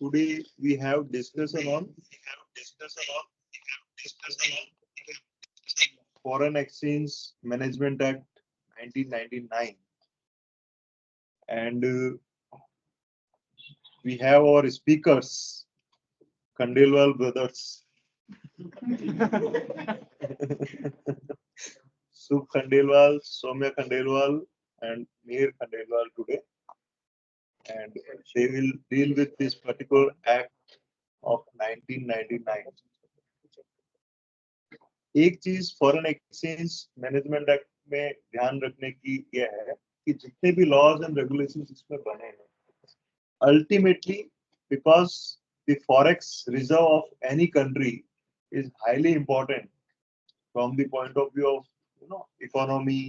Today we have discussion on Foreign Exchange Management Act 1999, and we have our speakers, Khandelwal brothers, Sukh Khandelwal, Soumya Khandelwal, and Mihir Khandelwal today, and they will deal with this particular act of 1999. एक चीज foreign exchange management act में ध्यान रखने की यह है कि जितने भी लॉज एंड रेगुलेशंस इसमें बने हैं, ultimately because the forex reserve of any country is highly important from the point of view of economy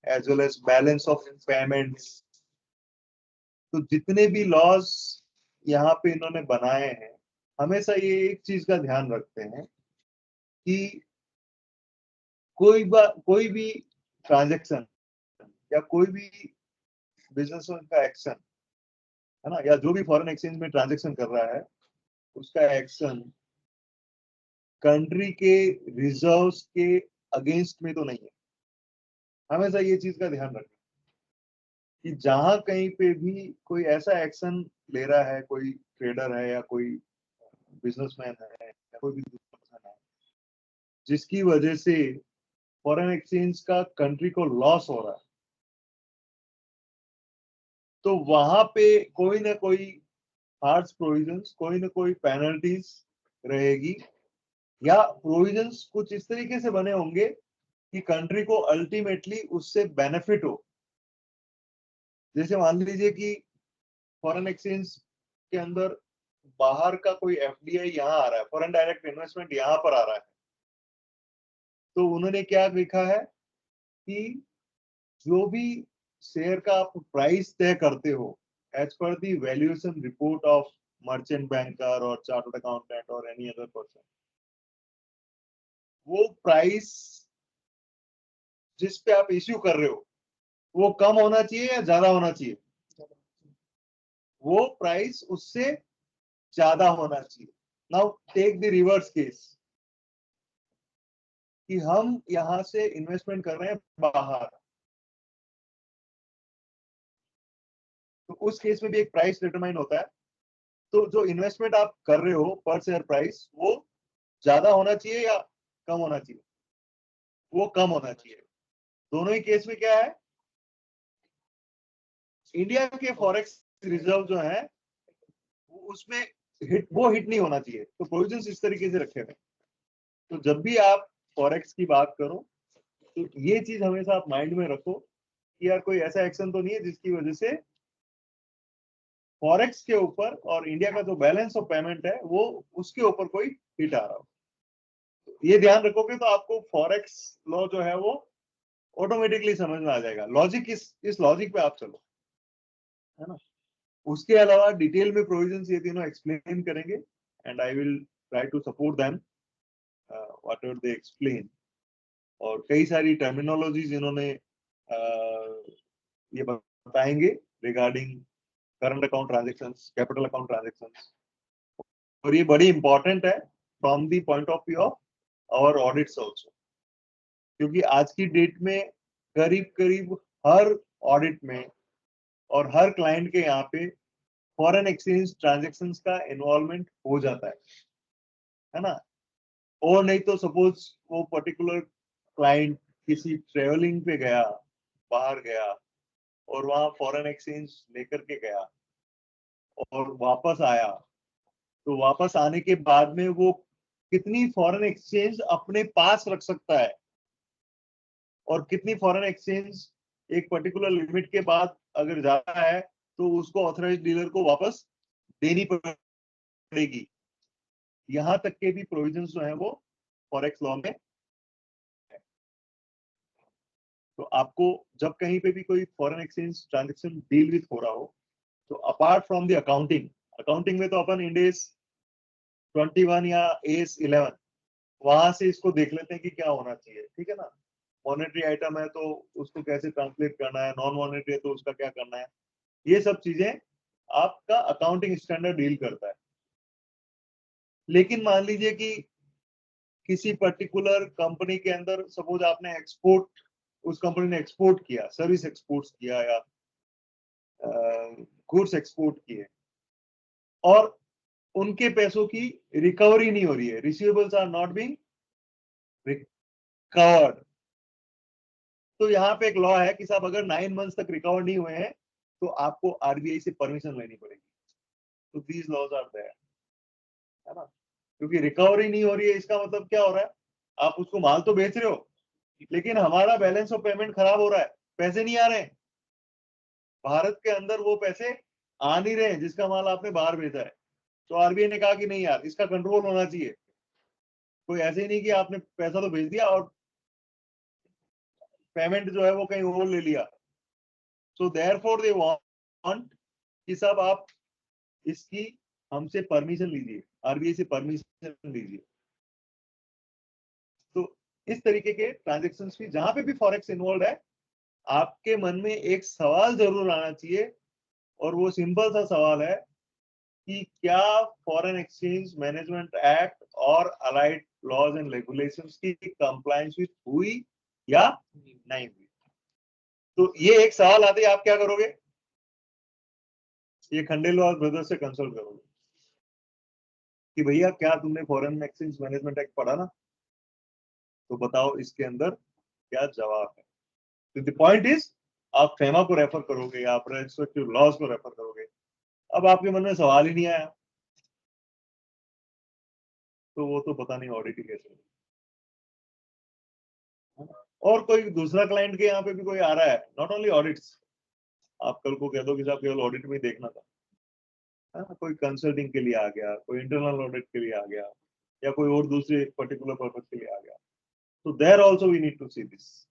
as well as balance of payments. तो जितने भी लॉज यहाँ पे इन्होंने बनाए हैं, हमेशा ये एक चीज का ध्यान रखते हैं कि कोई भी ट्रांजैक्शन या कोई भी बिजनेस का एक्शन है ना, या जो भी फॉरेन एक्सचेंज में ट्रांजैक्शन कर रहा है उसका एक्शन कंट्री के रिजर्व्स के अगेंस्ट में तो नहीं है. हमेशा ये चीज का ध्यान रखें कि जहां कहीं पे भी कोई ऐसा एक्शन ले रहा है, कोई ट्रेडर है या कोई बिजनेसमैन है या कोई भी पर्सन है, जिसकी वजह से फॉरेन एक्सचेंज का कंट्री को लॉस हो रहा है, तो वहां पे कोई ना कोई हार्श प्रोविजंस, कोई ना कोई पेनल्टीज रहेगी, या प्रोविजंस कुछ इस तरीके से बने होंगे कि कंट्री को अल्टीमेटली उससे बेनिफिट हो. जैसे मान लीजिए कि फॉरेन एक्सचेंज के अंदर बाहर का कोई एफडीआई यहाँ आ रहा है, फॉरेन डायरेक्ट इन्वेस्टमेंट यहाँ पर आ रहा है, तो उन्होंने क्या लिखा है कि जो भी शेयर का आप प्राइस तय करते हो as per the valuation report of merchant banker और चार्टर्ड अकाउंटेंट और एनी अदर पर्सन, वो प्राइस जिस पे आप इश्यू कर रहे हो वो कम होना चाहिए या ज्यादा होना चाहिए? वो प्राइस उससे ज्यादा होना चाहिए. Now take the reverse case कि हम यहां से इन्वेस्टमेंट कर रहे हैं बाहर, तो उस केस में भी एक प्राइस डिटरमाइन होता है. तो जो इन्वेस्टमेंट आप कर रहे हो पर शेयर प्राइस, वो ज्यादा होना चाहिए या कम होना चाहिए? वो कम होना चाहिए. दोनों ही केस में क्या है, इंडिया के फॉरेक्स रिजर्व जो है उसमें वो हिट नहीं होना चाहिए. तो प्रोविजंस इस तरीके से रखे हुए. तो जब भी आप फॉरेक्स की बात करो तो ये चीज हमेशा आप माइंड में रखो कि यार कोई ऐसा एक्शन तो नहीं है जिसकी वजह से फॉरेक्स के ऊपर और इंडिया का जो बैलेंस ऑफ पेमेंट है वो उसके ऊपर कोई हिट आ रहा हो. ये ध्यान रखोगे तो आपको फॉरेक्स लॉ जो है वो ऑटोमेटिकली समझ में आ जाएगा. लॉजिक इस लॉजिक पे आप चलो, है ना. उसके अलावा डिटेल में प्रोविजंस ये तीनों एक्सप्लेन करेंगे and I will try to support them whatever they explain. और कई सारी टर्मिनोलॉजीज इन्होंने ये बताएंगे regarding current account transactions, capital account transactions, और ये बड़ी इंपॉर्टेंट है from the point of view of our audits also, क्योंकि आज की डेट में करीब करीब हर ऑडिट में और हर क्लाइंट के यहाँ पे फॉरेन एक्सचेंज ट्रांजेक्शंस का इन्वॉल्वमेंट हो जाता है ना. और नहीं तो सपोज वो पर्टिकुलर क्लाइंट किसी ट्रेवलिंग पे गया, बाहर गया और वहां फॉरेन एक्सचेंज लेकर के गया और वापस आया, तो वापस आने के बाद में वो कितनी फॉरेन एक्सचेंज अपने पास रख सकता है और कितनी फॉरेन एक्सचेंज एक पर्टिकुलर लिमिट के बाद अगर जाता है तो उसको ऑथराइज्ड डीलर को वापस देनी पड़ेगी. यहां तक के भी प्रोविजंस जो है वो फॉरेक्स लॉ में. तो आपको जब कहीं पे भी कोई foreign exchange transaction deal with हो रहा हो, तो अपार्ट फ्रॉम द अकाउंटिंग में तो अपन इंडेस 21 या एस 11 वहां से इसको देख लेते हैं कि क्या होना चाहिए, ठीक है ना. मॉनेटरी आइटम है तो उसको कैसे ट्रांसलेट करना है, नॉन मॉनेटरी है तो उसका क्या करना है, ये सब चीजें आपका अकाउंटिंग स्टैंडर्ड डील करता है। लेकिन मान लीजिए कि किसी पर्टिकुलर कंपनी के अंदर सपोज आपने एक्सपोर्ट, उस कंपनी ने एक्सपोर्ट किया, सर्विस एक्सपोर्ट किया या गुड्स एक्सपोर्ट किए, और उनके पैसों की रिकवरी नहीं हो रही है, receivables are not being recovered. तो यहाँ पे एक लॉ है कि साहब अगर 9 मंथ्स तक रिकवर नहीं हुए हैं तो आपको आरबीआई से परमिशन लेनी पड़ेगी। तो दीज लॉज आर देयर, है ना। क्योंकि रिकवरी नहीं हो रही है, इसका मतलब क्या हो रहा है, आप उसको माल तो बेच रहे हो लेकिन हमारा बैलेंस ऑफ पेमेंट खराब हो रहा है, पैसे नहीं आ रहे हैं भारत के अंदर, वो पैसे आ नहीं रहे जिसका माल आपने बाहर भेजा है। तो आरबीआई ने कहा कि नहीं यार, इसका कंट्रोल होना चाहिए। कोई ऐसे ही नहीं कि आपने पैसा तो भेज दिया और पेमेंट जो है वो कहीं और ले लिया। सो देयरफॉर दे वांट कि साहब आप इसकी हमसे परमिशन लीजिए, आरबीआई से परमिशन लीजिए। तो इस तरीके के ट्रांजेक्शन भी जहां पे भी फॉरेक्स इन्वॉल्व है, आपके मन में एक सवाल जरूर आना चाहिए, और वो सिंपल सा सवाल है कि क्या फॉरेन एक्सचेंज मैनेजमेंट एक्ट और अलाइड लॉज एंड रेगुलेशंस की कंप्लायंस विद हुई या नहीं हुई। तो ये एक सवाल आते ही आप क्या करोगे, ये खंडेलवाल ब्रदर्स से कंसल्ट करोगे कि भैया क्या तुमने फॉरेन एक्सचेंज मैनेजमेंट एक्ट पढ़ा ना, तो बताओ इसके अंदर क्या जवाब है। तो द पॉइंट इज, आप फेमा को रेफर करोगे या आप रेस्पेक्टिव लॉज को रेफर करोगे। अब आपके मन में सवाल ही नहीं आया तो वो तो पता नहीं ऑडिट कैसे होगी। और कोई दूसरा क्लाइंट के यहाँ पे भी कोई आ रहा है, नॉट ओनली ऑडिट्स, आप कल को कह दो कि साहब केवल ऑडिट में ही देखना था, है ना, कोई कंसल्टिंग के लिए आ गया, कोई इंटरनल ऑडिट के लिए आ गया, या कोई और दूसरे पर्टिकुलर पर्पज के लिए आ गया, तो there also we need to see this.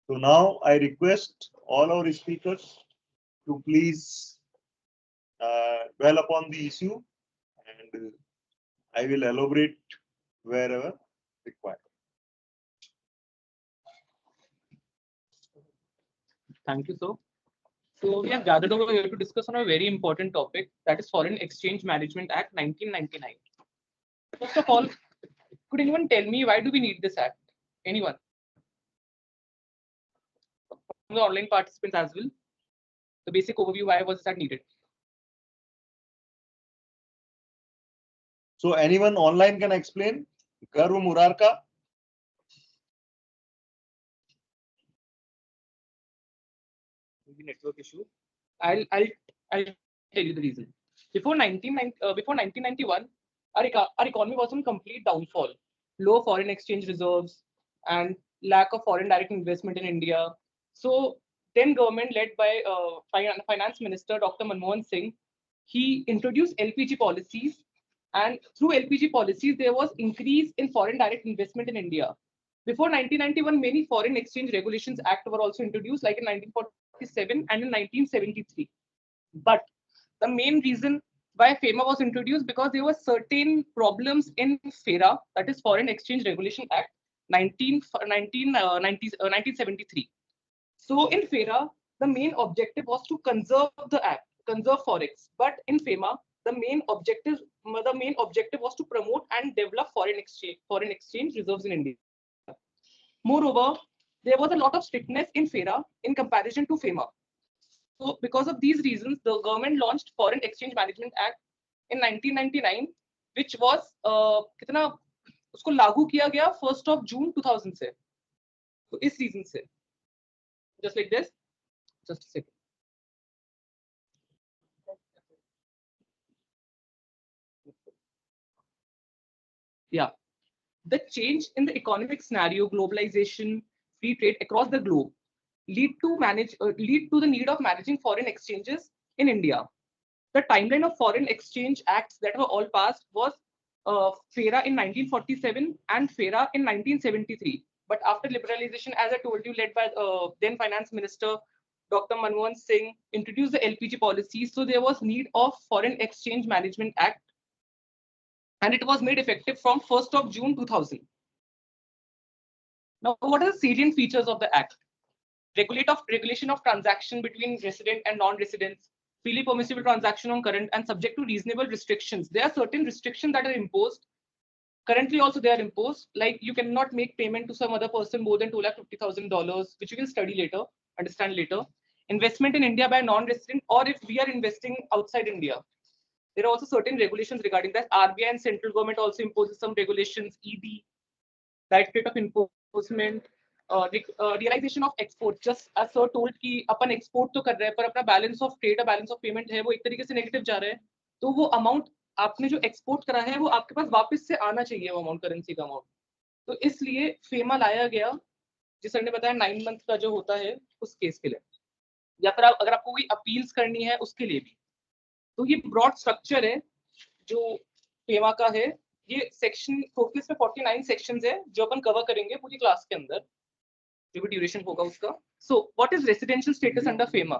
So now I request all our speakers to please dwell upon the issue, and I will elaborate wherever required. Thank you, sir. So we have gathered over here to discuss on a very important topic, that is Foreign Exchange Management Act 1999. First of all, could anyone tell me why do we need this act? Anyone? From the online participants as well. The basic overview, why was that needed? So anyone online can explain? Garv Murarka? Maybe network issue. I'll tell you the reason. Before 1991, our economy was in complete downfall. Low foreign exchange reserves and lack of foreign direct investment in India. So then government led by Finance Minister Dr. Manmohan Singh, he introduced LPG policies, and through LPG policies there was increase in foreign direct investment in India. Before 1991, many Foreign Exchange Regulations Act were also introduced, like in 1947 and in 1973. But the main reason why FEMA was introduced, because there were certain problems in FERA, that is Foreign Exchange Regulation Act 1973. So in FERA, the main objective was to conserve the act, conserve forex. But in FEMA, the main objective was to promote and develop foreign exchange reserves in India. Moreover, there was a lot of strictness in FERA in comparison to FEMA. So because of these reasons, the government launched Foreign Exchange Management Act in 1999, which was कितना उसको लागू किया गया 1st of June 2000 से. तो इस reason से, just like this, just a second. Yeah, the change in the economic scenario, globalization, free trade across the globe lead to the need of managing foreign exchanges in India. The timeline of foreign exchange acts that were all passed was FERA in 1947 and FERA in 1973. But after liberalization, as I told you, led by then Finance Minister Dr. Manmohan Singh, introduced the LPG policy. So there was need of Foreign Exchange Management Act, and it was made effective from 1st of June 2000. Now, what are the salient features of the act? regulation of transaction between resident and non-residents, freely permissible transaction on current and subject to reasonable restrictions. There are certain restrictions that are imposed. Currently also they are imposed, like you cannot make payment to some other person more than $250,000, which you can study later, understand later. Investment in India by non-resident, or if we are investing outside India. There are also certain regulations regarding that. RBI and central government also imposes some regulations, ED, Directorate of Enforcement, realization of export. Just as sir told कि अपन export तो कर रहे हैं पर अपना balance of trade, balance of payment है वो एक तरीके से negative जा रहा है, तो वो amount आपने जो export करा है वो आपके पास वापस से आना चाहिए वो amount, currency का amount. तो इसलिए FEMA लाया गया, जिस सर ने बताया 9 month का जो होता है उस केस के लिए, या फिर अगर आपको कोई अपील्स करनी है उसके लिए भी. तो ये ब्रॉड स्ट्रक्चर है जो FEMA का है. ये सेक्शन टोटल में 49 सेक्शंस है जो अपन कवर करेंगे पूरी क्लास के अंदर, जो भी ड्यूरेशन होगा उसका. So what is residential status under FEMA?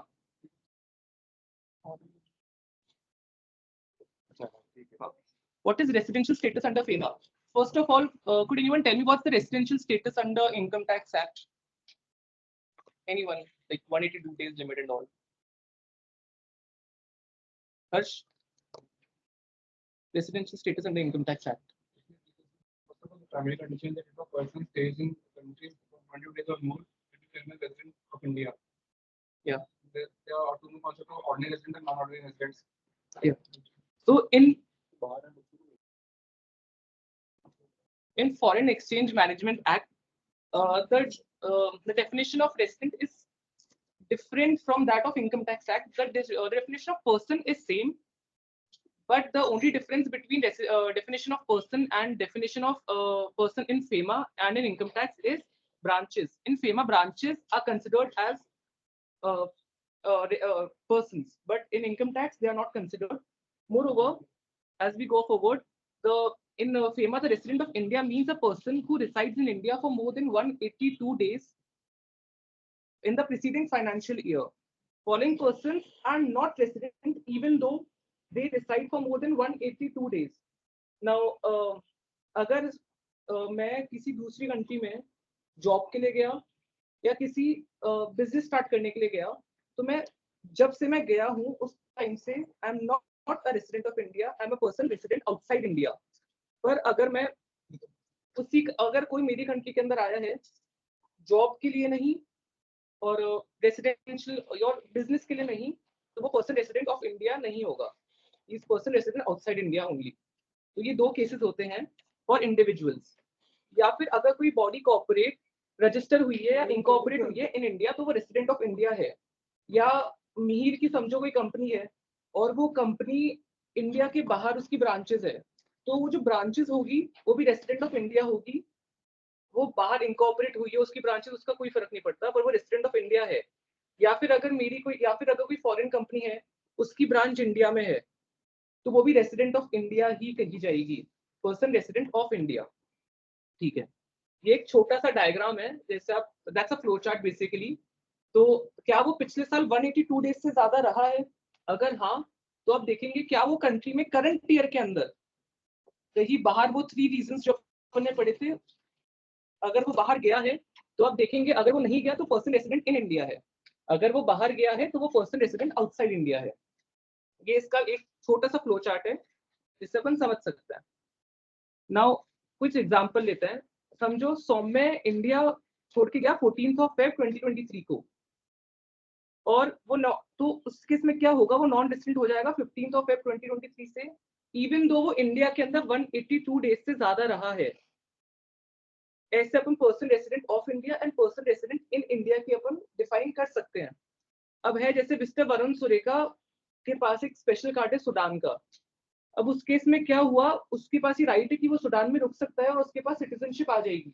What is residential status under FEMA? First of all, could anyone tell me what's the residential status under Income Tax Act? Anyone, like 182 days limit and all. Harsh, residential status under Income Tax Act. The primary condition that if a person stays in the country for 100 days or more, it is a resident of India. Yeah. There are autonomous concept of ordinary resident and non-ordinary residents. Yeah. So in Foreign Exchange Management Act, the definition of resident is different from that of Income Tax Act. The definition of person is same, but the only difference between definition of person and definition of person in FEMA and in income tax is branches. In FEMA, branches are considered as persons, but in income tax they are not considered. Moreover, as we go forward, in FEMA, the resident of India means a person who resides in India for more than 182 days in the preceding financial year. Following persons are not resident even though they reside for more than 182 days. Now, अगर मैं किसी दूसरी country में job के लिए गया या किसी बिजनेस स्टार्ट करने के लिए गया, तो मैं जब से मैं गया हूँ उस टाइम से I am not a resident of India, I am a person resident outside India. पर अगर कोई मेरी कंट्री के अंदर आया है जॉब के लिए नहीं और रेसिडेंशियल और बिजनेस के लिए नहीं, तो वो पर्सन रेसिडेंट ऑफ इंडिया नहीं होगा. इस person resident outside India only. तो ये 2 केसेस होते हैं फॉर इंडिविजुअल्स. या फिर अगर कोई बॉडी कॉर्पोरेट रजिस्टर हुई है या इनकॉर्पोरेट हुई है इन इंडिया, तो वो रेसिडेंट ऑफ इंडिया है. या मिहिर की समझो कोई कंपनी है और वो कंपनी इंडिया के बाहर उसकी ब्रांचेस है, तो वो जो ब्रांचेस होगी वो भी रेसिडेंट ऑफ इंडिया होगी. वो बाहर इनकॉर्पोरेट हुई है उसकी ब्रांचेस, उसका कोई फर्क नहीं पड़ता, पर वो रेसिडेंट ऑफ इंडिया है. या फिर अगर कोई फॉरेन कंपनी है उसकी ब्रांच इंडिया में है, तो वो भी रेसिडेंट ऑफ इंडिया ही कही जाएगी, पर्सन रेसिडेंट ऑफ इंडिया. ठीक है, ये एक छोटा सा डायग्राम है, जैसे आप that's a flow chart basically. तो क्या वो पिछले साल 182 डेज से ज्यादा रहा है? अगर हाँ, तो आप देखेंगे क्या वो कंट्री में करंट ईयर के अंदर कहीं बाहर वो 3 रीजंस जो अपन ने पढ़े थे, अगर वो बाहर गया है तो आप देखेंगे, अगर वो नहीं गया तो पर्सन रेसिडेंट इन इंडिया है, अगर वो बाहर गया है तो वो पर्सन रेसिडेंट आउटसाइड इंडिया है. ये इसका एक छोटा सा फ्लो चार्ट है जिससे अपन समझ सकते हैं. नाउ कुछ एग्जांपल लेते हैं. समझो सौम्य इंडिया छोड़ के गया 14 February 2023 को, और वो तो उस केस में क्या होगा, वो नॉन रेसिडेंट हो जाएगा 15 February 2023 से, इवन दो वो इंडिया के अंदर 182 डेज से ज्यादा रहा है. ऐसे अपन person resident of India and person resident in India की अपन डिफाइन कर सकते हैं. अब है जैसे मिस्टर वरुण सुरेखा के पास एक स्पेशल कार्ड है सूडान का. अब उस केस में क्या हुआ, उसके पास ही राइट है कि वो सूडान में रुक सकता है और उसके पास सिटीजनशिप आ जाएगी.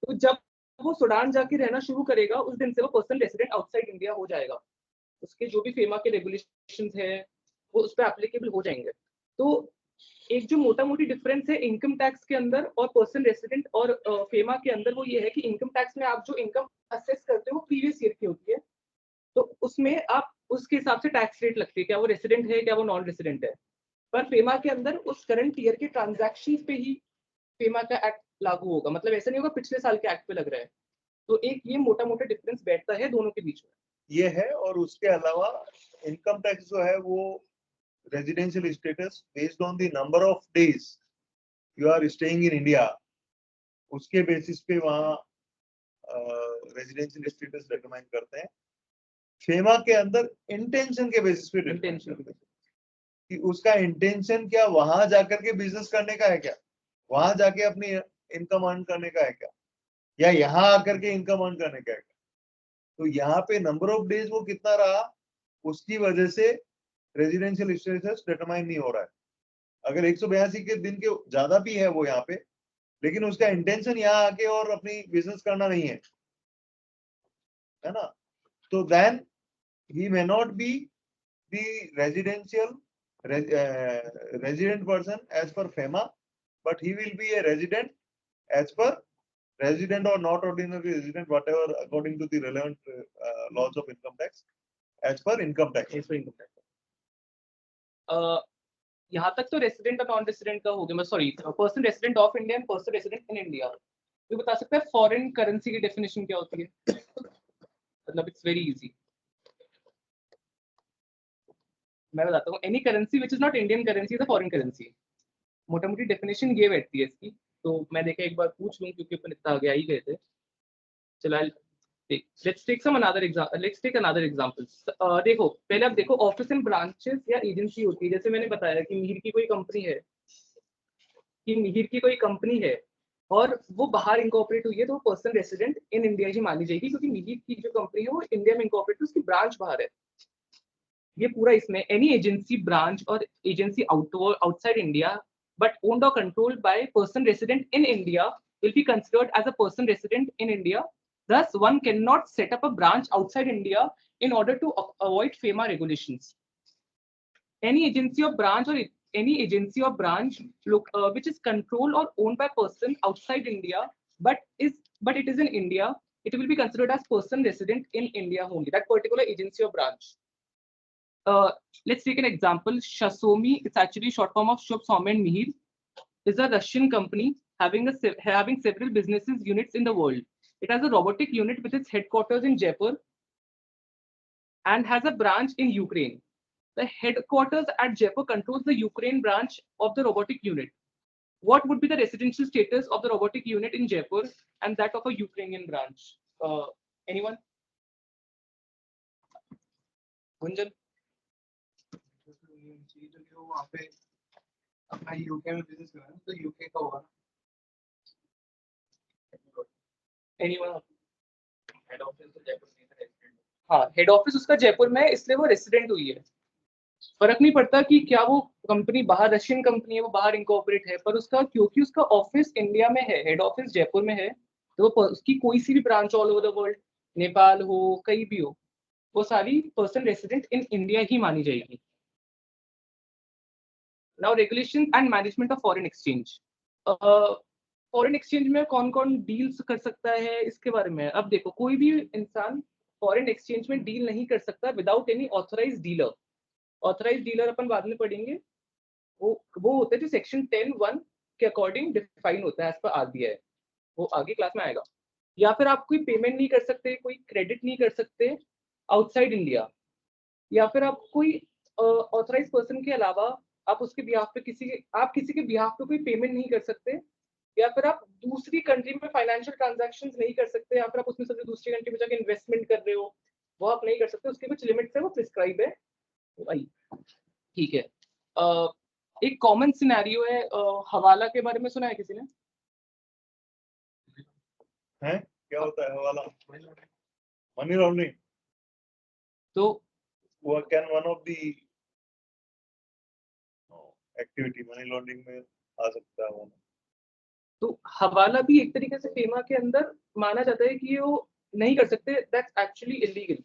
तो जब वो सूडान जाके रहना शुरू करेगा उस दिन से वो पर्सन रेसिडेंट आउटसाइड इंडिया हो जाएगा. उसके जो भी फेमा के रेगुलेशंस है वो उस पर एप्लीकेबल हो जाएंगे. तो एक जो मोटा मोटी डिफरेंस है इनकम टैक्स के अंदर और पर्सन रेसिडेंट और फेमा के अंदर, वो ये है कि इनकम टैक्स में आप जो इनकम असेस करते हो प्रीवियस ईयर की होती है, तो उसमें आप उसके हिसाब से टैक्स रेट लगती है, क्या वो रेसिडेंट है क्या वो नॉन रेसिडेंट है. पर फेमा के अंदर उस करंट ईयर के ट्रांजैक्शंस पे ही फेमा का एक्ट लागू होगा. मतलब ऐसा नहीं होगा पिछले साल के एक्ट पे लग रहा है, तो एक ये मोटा मोटा डिफरेंस बैठता है दोनों के बीच में। ये है, और उसके अलावा इनकम टैक्स जो है वो residential status based on the number of days you are staying in India, उसके बेसिस पे वहाँ रेजिडेंशियल स्टेटस डिटरमाइन करते हैं। फेमा के अंदर इंटेंशन के बेसिस पे determine Intention करते हैं कि उसका इंटेंशन क्या, वहां जाकर के बिजनेस करने का है क्या, वहां जाके अपनी इनकम अर्न करने का है क्या, या यहाँ आकर के इनकम अर्न करने का है क्या। तो यहाँ पे नंबर ऑफ डेज वो कितना रहा, उसकी वजह से रेजिडेंशियल स्टेटस डिटरमाइन नहीं हो रहा है। अगर 182 के दिन के ज्यादा भी है वो यहाँ पे, लेकिन उसका इंटेंशन यहाँ आके और अपनी बिजनेस करना नहीं है ना, तो then he may not be the resident person as per FEMA, but he will be a resident as per resident or not ordinary resident, whatever according to the relevant laws of income tax, as per income tax. यहाँ तक तो resident और non resident का हो गया, मैं sorry person resident of India and person resident in India. तो बता सकते हैं फॉरेन करेंसी की डेफिनेशन क्या होती है? मतलब इट्स वेरी इजी, मैं बताता हूँ। Any currency which is not Indian currency is a foreign currency. मोटा मोटी डेफिनेशन ये बैठती है इसकी। तो मैं देखा एक बार पूछ लूँ क्योंकि अपन इतना आगे आ ही गए थे। चला let's take another example. देखो पहले आप देखो ऑफिस एंड ब्रांचेस या एजेंसी होती है। जैसे मैंने बताया कि मिहिर की कोई कंपनी है और वो बाहर इनकॉर्पोरेट हुई है, तो पर्सन रेसिडेंट इन इंडिया ही मानी जाएगी, क्योंकि मिहिर की जो कंपनी है वो इंडिया में इनकॉर्पोरेट है, उसकी ब्रांच बाहर है। ये पूरा इसमें एनी एजेंसी ब्रांच और agency outside India but owned और controlled by person resident in India will be considered as a person resident in India. Thus, one cannot set up a branch outside India in order to avoid FEMA regulations. Any agency or branch which is controlled or owned by person outside India, but it is in India, it will be considered as person resident in India only. That particular agency or branch. Let's take an example. Shasomi, it's actually short form of Shubh Soumi and Mihir, is a Russian company having several businesses units in the world. It has a robotic unit with its headquarters in Jaipur and has a branch in Ukraine. The headquarters at Jaipur controls the Ukraine branch of the robotic unit. What would be the residential status of the robotic unit in Jaipur and that of a Ukrainian branch? Anyone? Gunjan? वहाँ पे अपना UK में business कर रहा है, तो UK का होगा। Anyone? हेड ऑफिस तो जयपुर में है, हाँ हेड ऑफिस उसका जयपुर में है, इसलिए वो रेसिडेंट हुई है। फर्क नहीं पड़ता कि क्या वो कंपनी बाहर रशियन कंपनी है, वो बाहर इनकॉर्पोरेट है, पर उसका क्योंकि उसका ऑफिस इंडिया में है, हेड ऑफिस जयपुर में है, तो उसकी कोई सी भी branch all over the world, Nepal हो कहीं भी हो, वो सारी पर्सन रेसिडेंट इन इंडिया ही मानी जाएगी। Now regulation and management of foreign exchange. Foreign exchange में कौन कौन डील्स कर सकता है इसके बारे में अब देखो। कोई भी इंसान फॉरेन एक्सचेंज में डील नहीं कर सकता without any authorised dealer. Authorised dealer अपन बाद में पढ़ेंगे, वो होता है जो सेक्शन 10(1) के अकॉर्डिंग डिफाइन होता है एज पर आरबीआई, वो आगे क्लास में आएगा। या फिर आप कोई पेमेंट नहीं कर सकते, कोई क्रेडिट नहीं कर सकते आउटसाइड इंडिया, या फिर आप कोई ऑथराइज पर्सन के अलावा आप उसके बिहाफ पे किसी के बिहाफ पे कोई पेमेंट नहीं कर सकते, या फिर आप दूसरी कंट्री में फाइनेंशियल ट्रांजैक्शंस नहीं कर सकते, या फिर आप उसमें से दूसरी कंट्री में जाके इन्वेस्टमेंट कर रहे हो वो आप नहीं कर सकते, उसके कुछ लिमिट्स है, वो प्रिस्क्राइब है भाई, ठीक है। एक कॉमन सिनेरियो है, हवाला के बारे में सुना है किसी ने? है क्या होता है हवाला? Money laundering. तो वो can one of the activity money laundering में आ सकता है वो। तो हवाला भी एक तरीके से फेमा के अंदर माना जाता है कि वो नहीं कर सकते, दैट्स एक्चुअली इलीगल,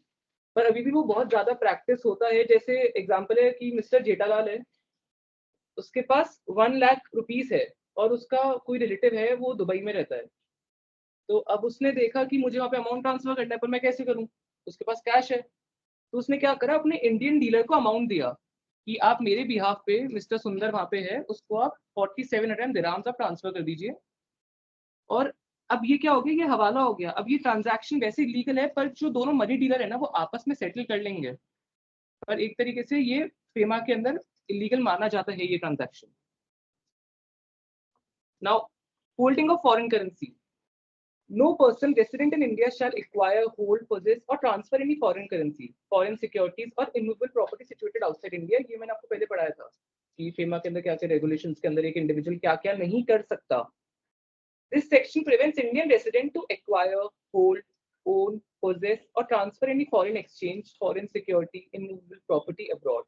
पर अभी भी वो बहुत ज्यादा प्रैक्टिस होता है। जैसे एग्जांपल है कि मिस्टर जेठालाल है, उसके पास 1 लाख रुपीस है और उसका कोई रिलेटिव है वो दुबई में रहता है, तो अब उसने देखा कि मुझे वहाँ पे अमाउंट ट्रांसफर करना है, पर मैं कैसे करूँ, उसके पास कैश है, तो उसने क्या करा, अपने इंडियन डीलर को अमाउंट दिया कि आप मेरे बिहाफ पे मिस्टर सुंदर वहाँ पे है, उसको आप 4700 दिरहम्स आप ट्रांसफर कर दीजिए और अब ये क्या हो गया, ये हवाला हो गया। अब ये ट्रांजैक्शन वैसे लीगल है, पर जो दोनों मनी डीलर है ना वो आपस में सेटल कर लेंगे, पर एक तरीके से ये फेमा के अंदर इलीगल माना जाता है ये transaction. Now holding of foreign currency, no person resident in India shall acquire, hold, possess or transfer any foreign currency, foreign securities or immovable property situated outside India। ये मैंने आपको पहले पढ़ाया था कि फेमा के अंदर क्या क्या रेगुलेशंस के अंदर एक इंडिविजुअल क्या क्या नहीं कर सकता। This section prevents Indian resident to acquire, hold, own, possess or transfer any foreign exchange, foreign security, immovable property abroad.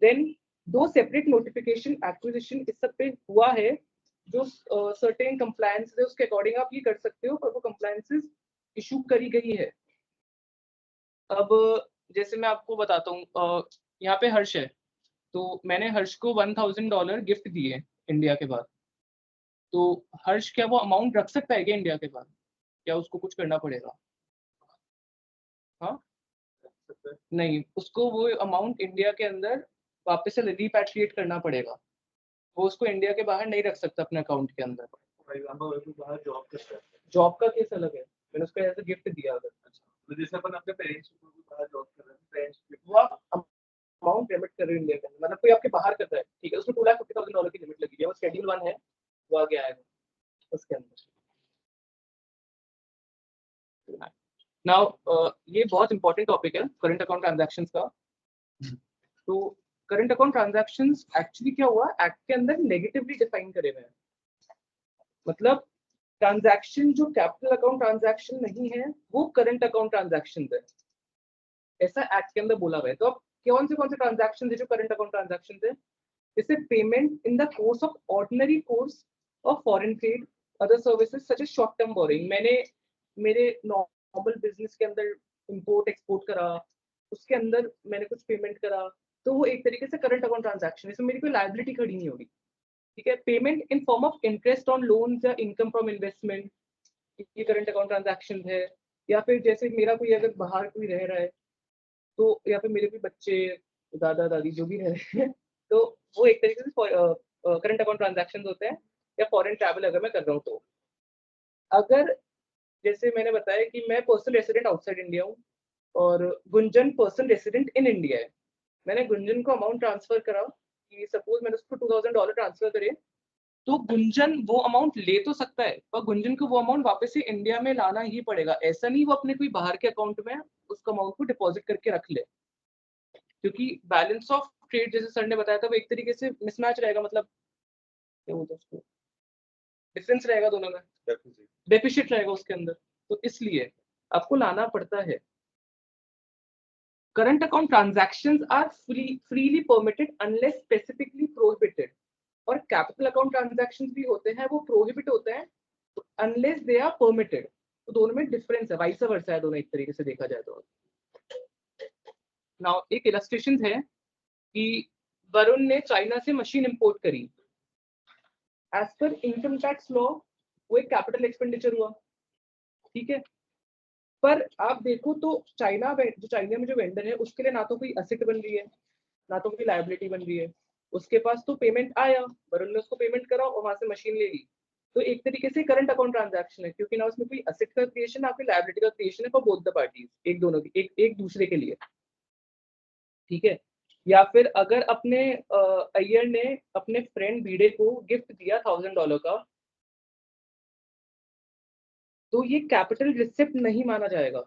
Then दो separate notification acquisition इस सब पे हुआ है, जो सर्टेन कंप्लायंस है उसके अकॉर्डिंग आप ये कर सकते हो, पर वो कंप्लायंसेस इशू करी गई है। अब जैसे मैं आपको बताता हूँ, यहाँ पे हर्ष है, तो मैंने हर्ष को $1000 गिफ्ट दिए इंडिया के बाद, तो हर्ष क्या वो अमाउंट रख सकता है क्या इंडिया के बाद, क्या उसको कुछ करना पड़ेगा? हाँ नहीं, उसको वो अमाउंट इंडिया के अंदर वापस से रिपैट्रिएट करना पड़ेगा, वो उसको इंडिया के बाहर नहीं रख सकता अपने अकाउंट के अंदर। बाहर जॉब करता है, जॉब का केस अलग है, मैंने उसको एज अ गिफ्ट दिया। अगर तो जैसे अपन अपने पेरेंट्स को बाहर जॉब कर रहे हैं, पेरेंट्स वो आप अमाउंट पेमेंट कर रहे हो इंडिया के अंदर, मतलब कोई आपके बाहर करता है, ठीक है, उसमें $2,50,000 की लिमिट लगी है, वो शेड्यूल 1 है, वो आगे आएगा उसके अंदर। नाउ ये बहुत इंपॉर्टेंट टॉपिक है करंट अकाउंट ट्रांजैक्शंस का। तो करंट अकाउंट ट्रांजैक्शंस एक्चुअली क्या हुआ, एक्ट के अंदर नेगेटिवली डिफाइन करे हुए हैं, मतलब ट्रांजैक्शन जो कैपिटल अकाउंट ट्रांजैक्शन नहीं है वो करंट अकाउंट ट्रांजैक्शन है, ऐसा एक्ट के अंदर बोला हुआ है। तो अब कौन से ट्रांजैक्शन है जो करंट अकाउंट ट्रांजैक्शन है? जैसे payment in the course of ordinary course of foreign trade, other services such as short term boring. मैंने मेरे नॉर्मल बिजनेस के अंदर इंपोर्ट एक्सपोर्ट करा, उसके अंदर मैंने कुछ पेमेंट करा, तो वो एक तरीके से करंट अकाउंट ट्रांजैक्शन है, इसमें मेरी कोई लायबिलिटी खड़ी नहीं होगी, ठीक है। Payment in form of interest on loans या इनकम फ्रॉम इन्वेस्टमेंट, ये करंट अकाउंट ट्रांजैक्शन है। या फिर जैसे मेरा कोई अगर बाहर कोई रह रहा है, तो या फिर मेरे भी बच्चे, दादा दादी जो भी रह रहे हैं, तो वो एक तरीके से करंट अकाउंट ट्रांजैक्शन होते हैं। या फॉरेन ट्रैवल अगर मैं कर रहा हूँ, तो अगर जैसे मैंने बताया कि मैं पर्सनल रेसिडेंट आउटसाइड इंडिया हूँ और Gunjan person resident in India है, मैंने गुंजन को अमाउंट ट्रांसफर करा कि सपोज मैंने उसको $2000 ट्रांसफर करे, तो गुंजन वो अमाउंट ले तो सकता है, पर गुंजन को वो अमाउंट वापस से इंडिया में लाना ही पड़ेगा। ऐसा नहीं वो अपने कोई बाहर के अकाउंट में उस अमाउंट को डिपॉजिट करके रख ले, क्योंकि बैलेंस ऑफ ट्रेड जैसे सर ने बताया था वो एक तरीके से मिसमैच रहेगा, मतलब क्या बोलते हैं उसको, डिफरेंस रहेगा दोनों में, डेफिसिट रहेगा उसके अंदर, तो इसलिए आपको लाना पड़ता है। Current account transactions are freely permitted unless specifically prohibited, और कैपिटल अकाउंट ट्रांजैक्शंस भी होते हैं वो प्रोहिबिट होते हैं अनलेस दे आर परमिटेड। तो दोनों में डिफरेंस है, वाइस वर्सा है दोनों एक तरीके से देखा जाए तो। नाउ एक इलस्ट्रेशन है कि वरुण ने चाइना से मशीन इंपोर्ट करी, as per income tax law वो एक कैपिटल एक्सपेंडिचर हुआ, ठीक है। पर आप देखो तो चाइना में जो वेंडर है उसके लिए ना तो कोई असेट बन रही है ना तो कोई लायबिलिटी बन रही है, उसके पास तो पेमेंट आया, वरुण ने उसको पेमेंट करा और वहां से मशीन ले ली, तो एक तरीके से करंट अकाउंट ट्रांजैक्शन है, क्योंकि ना उसमें कोई असेट का क्रिएशन ना कोई लायबिलिटी का क्रिएशन है फॉर बोथ द पार्टीज, एक दोनों की एक दूसरे के लिए, ठीक है। या फिर अगर अपने अय्यर ने अपने फ्रेंड भिड़े को गिफ्ट दिया $1000 का, तो ये कैपिटल रिसिप्ट नहीं माना जाएगा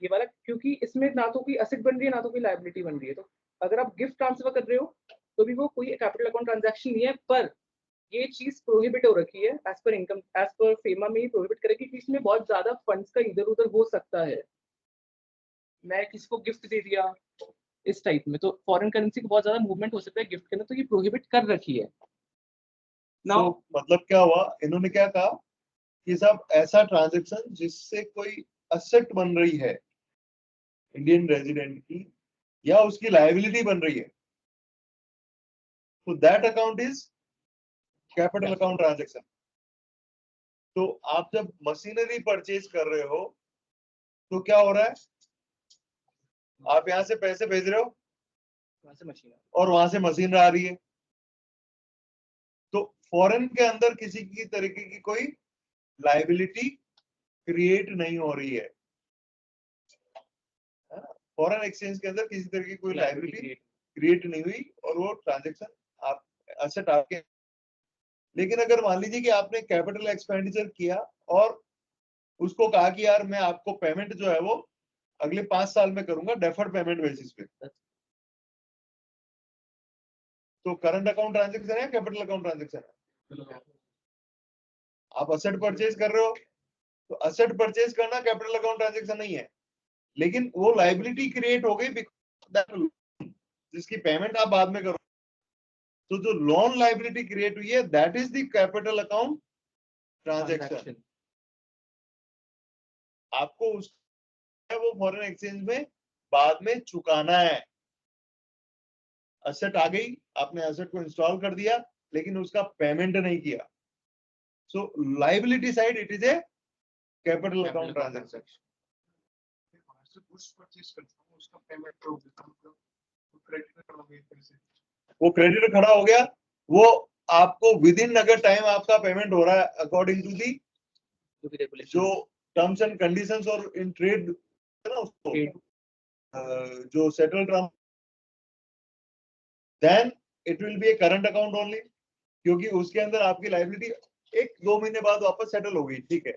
ये वाला, क्योंकि इसमें ना तो कोई असेट बन रही है ना तो कोई लायबिलिटी बन रही है। तो अगर आप गिफ्ट ट्रांसफर कर रहे हो तो भी वो कोई कैपिटल अकाउंट ट्रांजैक्शन नहीं है, पर ये चीज प्रोहिबिट हो रखी है as per income, as per FEMA में ही प्रोहिबिट करेगी कि इसमें बहुत ज्यादा फंड्स का इधर उधर हो सकता है, मैं किसी को गिफ्ट दे दिया इस टाइप में, तो फॉरेन करेंसी का बहुत ज्यादा मूवमेंट हो सकता है गिफ्ट के अंदर, तो ये प्रोहिबिट कर रखी है। So, मतलब क्या हुआ, इन्होंने क्या कहा कि सब ऐसा ट्रांजेक्शन जिससे कोई असेट बन रही है इंडियन रेजिडेंट की या उसकी लायबिलिटी बन रही है, तो that account is capital account transaction. तो आप जब मशीनरी परचेज कर रहे हो तो क्या हो रहा है, आप यहां से पैसे भेज रहे हो वहां से मशीन और वहां से मशीन आ रही है, तो फॉरेन के अंदर किसी की तरीके की कोई लाइबिलिटी क्रिएट नहीं हो रही है। फॉरेन एक्सचेंज के अंदर किसी तरह की कोई लाइबिलिटी क्रिएट नहीं हुई और वो ट्रांजेक्शन आप असेट आपके। लेकिन अगर मान लीजिए कि आपने कैपिटल एक्सपेंडिचर किया और उसको कहा कि यार मैं आपको पेमेंट जो है वो अगले 5 साल में करूंगा डेफर्ड पेमेंट बेसिस पे, तो करंट अकाउंट ट्रांजेक्शन है, कैपिटल अकाउंट ट्रांजेक्शन है। आप असेट परचेज कर रहे हो तो असेट परचेज करना कैपिटल अकाउंट ट्रांजेक्शन नहीं है, लेकिन वो लाइबिलिटी क्रिएट हो गई जिसकी पेमेंट आप बाद में करो। तो जो लोन लाइबिलिटी क्रिएट हुई है that is the capital account transaction. आपको उस वो फॉरेन एक्सचेंज में बाद में चुकाना है। असेट आ गई, आपने असेट को इंस्टॉल कर दिया लेकिन उसका पेमेंट नहीं किया, सो liability side it is a capital account transaction. उसका पेमेंट तो क्रेडिट खड़ा हो गया फिर से, वो क्रेडिट खड़ा हो गया, वो आपको विद इन अगर टाइम आपका पेमेंट हो रहा है अकॉर्डिंग टू दी जो टर्म्स एंड कंडीशंस और इन ट्रेड है ना उसको जो settle term, then it will be a current account only, क्योंकि उसके अंदर आपकी लाइबिलिटी 1-2 महीने बाद वापस सेटल हो गई, ठीक है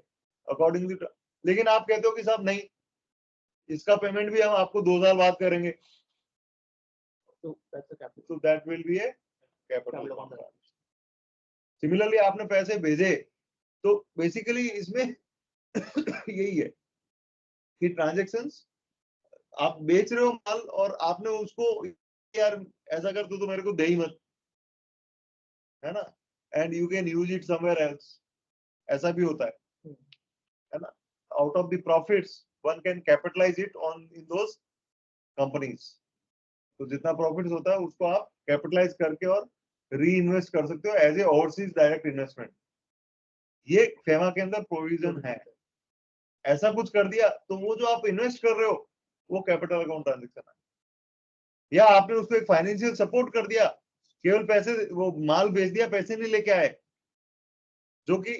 अकॉर्डिंग टू। लेकिन आप कहते हो कि साहब नहीं, इसका पेमेंट भी हम आपको 2 साल बाद करेंगे, तो that will be A capital account. Similarly आपने पैसे भेजे तो बेसिकली इसमें यही है कि ट्रांजैक्शंस आप बेच रहे हो माल और आपने उसको यार ऐसा कर तो मेरे को दे ही मत, है ना, and you can use it somewhere else, ऐसा भी होता है ना। Out of the profits one can capitalise it on in those companies. तो जितना प्रॉफिट्स होता है उसको आप कैपिटलाइज करके और री इन्वेस्ट कर सकते हो as a overseas direct investment. ये फेमा के अंदर प्रोविजन है। ऐसा कुछ कर दिया तो वो जो आप इन्वेस्ट कर रहे हो वो कैपिटल अकाउंट ट्रांजेक्शन है, या आपने उसको एक फाइनेंशियल सपोर्ट कर दिया, केवल पैसे वो माल बेच दिया, पैसे नहीं लेके आए, जो कि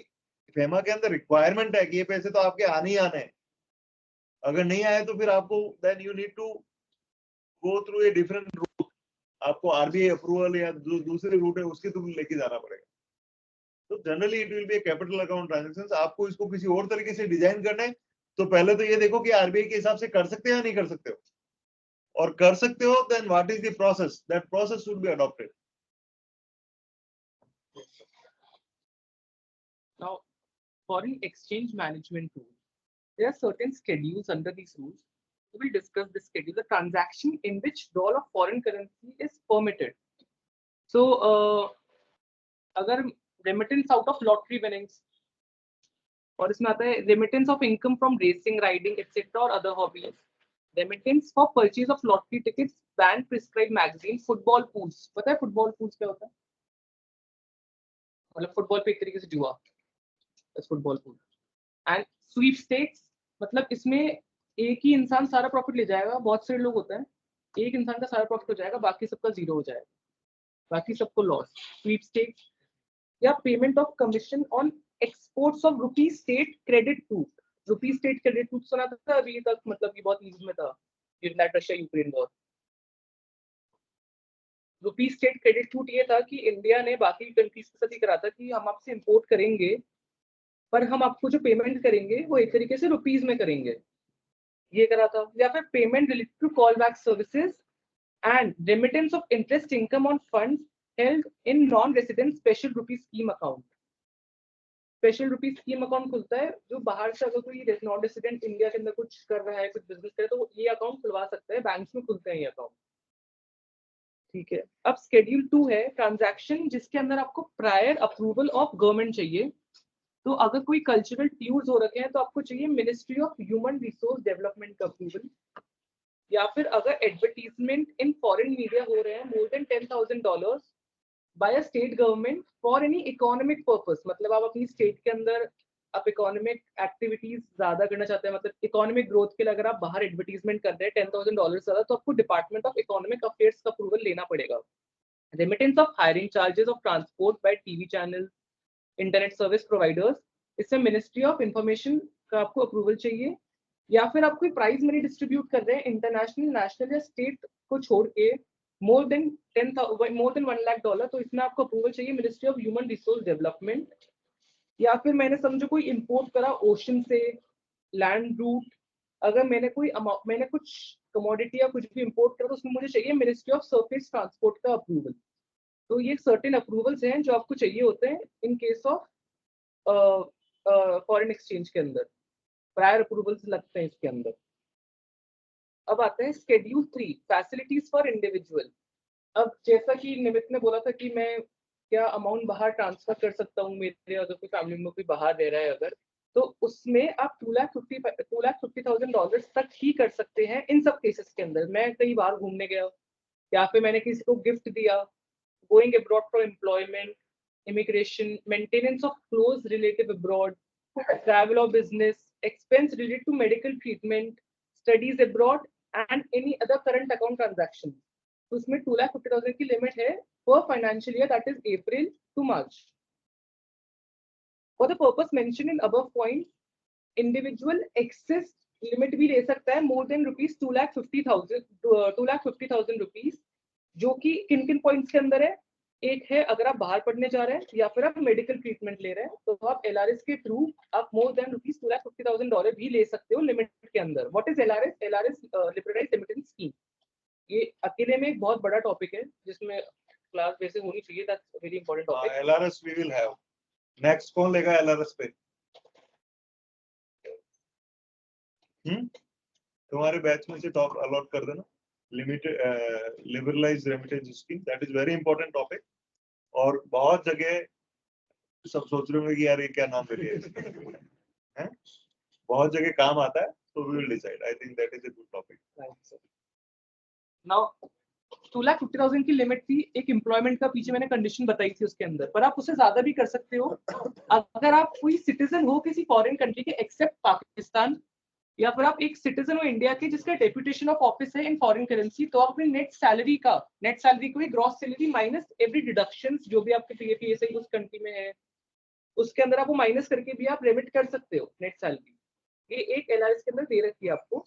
फेमा के अंदर रिक्वायरमेंट है कि ये पैसे तो आपके आने ही आने हैं। अगर नहीं आए तो फिर आपको then you need to go through a different route, आपको आरबीआई अप्रूवल या जो दूसरे रूट है उसके थ्रू लेके जाना पड़ेगा। तो generally it will be A capital account transaction. आपको इसको किसी और तरीके से डिजाइन करना है तो पहले तो ये देखो कि आरबीआई के हिसाब से कर सकते हो या नहीं कर सकते हो, और कर सकते हो then what is the process, that process should be adopted. Now, foreign exchange management rules. There are certain schedules under these rules. We will discuss the schedule, the transaction in which withdrawal of foreign currency is permitted. So, अगर remittance out of lottery winnings, और इसमें आता है remittance of income from racing, riding, etc. or other hobbies, remittance for purchase of lottery tickets, banned prescribed magazine, football pools. पता है football pools क्या होता है? मतलब फुटबॉल पे एक तरीके से जुआ, फुटबॉल पूल। एंड स्वीपस्टेक्स, मतलब इसमें एक ही इंसान सारा प्रॉफिट ले जाएगा, बहुत सारे लोग होते हैं, एक इंसान का सारा प्रॉफिट हो जाएगा, बाकी सबका जीरो हो जाएगा, बाकी सबको लॉस। स्वीपस्टेक्स या payment of commission on exports of rupee state credit to. Rupee state credit to सुना था अभी तक, मतलब ये बहुत न्यूज में था during that Russia Ukraine war. Rupee state credit छूट ये था कि इंडिया ने बाकी कंट्रीज के साथ ही करा था कि हम आपसे इंपोर्ट करेंगे पर हम आपको जो पेमेंट करेंगे वो एक तरीके से रुपीज में करेंगे, ये करा था। या फिर payment related to call back services and remittance of interest income on funds held in non resident special rupee scheme account. Special rupee scheme account खुलता है जो बाहर से अगर कोई नॉन रेसिडेंट इंडिया के अंदर कुछ कर रहा है, कुछ बिजनेस करे, तो ये अकाउंट खुलवा सकता है, बैंक्स में खुलते हैं ये अकाउंट, ठीक है। अब शेड्यूल 2 है ट्रांजैक्शन जिसके अंदर आपको प्रायर अप्रूवल ऑफ गवर्नमेंट चाहिए। तो अगर कोई कल्चरल टूर्स हो रखे हैं तो आपको चाहिए ministry of human resource development का अप्रूवल, या फिर अगर एडवर्टीजमेंट इन फॉरेन मीडिया हो रहे हैं more than $10,000 by a state government for any economic purpose, मतलब आप अपनी स्टेट के अंदर आप इकोनॉमिक एक्टिविटीज ज्यादा करना चाहते हैं, मतलब इकोनॉमिक ग्रोथ के लिए अगर आप बाहर एडवर्टीजमेंट कर रहे हैं $10,000 ज्यादा, तो आपको डिपार्टमेंट ऑफ इकोनॉमिक अफेयर्स का अप्रूवल लेना पड़ेगा। Remittance of hiring charges of transport bye TV channel, internet service providers, इसमें मिनिस्ट्री ऑफ इंफॉर्मेशन का आपको अप्रूवल चाहिए। या फिर आप कोई प्राइज मनी डिस्ट्रीब्यूट कर रहे हैं इंटरनेशनल, नेशनल या स्टेट को छोड़ के मोर देन $1 लाख, तो इसमें आपको अप्रूवल चाहिए ministry of human resource development. या फिर मैंने समझो कोई इंपोर्ट करा ओशन से, लैंड रूट, अगर मैंने कुछ कमोडिटी या कुछ भी इंपोर्ट करा तो उसमें मुझे चाहिए मिनिस्ट्री ऑफ सरफेस ट्रांसपोर्ट का अप्रूवल। तो ये सर्टेन अप्रूवल्स हैं जो आपको चाहिए होते हैं इन केस ऑफ फॉरेन एक्सचेंज के अंदर, प्रायर अप्रूवल्स लगते हैं इसके अंदर। अब आते हैं शेड्यूल 3, फैसिलिटीज फॉर इंडिविजुअल। अब जैसा कि निमित ने बोला था कि मैं क्या अमाउंट बाहर ट्रांसफर कर सकता हूँ, मेरे अगर कोई फैमिली मेंबर कोई बाहर रह रहा है अगर, तो उसमें आप $250,000 तक ही कर सकते हैं इन सब केसेस के अंदर। मैं कहीं बाहर घूमने गया या फिर मैंने किसी को गिफ्ट दिया, going abroad for employment, immigration, maintenance of close relative abroad, travel or business, expense related to medical treatment, studies abroad and any other current account transaction. तो उसमें 2,50,000 की लिमिट है per financial year, that is April to March. For the purpose mentioned in above point, individual excess limit भी ले सकता है more than rupees 2,50,000 rupees, जो कि किन किन पॉइंट्स के अंदर है। एक है अगर आप बाहर पढ़ने जा रहे हैं या फिर आप मेडिकल ट्रीटमेंट ले रहे हैं तो आप LRS के थ्रू आप मोर देन रुपीज $2,50,000 भी ले सकते हो लिमिट के अंदर। What is LRS? LRS liberalised remittance scheme. ये अकेले में एक बहुत बड़ा टॉपिक है जिसमें क्लास बेसिक होनी चाहिए, that's very important topic. LRS we will have. Next कौन लेगा LRS पे? तुम्हारे बैच में से टॉप अलॉट कर देना। Limited liberalised remittance scheme, that is very important topic. और बहुत जगह सब सोच रहे होंगे कि यार ये क्या नाम दे दिया है, बहुत जगह काम आता है, तो we will decide. I think that is a good topic. Now 2,50,000 की लिमिट थी, एक एम्प्लॉयमेंट का पीछे मैंने कंडीशन बताई थी उसके अंदर, पर आप उससे ज्यादा भी कर सकते हो अगर आप कोई सिटीजन हो किसी फॉरेन कंट्री के एक्सेप्ट पाकिस्तान, या फिर आप एक सिटीजन हो इंडिया के जिसका डेप्यूटेशन ऑफ ऑफिस है इन फॉरेन करेंसी, तो आप अपनी नेट सैलरी को gross salary minus every deductions जो भी आपके PAPSI उस कंट्री में है उसके अंदर आप वो माइनस करके भी आप रेमिट कर सकते हो नेट सैलरी। ये एक LRS के अंदर दे रखी है आपको।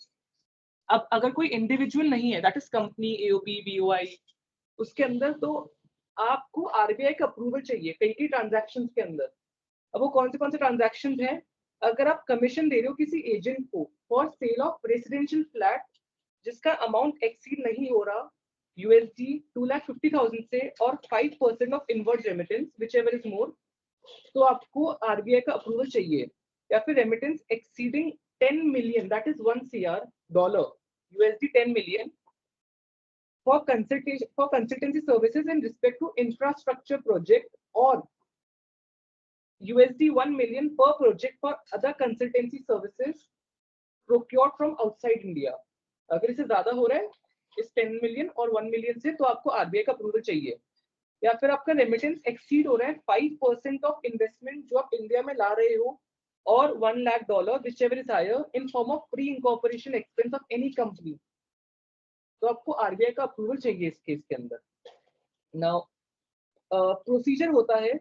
अब अगर कोई इंडिविजुअल नहीं है, that is company, AOP, BOI, उसके अंदर तो आपको RBI का अप्रूवल चाहिए कई ट्रांजैक्शंस के अंदर। अब वो कौन से ट्रांजैक्शंस हैं? अगर आप कमीशन दे रहे हो किसी एजेंट को for sale of residential flat जिसका अमाउंट एक्सीड नहीं हो रहा USD 2,50,000 से और 5% of inward remittance whichever is more, तो आपको RBI का अप्रूवल चाहिए। या फिर remittance exceeding 10 million, that is $1 crore, USD 10 million for consultancy services in respect to infrastructure project or USD 1 million per project for other consultancy services procured from outside India. अगर इससे ज्यादा हो रहा है इस 10 million और 1 million से, तो आपको RBI का अप्रूवल चाहिए। या फिर आपका रेमिटेंस एक्सीड हो रहा है 5% ऑफ इन्वेस्टमेंट जो आप इंडिया में ला रहे हो और $1 lakh, whichever is higher, in form of pre-incorporation expense of any company, तो आपको RBI का अप्रूवल चाहिए इस केस के अंदर। नाउ प्रोसीजर होता है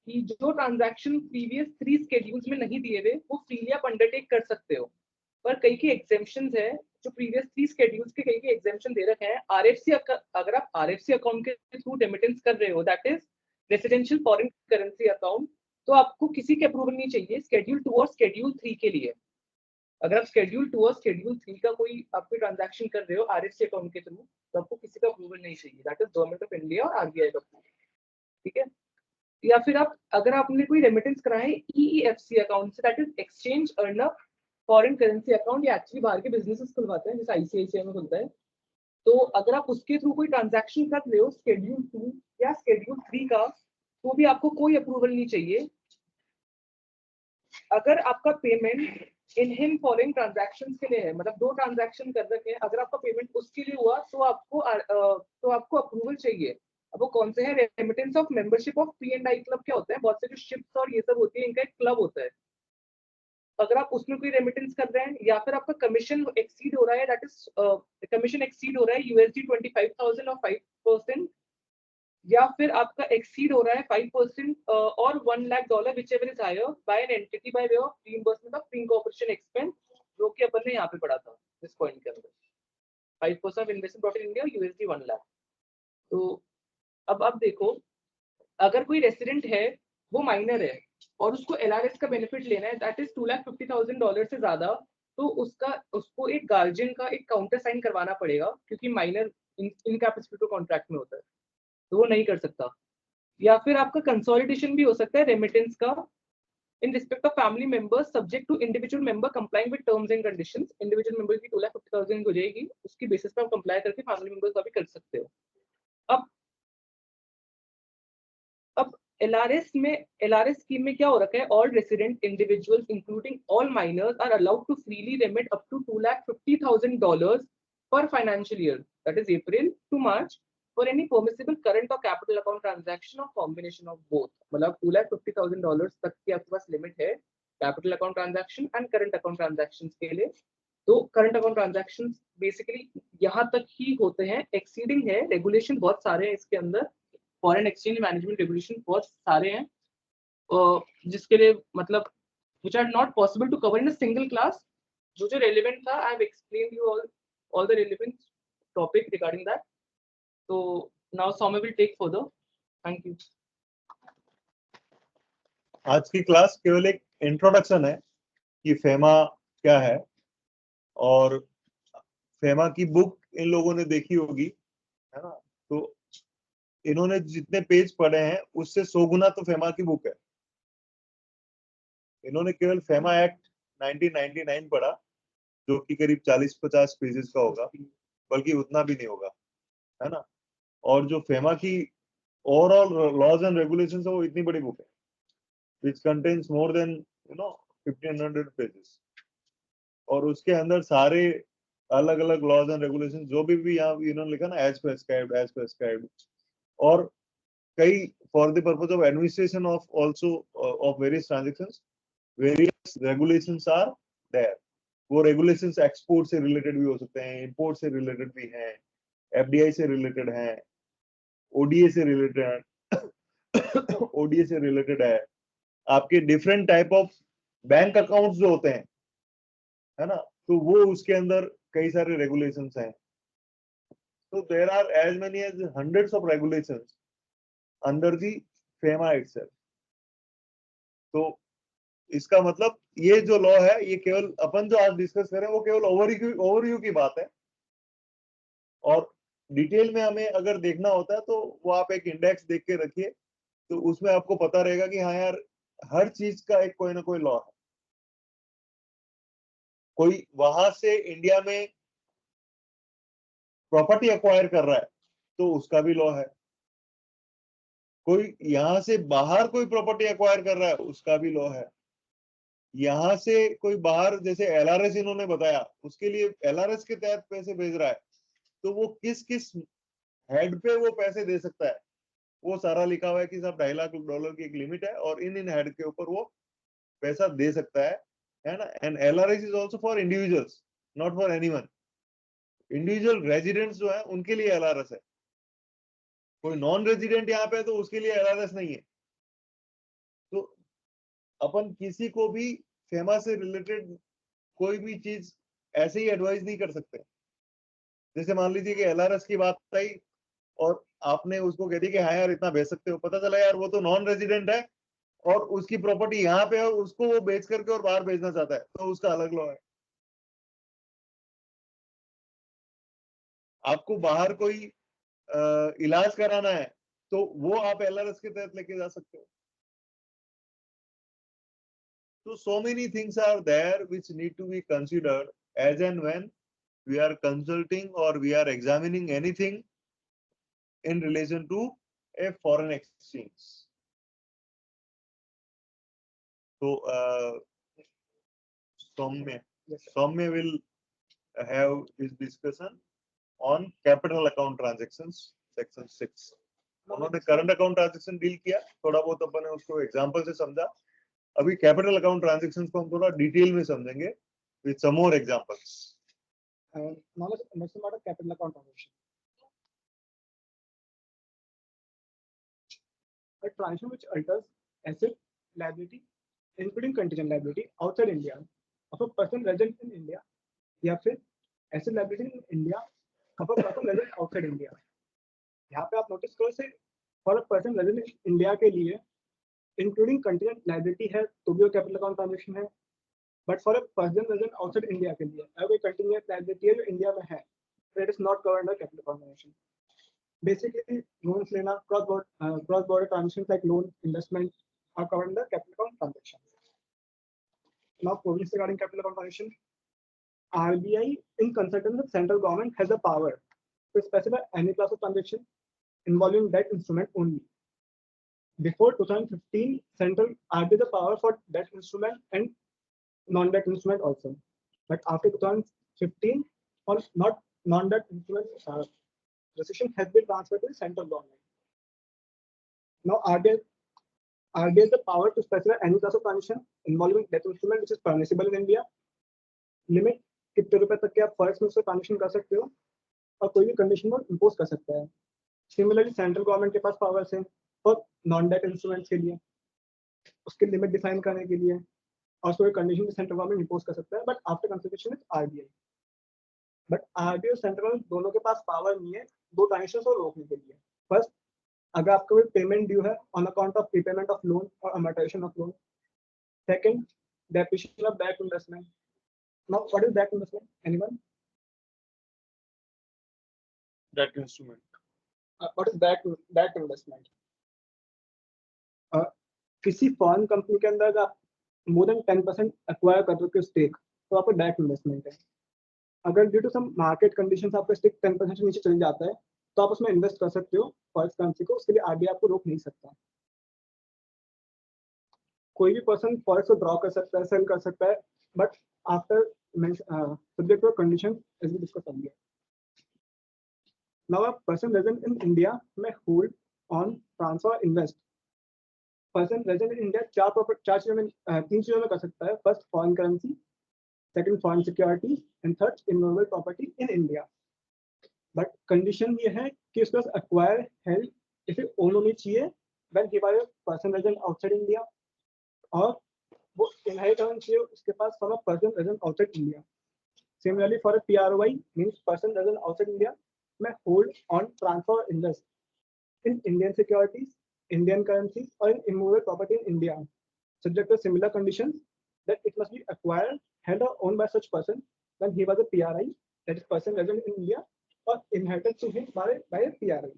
कि जो ट्रांजैक्शन प्रीवियस 3 स्केड्यूल्स में नहीं दिए हुए वो फ्रीली आप अंडरटेक कर सकते हो, पर कई के एग्जेम्पशंस है जो प्रीवियस 3 स्केड्यूल्स के कई के एग्जेम्पशन दे रखे हैं। RFC, अगर आप RFC अकाउंट के थ्रू रेमिटेंस कर रहे हो, that is residential foreign currency account, तो आपको किसी के अप्रूवल नहीं चाहिए शेड्यूल 2 और शेड्यूल 3 के लिए। अगर आप शेड्यूल 2 और शेड्यूल 3 का कोई आपको ट्रांजैक्शन कर रहे हो RFC अकाउंट के थ्रू, तो आपको किसी का अप्रूवल नहीं चाहिए, that is government of India और RBI का अप्रूवल, ठीक है। या फिर अगर आपने कोई रेमिटेंस कराए EEFC अकाउंट से, that is exchange earner foreign currency account, या एक्चुअली बाहर के बिजनेसेस खुलवाते हैं जैसे ICICI में खुलता है, तो अगर आप उसके थ्रू कोई ट्रांजैक्शन कर रहे हो शेड्यूल 2 या शेड्यूल 3 का, तो भी आपको कोई अप्रूवल नहीं चाहिए। अगर आपका पेमेंट इन फॉरेन ट्रांजैक्शंस के लिए है, मतलब 2 ट्रांजैक्शन कर रखे हैं, अगर आपका पेमेंट उसके लिए हुआ तो आपको अप्रूवल चाहिए। अब वो कौन से हैं? Remittance of membership of P&I club क्या होता है, बहुत से जो शिप्स और ये सब होती है इनका एक क्लब होता है, अगर आप उसमें कोई रेमिटेंस कर रहे हैं, या फिर आपका कमीशन एक्सीड हो रहा है, दैट इज कमीशन एक्सीड हो रहा है USD 25,000 और 5%, या फिर आपका एक्सीड हो रहा है 5% और $1 lakh whichever is higher by an entity by way of reimbursement of pre incorporation expense, जो कि अपन ने यहाँ पे पढ़ा था इस पॉइंट के अंदर। 5% of investment brought in India USD 1 lakh. तो अब देखो, अगर कोई रेसिडेंट है, वो माइनर है और उसको LRS का बेनिफिट लेना है, दैट इज $250,000 से ज्यादा, तो उसको एक गार्जियन का एक काउंटर साइन करवाना पड़ेगा, क्योंकि माइनर इनकैपेसिटी कॉन्ट्रैक्ट में होता है, तो वो नहीं कर सकता। या फिर आपका कंसोलिडेशन भी हो सकता है रेमिटेंस का in respect of family members subject to individual member complying with terms and conditions। individual member की 2,50,000 हो जाएगी, उसकी बेसिस पे आप कंप्लाई करके फैमिली मेंबर्स का भी कर सकते हो। अब LRS स्कीम में क्या हो रखा है, all resident individuals including all minors are allowed to freely remit up to $250,000 per financial year, that is April to March, for any permissible current or capital account transaction or combination of both। मतलब $250,000 तक की आपके पास limit है capital account transaction and current account transactions के लिए। तो current account transactions basically यहाँ तक ही होते हैं, एक्सीडिंग है, रेगुलेशन बहुत सारे हैं इसके अंदर, फॉरेन एक्सचेंज मैनेजमेंट रेगुलेशन बहुत सारे हैं, जिसके लिए मतलब which are not possible to cover in a single class। जो relevant था, I have explained you all the relevant topic regarding that। So now Soumya will take further। Thank you। आज की क्लास केवल एक इंट्रोडक्शन है कि FEMA क्या है, और फेमा की बुक इन लोगों ने देखी होगी, है ना। तो इन्होंने जितने पेज पढ़े हैं उससे 100 गुना तो फेमा की बुक है। इन्होंने केवल फेमा एक्ट 1999 पढ़ा, जो कि करीब 40-50 पेजेस का होगा, बल्कि उतना भी नहीं होगा, है ना। और जो फेमा की ओवरऑल लॉज एंड रेगुलेशंस है, वो इतनी बड़ी बुक है, which contains more than 1500 pages, और उसके अंदर सारे अलग अलग लॉज एंड रेगुलेशन जो भी यहाँ इन्होंने लिखा ना, एज प्रेस्क्राइब्ड, और कई for the purpose of administration of also of various transactions, various regulations are there. वो रेगुलेशंस एक्सपोर्ट से रिलेटेड भी हो सकते हैं, इंपोर्ट से रिलेटेड भी हैं, FDI से रिलेटेड हैं, ODA से रिलेटेड है, ODA से रिलेटेड है, आपके different type of bank accounts जो होते हैं, है ना, तो वो उसके अंदर कई सारे रेगुलेशंस हैं। तो there are as many as hundreds of regulations under the FEMA itself. तो इसका मतलब ये जो लॉ है, ये केवल अपन जो आज डिस्कस करें वो केवल ओवरव्यू की बात है, और डिटेल में हमें अगर देखना होता है तो वो आप एक इंडेक्स देख के रखिए, तो उसमें आपको पता रहेगा कि हाँ यार, हर चीज का एक कोई ना कोई लॉ है। कोई वहां से इंडिया में प्रॉपर्टी एक्वायर कर रहा है तो उसका भी लॉ है, कोई यहां से बाहर कोई प्रॉपर्टी एक्वायर कर रहा है उसका भी लॉ है, यहां से कोई बाहर जैसे LRS इन्होंने बताया, उसके लिए LRS के तहत पैसे भेज रहा है, तो वो किस किस हेड पे वो पैसे दे सकता है, वो सारा लिखा हुआ है कि साहब $2.5 लाख की एक लिमिट है और इन हेड के ऊपर वो पैसा दे सकता है ना। And LRS is also for individuals, not for anyone. Individual residents जो है उनके लिए LRS है, कोई नॉन रेजिडेंट यहाँ पे है तो उसके लिए LRS नहीं है। तो अपन किसी को भी फेमा से रिलेटेड कोई भी चीज ऐसे ही एडवाइस नहीं कर सकते। जैसे मान लीजिए कि LRS की बात आई और आपने उसको कह दी कि हाँ यार इतना भेज सकते हो, पता चला यार वो तो नॉन रेजिडेंट है और उसकी प्रॉपर्टी यहाँ पे है और उसको वो बेच करके और बाहर भेजना चाहता है, तो उसका अलग लॉ है। आपको बाहर कोई इलाज कराना है तो वो आप LRS के तहत लेके जा सकते हो। So many things are there which need to be considered as and when we are consulting or we are examining anything in relation to a foreign exchange. So Soumya will have his discussion on capital account transactions, section 6. उन्होंने current account transaction deal किया, थोड़ा बहुत अपन ने उसको example से समझा। अभी capital account transactions को हम थोड़ा डिटेल में समझेंगे with some more examples. Now let's about capital account transaction। a transaction which alters asset, liability, including contingent liability outside India of a person resident in India, या फिर asset liability in India of a person resident outside India. यहाँ पे आप notice करो से for a person resident in India के लिए including contingent liability है तो भी वो capital account transaction है, but for a person resident outside India के लिए अगर कोई contingent liability है जो इंडिया में है, so it is not covered under capital account transaction. Basically, loans लेना cross border transactions like loan, investment are covered under capital account transaction. Now, provisions regarding capital account transaction. RBI, in consultation with central government, has the power to specify any class of transaction involving debt instrument only. Before 2015, central RBI the power for debt instrument and non-debt instrument also. But after 2015, or not non-debt instrument decision has been transferred to the central government. Now RBI has the power to specify any class of transaction involving debt instrument which is permissible in India. Limit कितने रुपए तक के आप forex में उससे transaction कर सकते हो और कोई भी कंडीशन को इम्पोज कर सकता है. सिमिलरली सेंट्रल गवर्नमेंट के पास पावर्स है और नॉन डेट इंस्ट्रूमेंट्स के लिए उसके लिमिट डिफाइन करने के लिए और कोई कंडीशन भी सेंट्रल गवर्नमेंट इम्पोज कर सकता है, but after consultation with RBI. But RBI और सेंट्रल गवर्नमेंट दोनों के पास पावर नहीं है दो ट्रांजेक्शन को रोकने के लिए. फर्स्ट, अगर आपको कोई पेमेंट ड्यू है on account of prepayment of loan और amortisation of loan. Second, depreciation of back investment. Now, what is back investment? Anyone? Debt instrument. What is back investment? किसी फॉरेन कंपनी के अंदर आप more than 10% acquire कर रहे हो stake तो आपका बैक इन्वेस्टमेंट है. अगर due to some market conditions आपका स्टेक 10% से नीचे चल जाता है तो आप उसमें इन्वेस्ट कर सकते हो फॉरेक्स करेंसी को. उसके लिए आरबीआई आपको रोक नहीं सकता. कोई भी पर्सन फॉरेक्स को ड्रॉ कर सकता है, सेल कर सकता है, but after subject to a condition as we discussed earlier. Now, a person resident in India may hold on, transfer, invest. Person resident in India तीन चीजों में कर सकता है. First, foreign currency, second, foreign securities, and third, immovable property in India. But condition ये है कि उसके पास acquire, held, इसे own होनी चाहिए when he was a person resident outside India, और वो इनहेरिट होना चाहिए उसके पास from a person resident outside India. Similarly, for a PROI means person resident outside India may hold on, transfer, invest in Indian securities, Indian currencies, or in immovable property in India, subject to similar conditions that it must be acquired, held, or owned by such person when he was a PRI, that is person resident in India, or inherited to him by a PRI.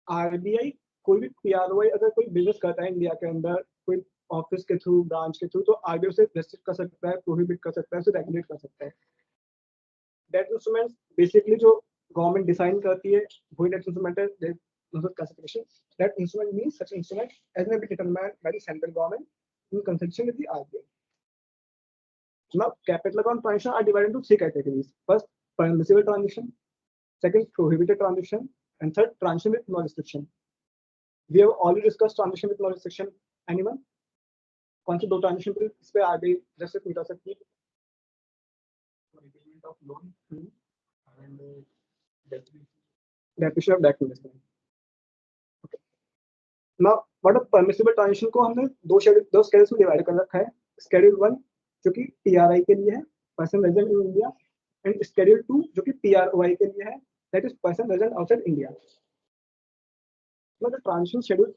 RBI कोई भी PROI अगर कोई business करता है India के अंदर कोई office के थ्रू, ब्रांच के थ्रू, तो आरबीआई उसे रेस्ट्रिक्ट कर सकता है, प्रोहिबिट कर सकता है, उसे रेगुलेट कर सकता है. डेट इंस्ट्रूमेंट्स बेसिकली जो गवर्नमेंट डिफाइन करती है वही डेट इंस्ट्रूमेंट है. Classification, debt instrument means such instrument as may be determined by the central government in consultation with the RBI. Now, capital account transactions are divided into three categories. First, permissible transaction, second, prohibited transaction, and third, transaction with no restriction. We have already discussed transaction with no restriction. Anyone? कौन से दो transaction पे इस पे RBI restrict नहीं कर सकती? repayment of loan and depreciation of back investment. Okay. Now what a permissible transaction को हमने दो स्केड्यूल्स में डिवाइड कर रखा है. स्केड्यूल 1 जो कि टीआरआई के लिए है, person resident in India, and schedule 2 जो कि पीआरओआई के लिए है, that is person resident outside India. मतलब ट्रांजेक्शन शेड्यूल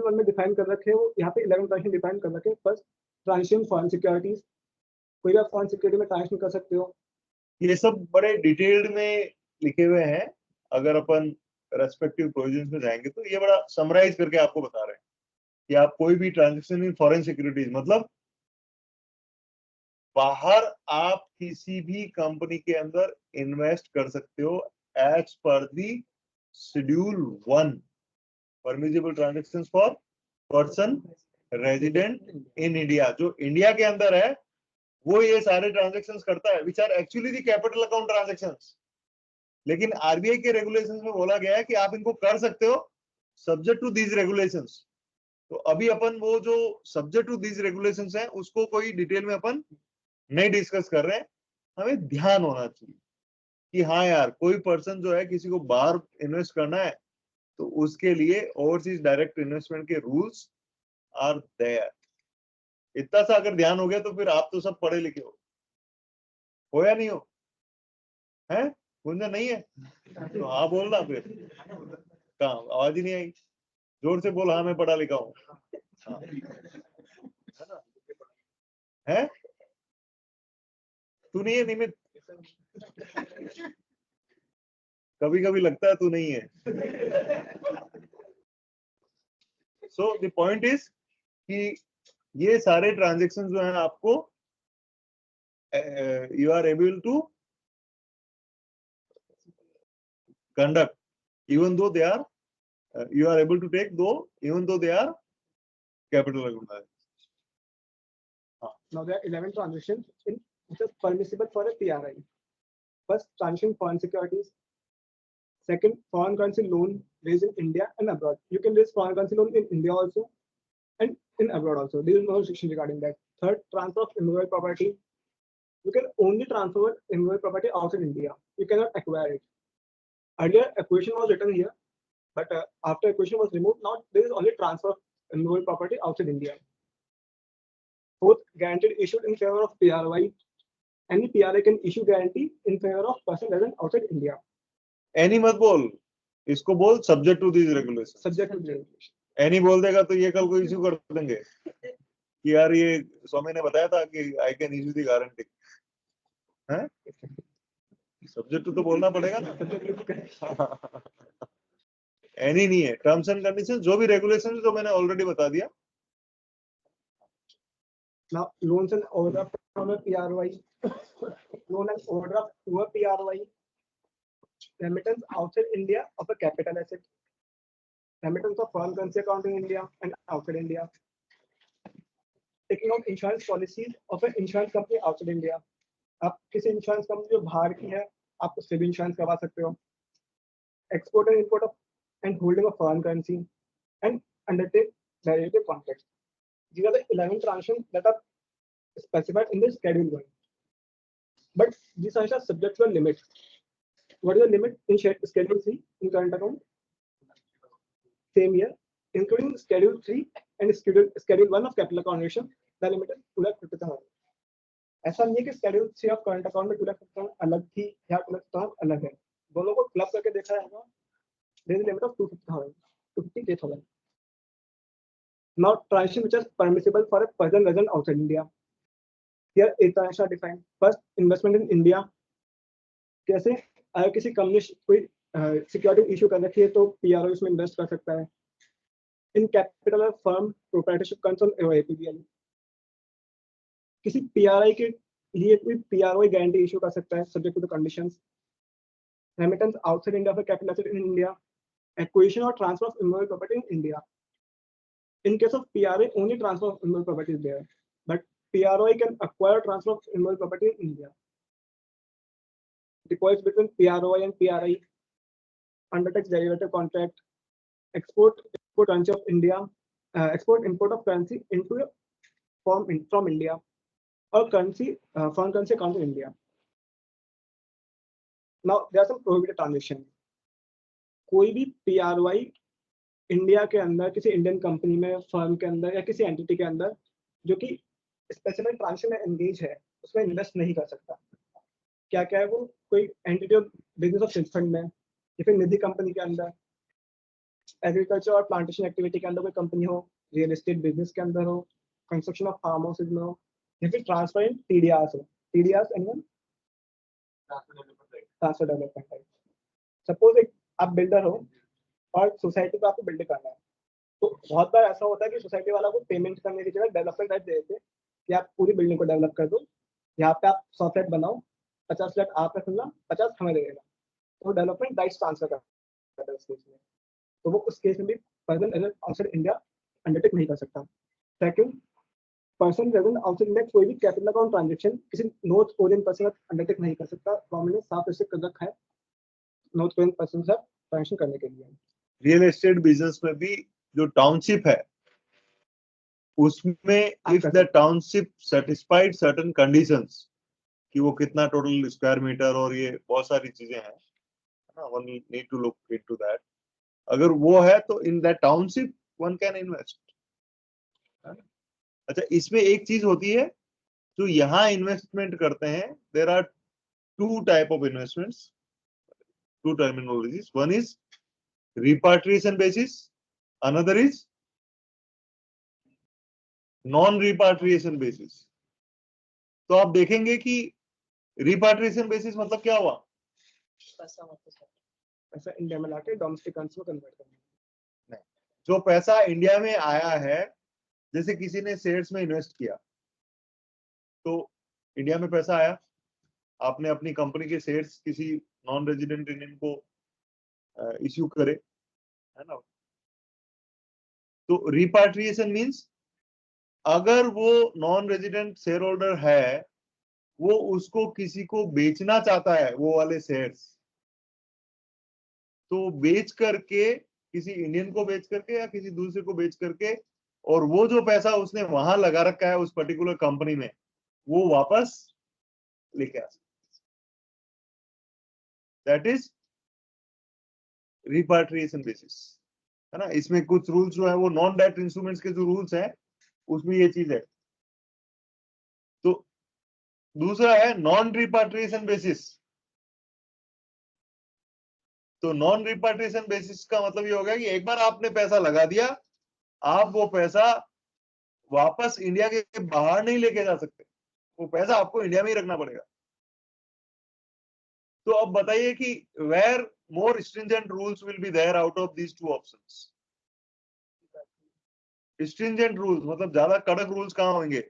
1 में डिफाइन कर रखे हैं वो यहाँ पे 11 ट्रांजेक्शन डिफाइन कर रखे हैं. फर्स्ट, ट्रांजेक्शन फॉरेन सिक्योरिटीज, कोई भी आप फॉरेन सिक्योरिटी में ट्रांजेक्शन कर सकते हो. ये सब बड़े डिटेल्ड में लिखे हुए हैं. अगर अपन रेस्पेक्टिव प्रोविजंस में जाएंगे तो ये बड़ा समराइज करके आपको बता रहे हैं कि आप कोई भी ट्रांजेक्शन इन फॉरेन सिक्योरिटीज, मतलब बाहर आप किसी भी कंपनी के अंदर इन्वेस्ट कर सकते हो as per the schedule 1, permissible transactions for person resident in India. जो इंडिया के अंदर है वो ये सारे ट्रांजेक्शंस करता है, which are actually the capital account transactions. लेकिन आरबीआई के रेगुलेशंस में बोला गया है कि आप इनको कर सकते हो सब्जेक्ट टू दीज रेगुलेशंस. तो अभी अपन वो जो सब्जेक्ट टू दीज रेगुलेशंस हैं उसको कोई डिटेल में अपन नहीं डिस्कस कर रहे हैं. हमें ध्यान होना चाहिए कि हाँ यार, कोई पर्सन जो है किसी को बाहर इन्वेस्ट करना है तो उसके लिए ओवरसीज डायरेक्ट इन्वेस्टमेंट के रूल्स आर देयर। इतना सा अगर ध्यान हो गया तो फिर आप तो सब पढ़े लिखे हो या नहीं हो? हैं? गुंजन नहीं है तो हाँ बोल ना फिर। कहाँ आवाज ही नहीं आई? जोर से बोल, हाँ मैं पढ़ा लिखा हूँ। हाँ। है ना? है? तू नहीं है निमित? कभी कभी लगता है तू नहीं है। सो द पॉइंट इज कि ये सारे ट्रांजेक्शन जो हैं आपको you are able to conduct even though they are you are able to take though even though they are capital account. Now there are 11 transactions in which is permissible for a PRI. First, transaction foreign securities. Second, foreign currency loan raised in India and abroad. You can raise foreign currency loan in India also and in abroad also. There is no restriction regarding that. Third, transfer of immovable property. You can only transfer immovable property outside India. You cannot acquire it. Earlier, acquisition was written here, but after acquisition was removed, now there is only transfer of immovable property outside India. Fourth, guaranteed issued in favor of PRI. Any PRI can issue guarantee in favor of person resident outside India. Any मत बोल, इसको बोल subject to these regulations. Subject to the regulation. Any बोल देगा तो ये कल को इश्यू कर देंगे कि यार ये स्वामी ने बताया था कि I can issue the guarantee. हैं? Subject to तो बोलना पड़ेगा ना. Any नहीं है. Terms and conditions जो भी regulations जो मैंने already बता दिया. Now, loans and overdraft from a PRI, loan and overdraft to a PRI, remittance outside India of a capital asset, remittance of foreign currency account in India and outside India, taking out insurance policies of an insurance company outside India. आप किसी insurance company जो बाहर की है, आप उससे भी insurance करवा सकते हो. Export and import of and holding of foreign currency and undertake derivative contracts. These are the 11 transactions that are specified in the Schedule 1. But these are subject to a limit. What is the limit in Schedule 3 in current account? Same year, including Schedule 3 and Schedule 1 of capital account ratio, the limit is 2,50,000. ऐसा नहीं है कि Schedule 3 of current account में 2,50,000 अलग थी या 2,50,000 अलग है. दोनों को क्लब करके देखा जाएगा. There is a limit of 250,000, 250,000. Now, transaction which is permissible for a person resident outside India. Here, 8 transactions are defined. First, investment in India. कैसे अगर किसी कंपनी कोई सिक्योरिटी इशू कर रखी है तो PRI उसमें इन्वेस्ट कर सकता है. In capital of firm proprietorship concern APBL. किसी PRI के लिए कोई PRI गारंटी इशू कर सकता है subject to the conditions. Remittance outside India of capital asset in India. Acquisition और transfer of immovable property in India. In case of PRI, only transfer of immovable property is there, but PRI can acquire transfer of immovable property in India. Deposits between PRI and PRI, undertakes derivative contract, export currency of India, export import of currency into a from India, or foreign currency account in India. Now there are some prohibited transactions. कोई भी PRI India के अंदर किसी Indian company में firm के अंदर या किसी एंटिटी के अंदर जो कि स्पेसिफिक ट्रांजेक्शन में एंगेज है उसमें इन्वेस्ट नहीं कर सकता. क्या क्या है वो? कोई entity of business of chit fund में या फिर निधि कंपनी के अंदर, एग्रीकल्चर और प्लांटेशन एक्टिविटी के अंदर कोई कंपनी हो, रियल एस्टेट बिजनेस के अंदर हो, कंस्ट्रक्शन ऑफ फार्म हाउसेज में हो, या फिर ट्रांसफर इन TDRs हो. TDRs and transfer development. Suppose एक आप बिल्डर हो और सोसाइटी को आपको बिल्ड करना है, तो बहुत बार ऐसा होता है कि सोसाइटी वाला को पेमेंट करने की जगह डेवलपमेंट राइट दे देते हैं कि आप पूरी बिल्डिंग को डेवलप कर दो, यहाँ पे आप 100 फ्लैट बनाओ, 50 फ्लैट आप रखना, 50 हमें दे देगा. तो डेवलपमेंट राइट्स ट्रांसफर करता है उस केस में. तो वो उस केस में भी person resident outside India undertake नहीं कर सकता. Second, person resident outside India कोई भी कैपिटल अकाउंट ट्रांजेक्शन किसी नॉर्थ कोरियन पर्सन अंडरटेक नहीं कर सकता. गवर्नमेंट ने साफ ऐसे कर रखा है नॉर्थ कोरियन पर्सन से ट्रांजेक्शन करने के लिए. रियल एस्टेट बिजनेस में भी जो टाउनशिप है उसमें if the township satisfied certain conditions कि वो कितना टोटल स्क्वायर मीटर और ये बहुत सारी चीजें हैं, one need to look into that. अगर वो है तो in that township one can invest. अच्छा, इसमें एक चीज होती है जो यहाँ इन्वेस्टमेंट करते हैं, there are two type of investments, two terminologies. One is repatriation basis, another is non-repatriation basis. तो आप देखेंगे कि रिपाट्रिएशन बेसिस मतलब क्या हुआ? पैसा इंडिया में लाके डोमेस्टिक करेंसी में कन्वर्ट करना। जो पैसा इंडिया में आया है, जैसे किसी ने शेयर्स में इन्वेस्ट किया, तो इंडिया में पैसा आया, आपने अपनी कंपनी के शेयर्स किसी नॉन रेजिडेंट इंडियन को इश्यू करे, है ना? तो रिपाट्रिएशन मींस अगर वो नॉन रेजिडेंट शेयर होल्डर है, वो उसको किसी को बेचना चाहता है वो वाले शेयर्स, तो बेच करके, किसी इंडियन को बेच करके या किसी दूसरे को बेच करके, और वो जो पैसा उसने वहां लगा रखा है उस पर्टिकुलर कंपनी में, वो वापस लेके आ सकते, दैट इज रिपाट्रिएशन बेसिस, है ना? इसमें कुछ रूल्स जो है वो नॉन डेट इंस्ट्रूमेंट्स के जो रूल्स हैं उसमें ये चीज है। तो दूसरा है नॉन रिपाट्रिएशन बेसिस। तो नॉन रिपाट्रिएशन बेसिस का मतलब ये हो गया कि एक बार आपने पैसा लगा दिया, आप वो पैसा वापस इंडिया के बाहर नहीं लेके जा सकते, वो पैसा आपको इंडिया में ही रखना पड़ेगा। तो अब बताइए कि where more stringent rules will be there out of these two options? Stringent rules मतलब ज्यादा कड़क रूल्स कहां होंगे?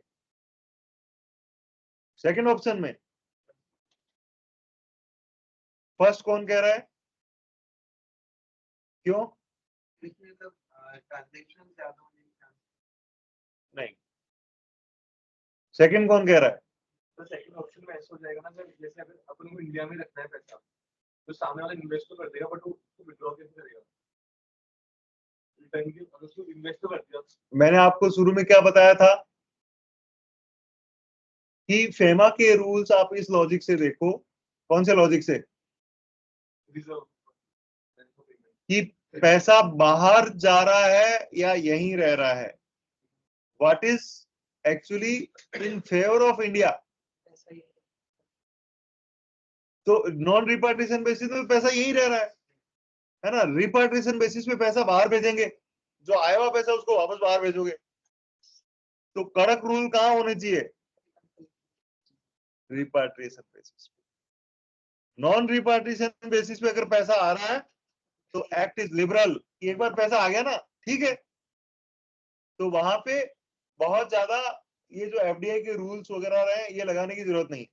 सेकंड ऑप्शन में। फर्स्ट कौन कह रहा है? क्यों? ट्रांजेक्शन ज्यादा होने के चांस। नहीं। सेकंड कौन कह रहा है? तो सेकंड ऑप्शन में ऐसा हो जाएगा ना सर, जैसे अगर अपन को इंडिया में रखना है पैसा, तो सामने वाला इन्वेस्ट तो कर देगा, बट वो विड्रॉ कैसे करेगा? रिटर्न की अगर उसको इन्वेस्ट तो कर दिया। मैंने आपको शुरू में क्या बताया था कि फेमा के रूल्स आप इस लॉजिक से देखो। कौन से लॉजिक से? रिजर्व कि पैसा बाहर जा रहा है या यहीं रह रहा है, what is actually in favour of India. तो नॉन रिपार्टीशन बेसिस पे पैसा यहीं रह रहा है ना? रिपार्टीशन बेसिस पे पैसा बाहर भेजेंगे, जो आया हुआ पैसा उसको वापस बाहर भेजोगे। तो कड़क रूल कहां होने चाहिए? रिपार्टीशन बेसिस पे। नॉन रिपार्टीशन बेसिस पे अगर पैसा आ रहा है तो एक्ट इज लिबरल। एक बार पैसा आ गया ना, ठीक है, तो वहां पे बहुत ज्यादा ये जो एफडीआई के रूल्स वगैरह रहे ये लगाने की जरूरत नहीं।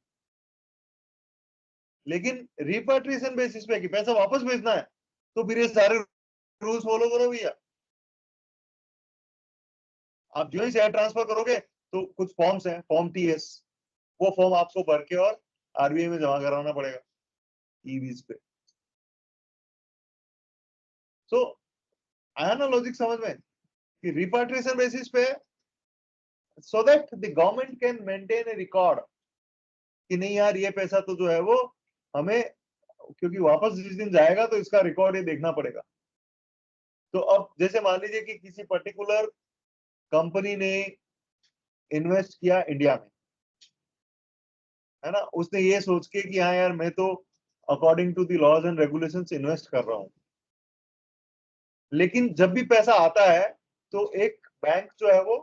लेकिन रिपाट्रिएशन बेसिस पे कि पैसा वापस भेजना है, तो फिर ये सारे रूल्स फॉलो करो भैया। आप जो ही शेयर ट्रांसफर करोगे तो कुछ फॉर्म्स हैं, फॉर्म टीएस, वो फॉर्म आपको भर के और आरबीआई में जमा कराना पड़ेगा ईवीज पे। सो आया ना लॉजिक समझ में कि रिपाट्रिएशन बेसिस पे, so that the government can maintain A record कि नहीं यार ये पैसा तो जो है वो हमें, क्योंकि वापस जिस दिन जाएगा तो इसका रिकॉर्ड ये देखना पड़ेगा। तो अब जैसे मान लीजिए कि किसी पर्टिकुलर कंपनी ने इन्वेस्ट किया इंडिया में, है ना? उसने ये सोच के कि हाँ यार मैं तो according to the laws and regulations invest कर रहा हूं, लेकिन जब भी पैसा आता है तो एक बैंक जो है वो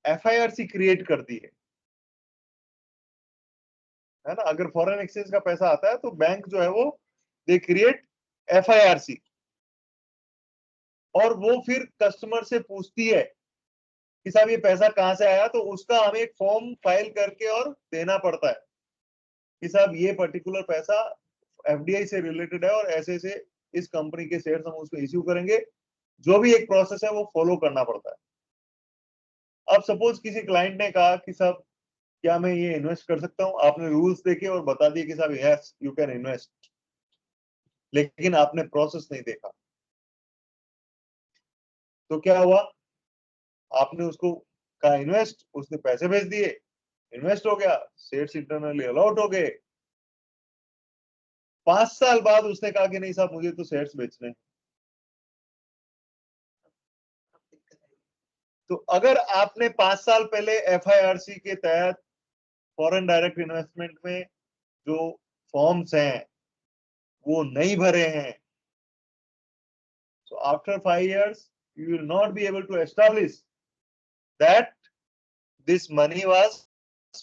एफआईआरसी क्रिएट करती है ना? अगर फॉरेन एक्सचेंज का पैसा आता है तो बैंक जो है वो दे क्रिएट एफआईआरसी, और वो फिर कस्टमर से पूछती है कि साहब ये पैसा कहां से आया, तो उसका हमें एक फॉर्म फाइल करके और देना पड़ता है कि साहब ये पर्टिकुलर पैसा एफडीआई से रिलेटेड है और ऐसे से इस कंपनी के शेयर्स हम उसको इश्यू करेंगे। जो भी एक प्रोसेस है वो फॉलो करना पड़ता है। अब सपोज किसी क्लाइंट ने कहा कि साहब क्या मैं ये इन्वेस्ट कर सकता हूं, आपने रूल्स देखे और बता दिए कि साहब यस यू कैन इन्वेस्ट, लेकिन आपने प्रोसेस नहीं देखा, तो क्या हुआ? आपने उसको कहा इन्वेस्ट, उसने पैसे भेज दिए, इन्वेस्ट हो गया, शेयर्स इंटरनली अलॉट हो गए। 5 साल बाद उसने कहा कि नहीं साहब मुझे तो शेयर्स बेचने हैं, तो अगर आपने 5 साल पहले FIRC के तहत फॉरेन डायरेक्ट इन्वेस्टमेंट में जो फॉर्म्स हैं वो नहीं भरे हैं, so after 5 years you will not be able to establish that this money was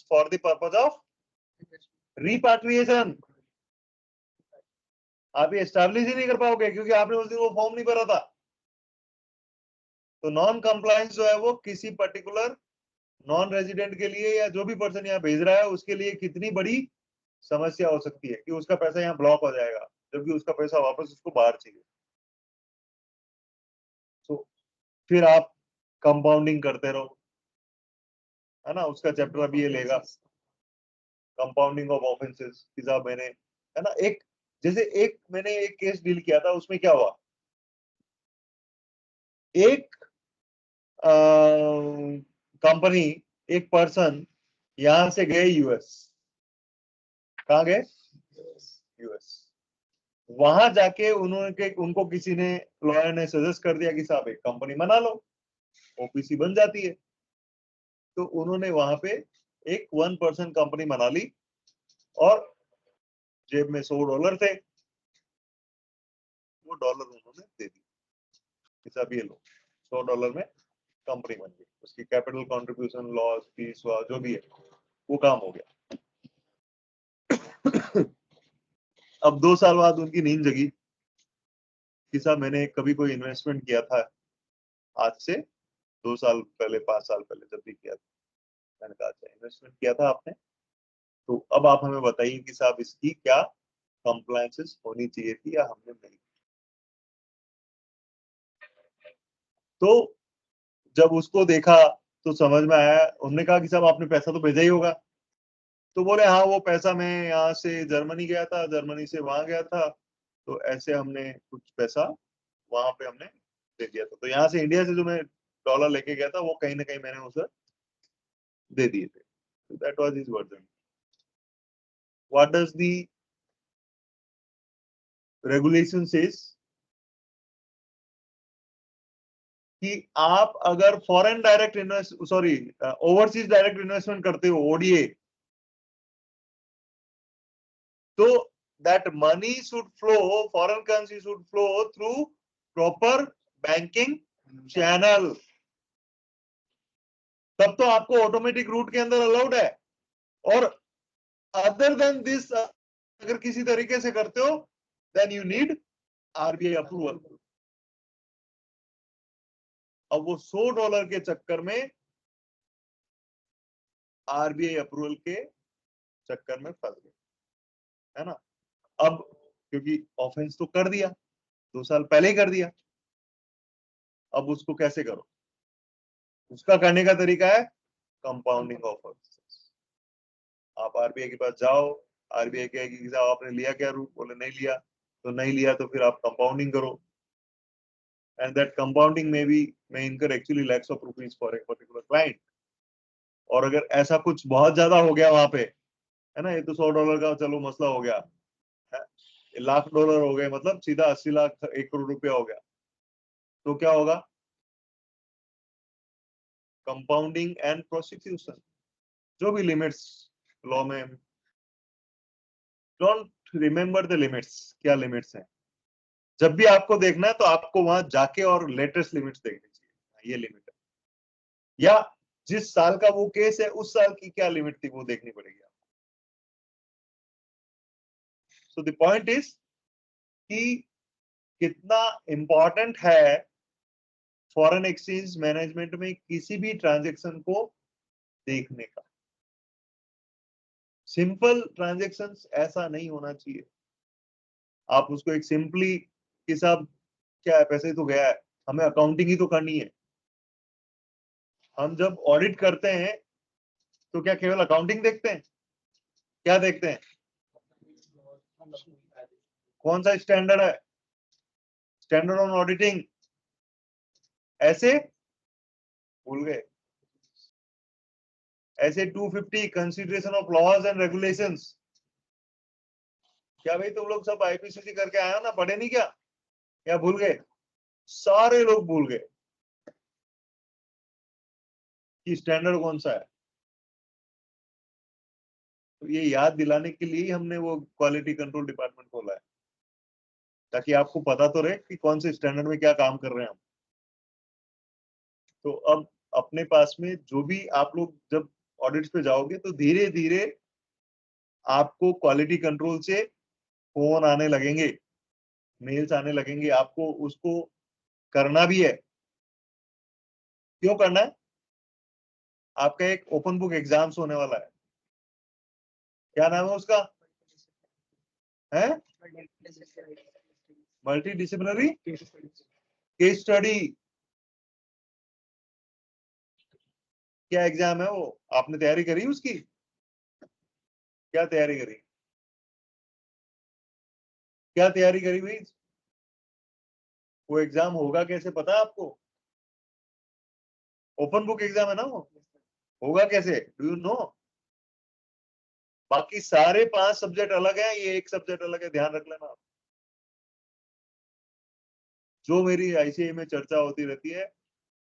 for the purpose of repatriation. आप ये एस्टैब्लिश ही नहीं कर पाओगे क्योंकि आपने उस दिन वो फॉर्म नहीं भरा था। तो नॉन कंप्लायंस जो है वो किसी पर्टिकुलर नॉन रेजिडेंट के लिए या जो भी पर्सन यहाँ भेज रहा है उसके लिए कितनी बड़ी समस्या हो सकती है कि उसका पैसा यहाँ ब्लॉक हो जाएगा जबकि उसका पैसा वापस उसको बाहर चाहिए। तो फिर आप कंपाउंडिंग करते रहो, है ना। उसका चैप्टर अभी ये लेगा, कंपाउंडिंग ऑफ ऑफेंसेस कि साहब मैंने, है ना, एक जैसे एक मैंने एक केस डील किया था, उसमें क्या हुआ, एक कंपनी, एक पर्सन यहां से गए यूएस। कहाँ गए? यूएस। वहां जाके उनको किसी ने, लॉयर ने सजेस्ट कर दिया कि साहब एक कंपनी बना लो, ओपीसी बन जाती है। तो उन्होंने वहां पे एक 1 पर्सन कंपनी बना ली और जेब में $100 थे, वो डॉलर उन्होंने दे दिए कि साहब ये लो, $100 में कंपनी बन गई। उसकी कैपिटल कंट्रीब्यूशन, लॉस, फीस, जो भी है वो काम हो गया। अब 2 साल बाद उनकी नींद जगी कि साहब मैंने कभी कोई इन्वेस्टमेंट किया था, आज से 2 साल पहले, 5 साल पहले जब भी किया था। मैंने कहा अच्छा इन्वेस्टमेंट किया था आपने, तो अब आप हमें बताइए कि साहब इसकी क्या कंप्लायंसेस होनी चाहिए थी या हमने नहीं। तो जब उसको देखा तो समझ में आया, उन्होंने कहा कि साहब आपने पैसा तो भेजा ही होगा। तो बोले हाँ वो पैसा मैं यहाँ से जर्मनी गया था, जर्मनी से वहां गया था, तो ऐसे हमने कुछ पैसा वहां पे हमने दे दिया था। तो यहाँ से इंडिया से जो मैं डॉलर लेके गया था वो कहीं ना कहीं मैंने उसे दे दिए थे। That was his version. What does the regulation says कि आप अगर foreign direct overseas direct investment करते हो, ओडीए, तो that money should flow, foreign currency should flow through proper banking channel। तब तो आपको ऑटोमेटिक रूट के अंदर अलाउड है। और अदर देन दिस अगर किसी तरीके से करते हो then you need RBI approval. अब वो $100 के चक्कर में, आरबीआई अप्रूवल के चक्कर में फंस गए, है ना। अब क्योंकि ऑफेंस तो कर दिया, 2 साल पहले ही कर दिया, अब उसको कैसे करो? उसका करने का तरीका है कंपाउंडिंग ऑफ ऑफेंसेस। आप आरबीआई के पास जाओ, आरबीआई कहेगी कि साहब आपने लिया क्या रूट, बोले नहीं लिया, तो नहीं लिया तो फिर आप कंपाउंडिंग करो। And that compounding may incur actually lakhs of rupees for a particular client। और अगर ऐसा कुछ बहुत ज्यादा हो गया वहां पे, है ना, ये तो $100 का चलो मसला हो गया, $1,00,000 हो गए, मतलब सीधा 80 लाख, 1 करोड़ रुपया हो गया, तो क्या होगा? कंपाउंडिंग एंड प्रोसिक्यूशन, जो भी लिमिट्स लॉ में, डोंट रिमेम्बर द लिमिट्स, क्या लिमिट्स हैं। जब भी आपको देखना है तो आपको वहां जाके और लेटेस्ट लिमिट्स देखनी चाहिए, ये लिमिट है, या जिस साल का वो केस है उस साल की क्या लिमिट थी वो देखनी पड़ेगी आपको। सो द पॉइंट इज कि कितना इंपॉर्टेंट है फॉरेन एक्सचेंज मैनेजमेंट में किसी भी ट्रांजैक्शन को देखने का। सिंपल ट्रांजैक्शंस ऐसा नहीं होना चाहिए। आप उसको एक सिंपली कि साहब क्या है, पैसे तो गया है, हमें अकाउंटिंग ही तो करनी है। हम जब ऑडिट करते हैं तो क्या केवल अकाउंटिंग देखते हैं? क्या देखते हैं? कौन सा स्टैंडर्ड है? स्टैंडर्ड ऑन ऑडिटिंग, ऐसे भूल गए, ऐसे 250 consideration of laws and regulations. क्या भाई तुम लोग सब आईपीसीसी करके आए हो ना, पढ़े नहीं क्या? या भूल गए? सारे लोग भूल गए। कि स्टैंडर्ड कौन सा है। तो ये याद दिलाने के लिए ही हमने वो क्वालिटी कंट्रोल डिपार्टमेंट खोला है, ताकि आपको पता तो रहे कि कौन से स्टैंडर्ड में क्या काम कर रहे हैं हम। तो अब अपने पास में जो भी आप लोग जब ऑडिट्स पे जाओगे तो धीरे धीरे आपको क्वालिटी कंट्रोल से फोन आने लगेंगे, मेल्स आने लगेंगे, आपको उसको करना भी है। क्यों करना है? आपका एक ओपन बुक एग्जाम्स होने वाला है, क्या नाम है उसका? है मल्टी डिसिप्लिनरी केस स्टडी। क्या एग्जाम है वो? आपने तैयारी करी उसकी? क्या तैयारी करी? क्या तैयारी करी भाई? वो एग्जाम होगा कैसे पता है आपको? ओपन बुक एग्जाम है ना वो, होगा कैसे? Do you know? बाकी सारे 5 सब्जेक्ट अलग है, ये एक सब्जेक्ट अलग है, ध्यान रख लेना आप। जो मेरी आईसीआई में चर्चा होती रहती है,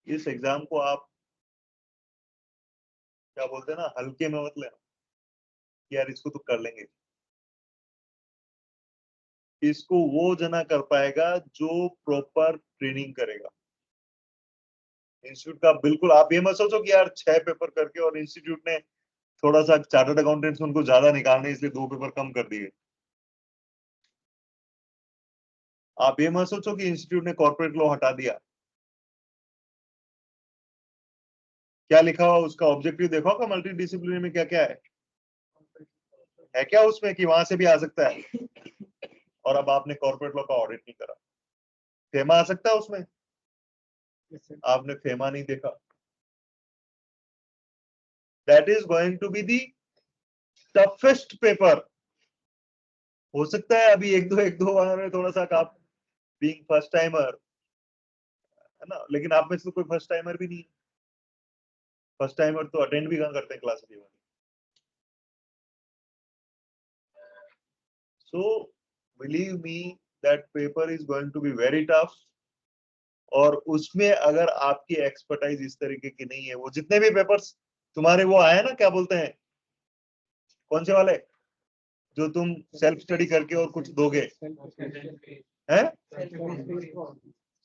इस एग्जाम को आप क्या बोलते हैं ना, हल्के में मत लेना कि यार इसको तो कर लेंगे। इसको वो जना कर पाएगा जो प्रॉपर ट्रेनिंग करेगा। इंस्टीट्यूट का बिल्कुल आप ये मत सोचो कि यार 6 पेपर करके, और इंस्टीट्यूट ने थोड़ा सा चार्टर्ड अकाउंटेंट्स उनको ज्यादा निकालने इसलिए 2 पेपर कम कर दिए। आप ये मत सोचो कि इंस्टीट्यूट ने कॉर्पोरेट लॉ हटा दिया। क्या लिखा हुआ उसका ऑब्जेक्टिव देखो का मल्टी डिसिप्लिनरी में क्या क्या है क्या उसमें कि वहां से भी आ सकता है? और अब आपने कॉर्पोरेट लॉ का ऑडिट नहीं करा, फेमा आ सकता है उसमें? आपने फेमा नहीं देखा। That is going to be the toughest paper. हो सकता है अभी एक दो बार में थोड़ा सा आप बीइंग फर्स्ट टाइमर है ना, लेकिन आप में से तो कोई फर्स्ट टाइमर भी नहीं है। फर्स्ट टाइमर तो अटेंड भी कहाँ करते हैं क्लासेस ये वाली। So believe me that paper is going to be very tough. और उसमें अगर आपकी एक्सपर्टाइज इस तरीके की नहीं है, वो जितने भी पेपर्स तुम्हारे वो आए ना, क्या बोलते हैं, कौन से वाले जो तुम सेल्फ स्टडी करके और कुछ दोगे, हैं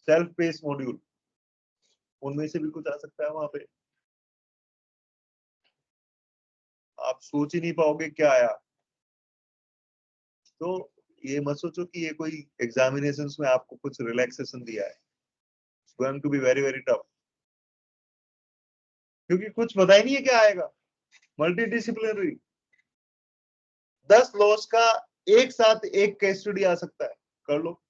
सेल्फ पेस मॉड्यूल, उनमें से भी कुछ आ सकता है वहां पे। आप सोच ही नहीं पाओगे क्या आया। तो ये मत सोचो कि ये कोई एग्जामिनेशंस में आपको कुछ रिलैक्सेशन दिया है। It's going to be very very tough, क्योंकि कुछ पता ही नहीं है क्या आएगा। मल्टी डिसिप्लिनरी 10 लॉस का एक साथ एक केस स्टडी आ सकता है, कर लो।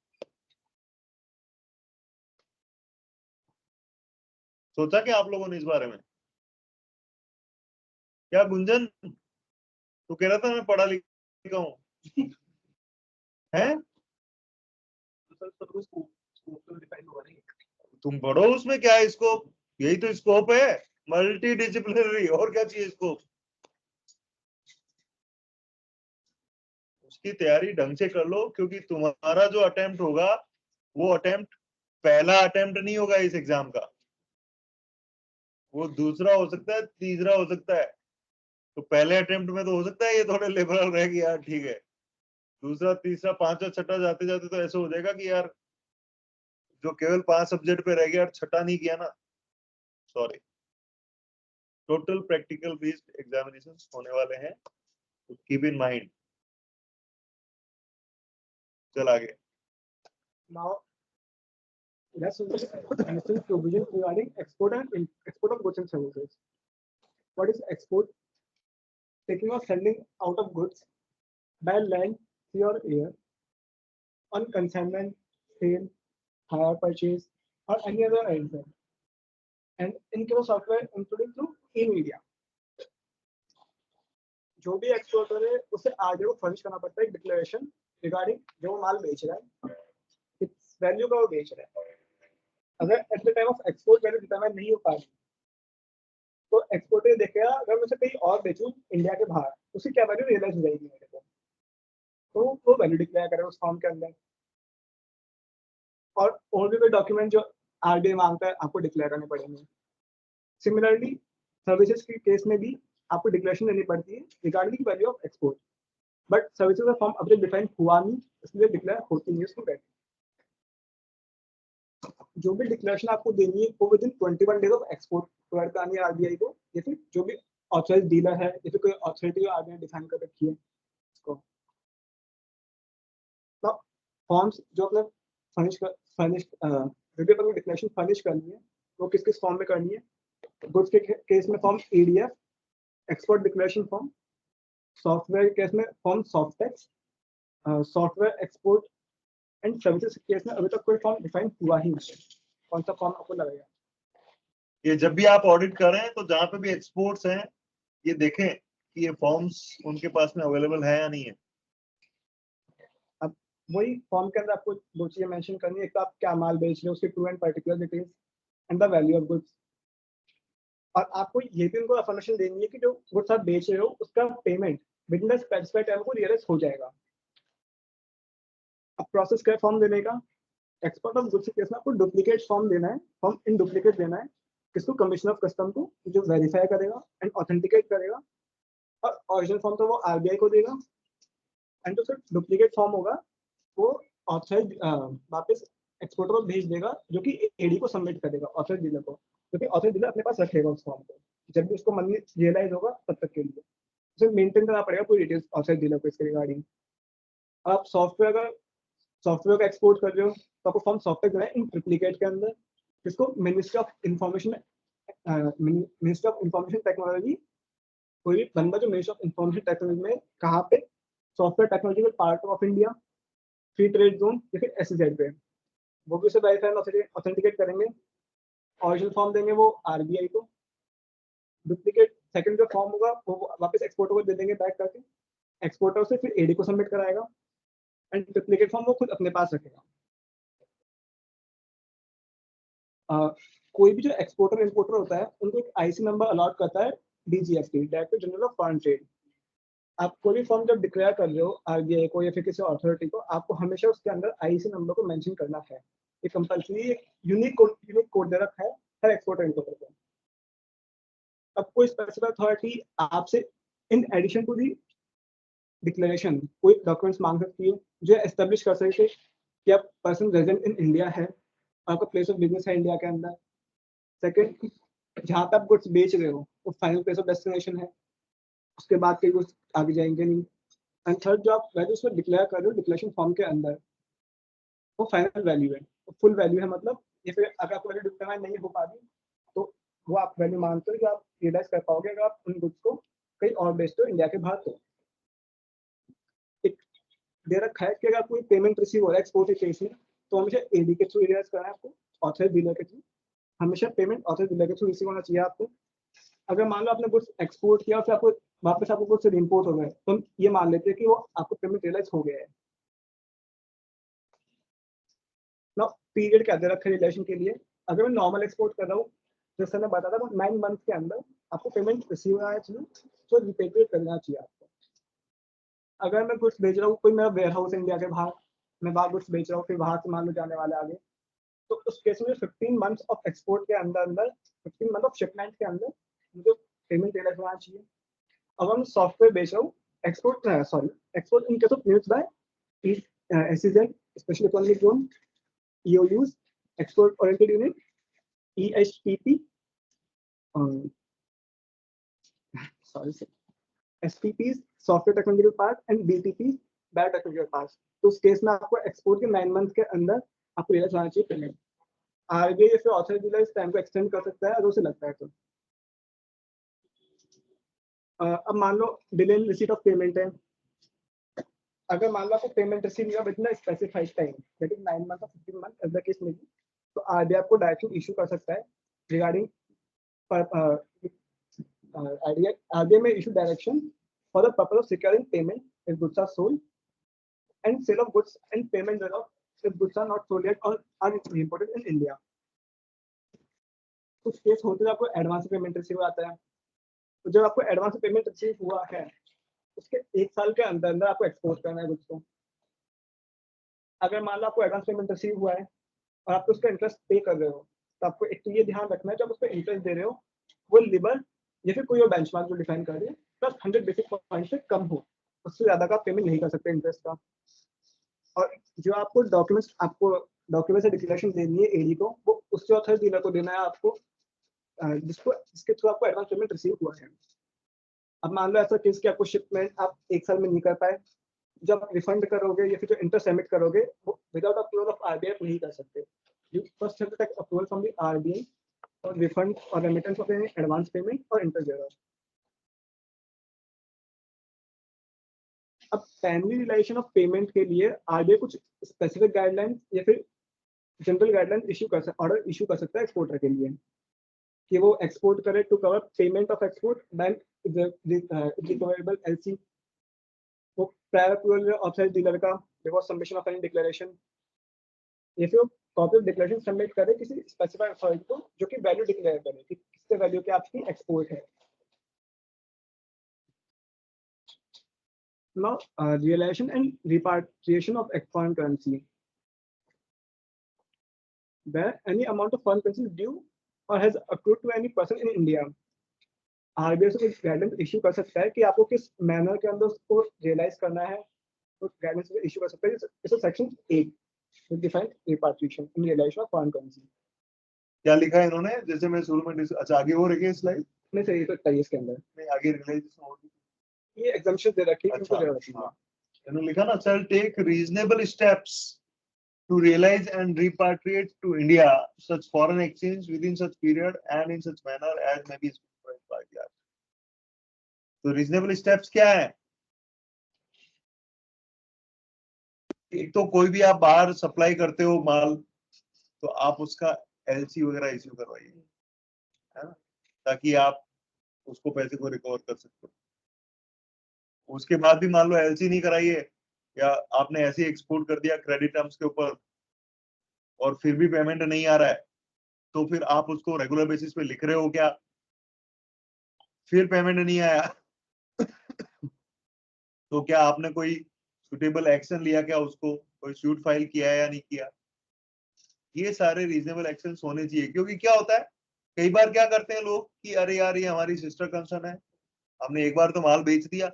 सोचा क्या आप लोगों ने इस बारे में? क्या गुंजन, तू कह रहा था मैं पढ़ा लिखा हूँ है? तुम पढ़ो, उसमें क्या है स्कोप? यही तो स्कोप है, मल्टी डिसिप्लिनरी, और क्या चाहिए स्कोप? उसकी तैयारी ढंग से कर लो, क्योंकि तुम्हारा जो अटेम्प्ट होगा वो अटेम्प्ट पहला अटेम्प्ट नहीं होगा इस एग्जाम का, वो दूसरा हो सकता है, तीसरा हो सकता है। तो पहले अटेम्प्ट में तो हो सकता है ये थोड़े लिबरल रहेगी यार, ठीक है, दूसरा तीसरा पांचवा छठा जाते जाते तो ऐसा हो जाएगा कि यार जो केवल 5 सब्जेक्ट पे रह गया यार, छठा नहीं किया ना, sorry. Total practical based examination होने वाले हैं, तो कीप इन माइंड। चल आगे। Now, let's look at initial provision regarding export and export of goods and services. What is export? Taking or sending out of goods by land, sea, or air on consignment, sale, hire, purchase, or any other arrangement. And in case of software, including through e-media. जो भी exporter है उसे आगे को furnish करना पड़ता है declaration regarding जो माल बेच रहा है, किस वैल्यू का वो बेच रहा है। अगर at the time of export value determine नहीं हो पा रही, तो एक्सपोर्टर देखेगा अगर मैं उसे कहीं और बेचूं इंडिया के बाहर, उसकी क्या वैल्यू रियलाइज हो जाएगी मेरे को, तो वो वैल्यू डिक्लेयर करेगा उस फॉर्म के अंदर। और भी कोई डॉक्यूमेंट जो आरबीआई मांगता है आपको डिक्लेयर करने पड़ेंगे। सिमिलरली सर्विसेज के केस में भी आपको डिक्लेरेशन देनी पड़ती है regarding value of export, but services का फॉर्म अभी डिफाइन हुआ नहीं, इसलिए डिक्लेयर होती नहीं उसको कहते हैं। जो भी डिक्लेरेशन आपको देनी है वो with in 21 days of export provide करनी है आरबीआई को, या फिर जो भी ऑथराइज डीलर है या फिर कोई अथॉरिटी आरबीआई डिफाइन कर रखी है इसको। तो फॉर्म्स जो अपने फर्निश जो भी अपनी डिक्लेरेशन फर्निश करनी है वो किस किस फॉर्म में करनी है। गुड्स के केस में form ADF, export declaration form, software के केस में form softex, software export and services के केस में अभी तक कोई फॉर्म डिफाइन हुआ ही नहीं है। कौन सा फॉर्म आपको लगेगा? ये जब भी आप ऑडिट कर रहे हैं तो जहाँ पे भी एक्सपोर्ट्स हैं ये देखें कि ये फॉर्म्स उनके पास में अवेलेबल है या नहीं है। अब वही फॉर्म के अंदर आपको दो चीजें मेंशन करनी है, एक तो आप क्या माल बेच रहे हो उसके true and particular details and the value of goods, और आपको ये भी उनको इन्फॉर्मेशन देनी है कि जो गुड्स आप बेच रहे हो उसका payment with in the specified time को रियलाइज हो जाएगा। अब प्रोसेस क्या है फॉर्म देने का? एक्सपोर्ट ऑफ गुड्स के केस में आपको डुप्लीकेट फॉर्म देना है, फॉर्म इन डुप्लीकेट देना है किसको? कमिश्नर ऑफ कस्टम को, जो वेरीफाई करेगा एंड ऑथेंटिकेट करेगा, और ओरिजिनल फॉर्म तो वो आरबीआई को देगा, एंड जो फिर डुप्लीकेट फॉर्म होगा वो ऑथराइज वापस एक्सपोर्टर को भेज देगा, जो कि एडी को सबमिट करेगा ऑथराइज डीलर को, क्योंकि ऑथराइज डीलर अपने पास रखेगा उस फॉर्म को, जब भी उसको मनी रियलाइज होगा तब तक के लिए उसे मेंटेन करना पड़ेगा पूरी डिटेल्स ऑथराइज डीलर को इसके रिगार्डिंग। आप सॉफ्टवेयर का एक्सपोर्ट कर रहे हो तो आपको फॉर्म सॉफ्टवेयर देना है इन ट्रिप्लीकेट के अंदर, जिसको मिनिस्ट्री ऑफ इंफॉर्मेशन टेक्नोलॉजी, कोई भी बंदा जो मिनिस्ट्री ऑफ इंफॉर्मेशन टेक्नोलॉजी में कहाँ पे सॉफ्टवेयर टेक्नोलॉजी के part of India, free trade zone या फिर एसईजेड पे, वो भी उसे वेरीफाई ऑथेंटिकेट करेंगे। ओरिजिनल फॉर्म देंगे वो आरबीआई को, डुप्लीकेट सेकंड जो फॉर्म होगा वो वापस एक्सपोर्टर को दे देंगे बैक करके, एक्सपोर्टर से फिर एडी को सबमिट कराएगा, एंड डुप्लीकेट फॉर्म वो खुद अपने पास रखेगा। कोई भी जो एक्सपोर्टर इंपोर्टर होता है उनको एक आईसी नंबर अलॉट करता है DGFT, director general of foreign trade. आप कोई भी फॉर्म जब डिक्लेयर कर रहे हो आरबीआई को या फिर किसी अथॉरिटी को, आपको हमेशा उसके अंदर आईसी नंबर को मेंशन करना है। ये कंपल्सरी एक यूनिक कोड दे रखा है हर एक्सपोर्टर इंपोर्टर को। अब कोई स्पेसिफिक अथॉरिटी आपसे in addition to the declaration कोई डॉक्यूमेंट्स मांग सकती है जो एस्टेब्लिश कर सके कि आप पर्सन रेजिडेंट इन इंडिया है, आपका प्लेस ऑफ बिजनेस है इंडिया के अंदर। सेकंड, जहाँ पे आप गुड्स बेच रहे हो वो फाइनल प्लेस ऑफ डेस्टिनेशन है, उसके बाद कई गुड्स आगे जाएंगे नहीं। एंड थर्ड, जो आप वैल्यू उसमें डिक्लेयर कर रहे हो डिक्लेरेशन फॉर्म के अंदर, वो फाइनल वैल्यू है, वो फुल वैल्यू है। मतलब ये फिर अगर आपको वैल्यू डिक्लेयर नहीं हो पा रही तो वो आप वैल्यू मानते हो जो आप रियलाइज कर पाओगे अगर आप उन गुड्स को कहीं और बेचते हो इंडिया के बाहर। तो एक दे रखा है कि अगर कोई पेमेंट रिसीव हो रहा है एक्सपोर्ट के केस में तो हमेशा एडी के थ्रू रियलाइज करना है आपको, ऑथराइज डीलर के थ्रू। हमेशा पेमेंट ऑथराइज डीलर के थ्रू रिसीव होना चाहिए आपको। अगर मान लो आपने गुड्स एक्सपोर्ट किया फिर आपको वापस आपको गुड्स इम्पोर्ट हो गए तो हम ये मान लेते हैं कि वो आपको पेमेंट रियलाइज हो गया है। ना पीरियड क्या दे रखा है रिलेशन के लिए? अगर मैं नॉर्मल एक्सपोर्ट कर रहा हूँ जैसे मैं बता था 9 मंथ के अंदर आपको पेमेंट रिसीव होना चाहिए, तो रिपेट्रिएट करना चाहिए आपको। अगर मैं गुड्स बेच रहा हूँ, कोई मेरा वेयर हाउस इंडिया के बाहर, मैं वहाँ गुड्स बेच रहा हूँ फिर वहां से मान लो जाने वाले आगे, तो उस केस में 15 मंथ्स ऑफ एक्सपोर्ट के अंदर 15 मंथ ऑफ शिपमेंट के अंदर मुझे पेमेंट रियलाइज होना चाहिए। अगर मैं सॉफ्टवेयर बेच रहा हूँ export in case of news by SEZ, special economic zone, EOUs, export oriented unit, EHPP, SPPs, software technological part, and BTPs, biotechnological parts। तो उस केस में आपको एक्सपोर्ट के 9 मंथ के अंदर आपको रियलाइज होना चाहिए पेमेंट। आगे या फिर ऑथराइज डीलर इस टाइम को एक्सटेंड कर सकता है अगर उसे लगता है तो। अब मान लो delay in receipt of payment है, अगर मान लो आपको पेमेंट रिसीव हुआ within specified time that is 9 month और 15 मंथ एज द केस में भी, तो आरबीआई आपको डायरेक्शन इशू कर सकता है रिगार्डिंग आरबीआई में issue direction for the purpose of securing payment if goods are sold and sale of goods and payment thereof if goods are not sold yet or are imported in India। कुछ case होते हैं आपको advance payment receive आता है, तो जब आपको advance payment receive हुआ है उसके 1 साल के अंदर अंदर आपको एक्सपोर्ट करना है गुड्स को। अगर मान लो आपको एडवांस पेमेंट रिसीव हुआ है और आप उसका इंटरेस्ट पे कर रहे हो तो आपको एक तो ये ध्यान रखना है जब उस पर इंटरेस्ट दे रहे हो वो लिबर या फिर कोई और बेंचमार्क जो डिफाइन कर दे प्लस 100 बेसिस पॉइंट से कम हो, उससे ज्यादा का पेमेंट नहीं कर सकते इंटरेस्ट का। और जो आपको डॉक्यूमेंट से डिक्लेरेशन देनी है एडी को, वो उसके ऑथर डीलर को देना है आपको, जिसके थ्रू आपको एडवांस पेमेंट रिसीव हुआ है। अब मान लो ऐसा केस कि आपको शिपमेंट आप 1 साल में नहीं कर पाए, जब रिफंड करोगे या फिर जो इंटरेस्ट सबमिट करोगे वो विदाउट अप्रूवल ऑफ आरबीआई नहीं कर सकते। You first have to take approval from the RBI और रिफंड और remittance of any advance payment और इंटरेस्ट देयर। अब टाइमली रियलाइजेशन ऑफ पेमेंट के लिए आरबीआई कुछ स्पेसिफिक गाइडलाइंस या फिर जनरल गाइडलाइंस ऑर्डर इशू कर सकता है एक्सपोर्टर के लिए कि वो एक्सपोर्ट करे to cover payment of export bank recoverable LC, वो प्रायर अप्रूवल ऑथराइज्ड डीलर का before submission of any declaration, या फिर कॉपी ऑफ डिक्लेरेशन सबमिट करे किसी स्पेसिफाइड अथॉरिटी को जो कि वैल्यू डिक्लेयर करे कि किससे वैल्यू के आपकी एक्सपोर्ट है। Now, realization and repatriation of foreign currency, where any amount of foreign currency is due or has accrued to any person in India, RBI से कुछ गाइडेंस इशू कर सकता है कि आपको किस मैनर के अंदर उसको रियलाइज करना है, तो गाइडेंस इशू कर सकता है। इस section 8 define repatriation in realisation of foreign currency. क्या लिखा है इन्होंने, जैसे मैं शुरू में अच्छा आगे हो रही है स्लाइड नहीं सर, ये तो चाहिए इसके अंदर, नहीं आगे रियलाइजेशन होगी, ये एग्जाम्पशन दे रखी है अच्छा, इनको दे रखी है। हाँ। इन्होंने लिखा ना, shall take reasonable steps to realize and repatriate to India such foreign exchange within such period and in such manner as may be specified by the RBI. तो reasonable steps क्या है? एक तो कोई भी आप बाहर सप्लाई करते हो माल, तो आप उसका एलसी वगैरह इश्यू करवाइए, है ना, ताकि आप उसको पैसे को रिकवर कर सकते हो। उसके बाद भी मान लो एलसी नहीं कराइए या आपने ऐसे एक्सपोर्ट कर दिया क्रेडिट टर्म्स के ऊपर और फिर भी पेमेंट नहीं आ रहा है, तो फिर आप उसको रेगुलर बेसिस पे लिख रहे हो क्या, फिर पेमेंट नहीं आया तो क्या आपने कोई सुटेबल एक्शन लिया क्या, उसको कोई सूट फाइल किया या नहीं किया? ये सारे रीजनेबल एक्शन होने चाहिए, क्योंकि क्या होता है कई बार क्या करते हैं लोग कि अरे यार ये हमारी सिस्टर कंसर्न है, हमने एक बार तो माल बेच दिया,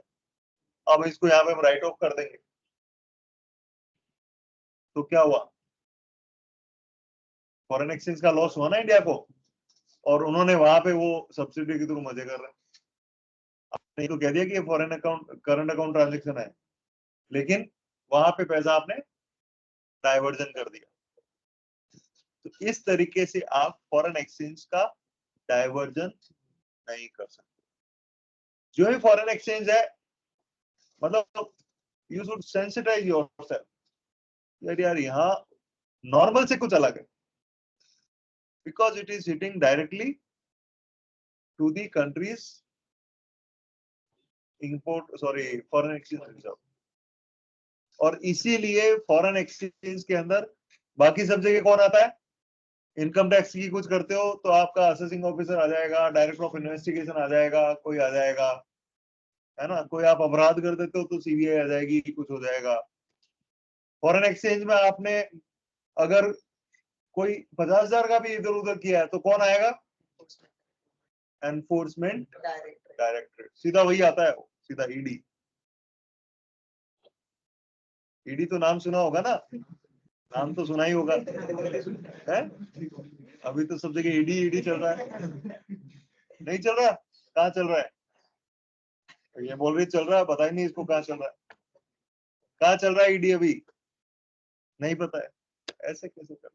अब इसको यहाँ पे हम राइट ऑफ कर देंगे, तो क्या हुआ, फॉरेन एक्सचेंज का लॉस हुआ ना इंडिया को, और उन्होंने वहां पे वो सब्सिडी के थ्रू मजे कर रहे हैं। नहीं तो कह दिया कि ये foreign account current account transaction है, लेकिन वहां पे पैसा आपने डाइवर्जन कर दिया। तो इस तरीके से आप फॉरेन एक्सचेंज का डाइवर्जन नहीं कर सकते। जो भी फॉरेन एक्सचेंज है, मतलब यू शुड सेंसिटाइज योरसेल्फ, यार यहाँ नॉर्मल से कुछ अलग है, because it is hitting directly to the country's import foreign exchange reserve. और इसीलिए फॉरेन एक्सचेंज के अंदर बाकी सब जगह कौन आता है, इनकम टैक्स की कुछ करते हो तो आपका असेसिंग ऑफिसर आ जाएगा, डायरेक्टर ऑफ इन्वेस्टिगेशन आ जाएगा, कोई आ जाएगा, है ना, कोई आप अपराध कर देते हो तो सीबीआई आ जाएगी, कुछ हो जाएगा। फॉरेन एक्सचेंज में आपने अगर कोई 50,000 का भी इधर उधर किया है तो कौन आएगा, एनफोर्समेंट डायरेक्टरेट, सीधा वही आता है, सीधा ईडी। ईडी तो नाम सुना होगा ना, नाम तो सुना ही होगा है? अभी तो सब जगह ईडी ईडी चल रहा है, नहीं चल रहा, कहाँ चल रहा है? ये बोल रही चल रहा है, पता ही नहीं इसको कहाँ चल रहा है, कहाँ चल रहा है ईडी अभी नहीं पता है, ऐसे कैसे कर?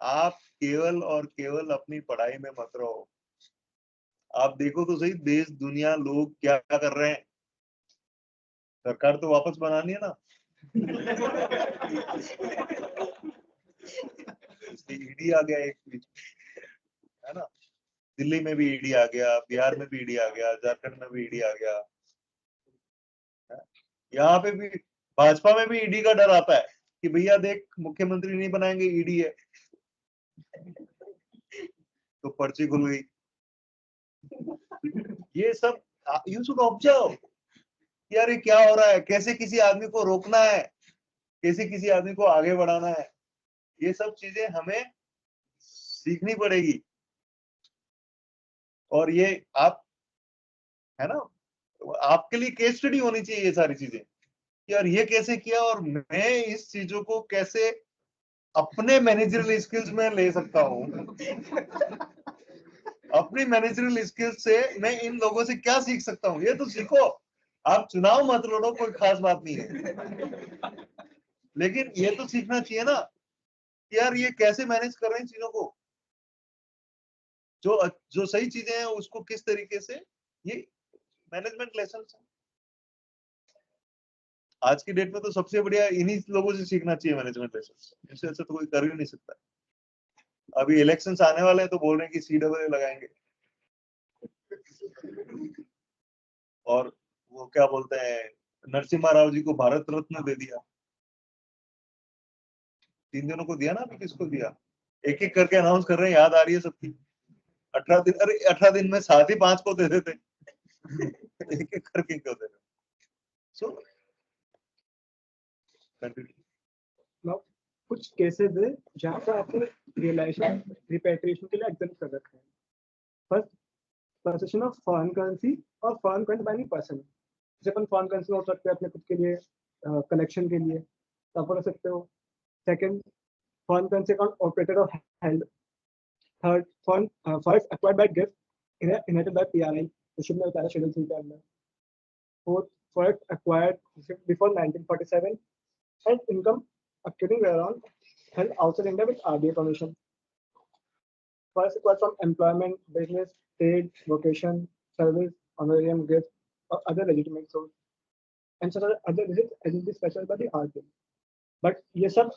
आप केवल और केवल अपनी पढ़ाई में मत रहो, आप देखो तो सही देश दुनिया लोग क्या कर रहे हैं। सरकार तो वापस बनानी है ना ईडी आ गया एक बीच, है ना, दिल्ली में भी ईडी आ गया, बिहार में भी ईडी आ गया, झारखंड में भी ईडी आ गया, यहाँ पे भी भाजपा में भी ईडी का डर आता है कि भैया देख मुख्यमंत्री नहीं बनाएंगे, ईडी है, तो पर्ची खुल गई। ये सब यू शुड ऑब्जर्व, यार ये क्या हो रहा है, कैसे किसी आदमी को रोकना है, कैसे किसी आदमी को आगे बढ़ाना है, ये सब चीजें हमें सीखनी पड़ेगी। और ये आप, है ना, आपके लिए केस स्टडी होनी चाहिए ये सारी चीजें, कि यार ये कैसे किया और मैं इस चीजों को कैसे अपने मैनेजरल स्किल्स में ले सकता हूँ। अपनी मैनेजरल स्किल्स से मैं इन लोगों से क्या सीख सकता हूँ, ये तो सीखो। आप चुनाव मत लड़ो, कोई खास बात नहीं है, लेकिन ये तो सीखना चाहिए ना कि यार ये कैसे मैनेज कर रहे हैं चीजों को, जो सही चीजें हैं उसको किस तरीके से, ये मैनेजमेंट लेसन है। आज की डेट में तो सबसे बढ़िया इन्हीं लोगों से सीखना चाहिए मैनेजमेंट लेसन, इससे अच्छा तो कोई कर ही नहीं सकता। अभी इलेक्शंस आने वाले हैं तो बोल रहे हैं कि CAA लगाएंगे, और वो क्या बोलते हैं, नरसिम्हा राव जी को भारत रत्न दे दिया। 3 जनों को दिया ना, अभी किसको दिया, एक एक करके अनाउंस कर रहे हैं, याद आ रही है सबकी। 18 दिन, अरे 18 दिन में साथ ही 5 को दे देते। एक एक करके क्यों दे रहे? सो Now, कुछ केसेस है जहाँ पर आपने रियलाइजेशन रिपेट्रिएशन के लिए एग्जाम कर रखा है। First, position of foreign currency और foreign currency by any person. जैसे अपन फॉरेन करेंसी हो सकते हैं अपने खुद के लिए कलेक्शन के लिए, तो आप हो सकते हो। Second, foreign currency account operated और held. Third, foreign forex acquired by gift inherited by PRI, शिप में बताया शेड्यूल 3 के अंदर। Fourth, forex acquired before 1947 and income accruing around held outside India with RBI permission. First required from employment, business, trade, vocation, service, honorarium, gifts, or other legitimate source. And such other visits as will be specified by the RBI. But ये सब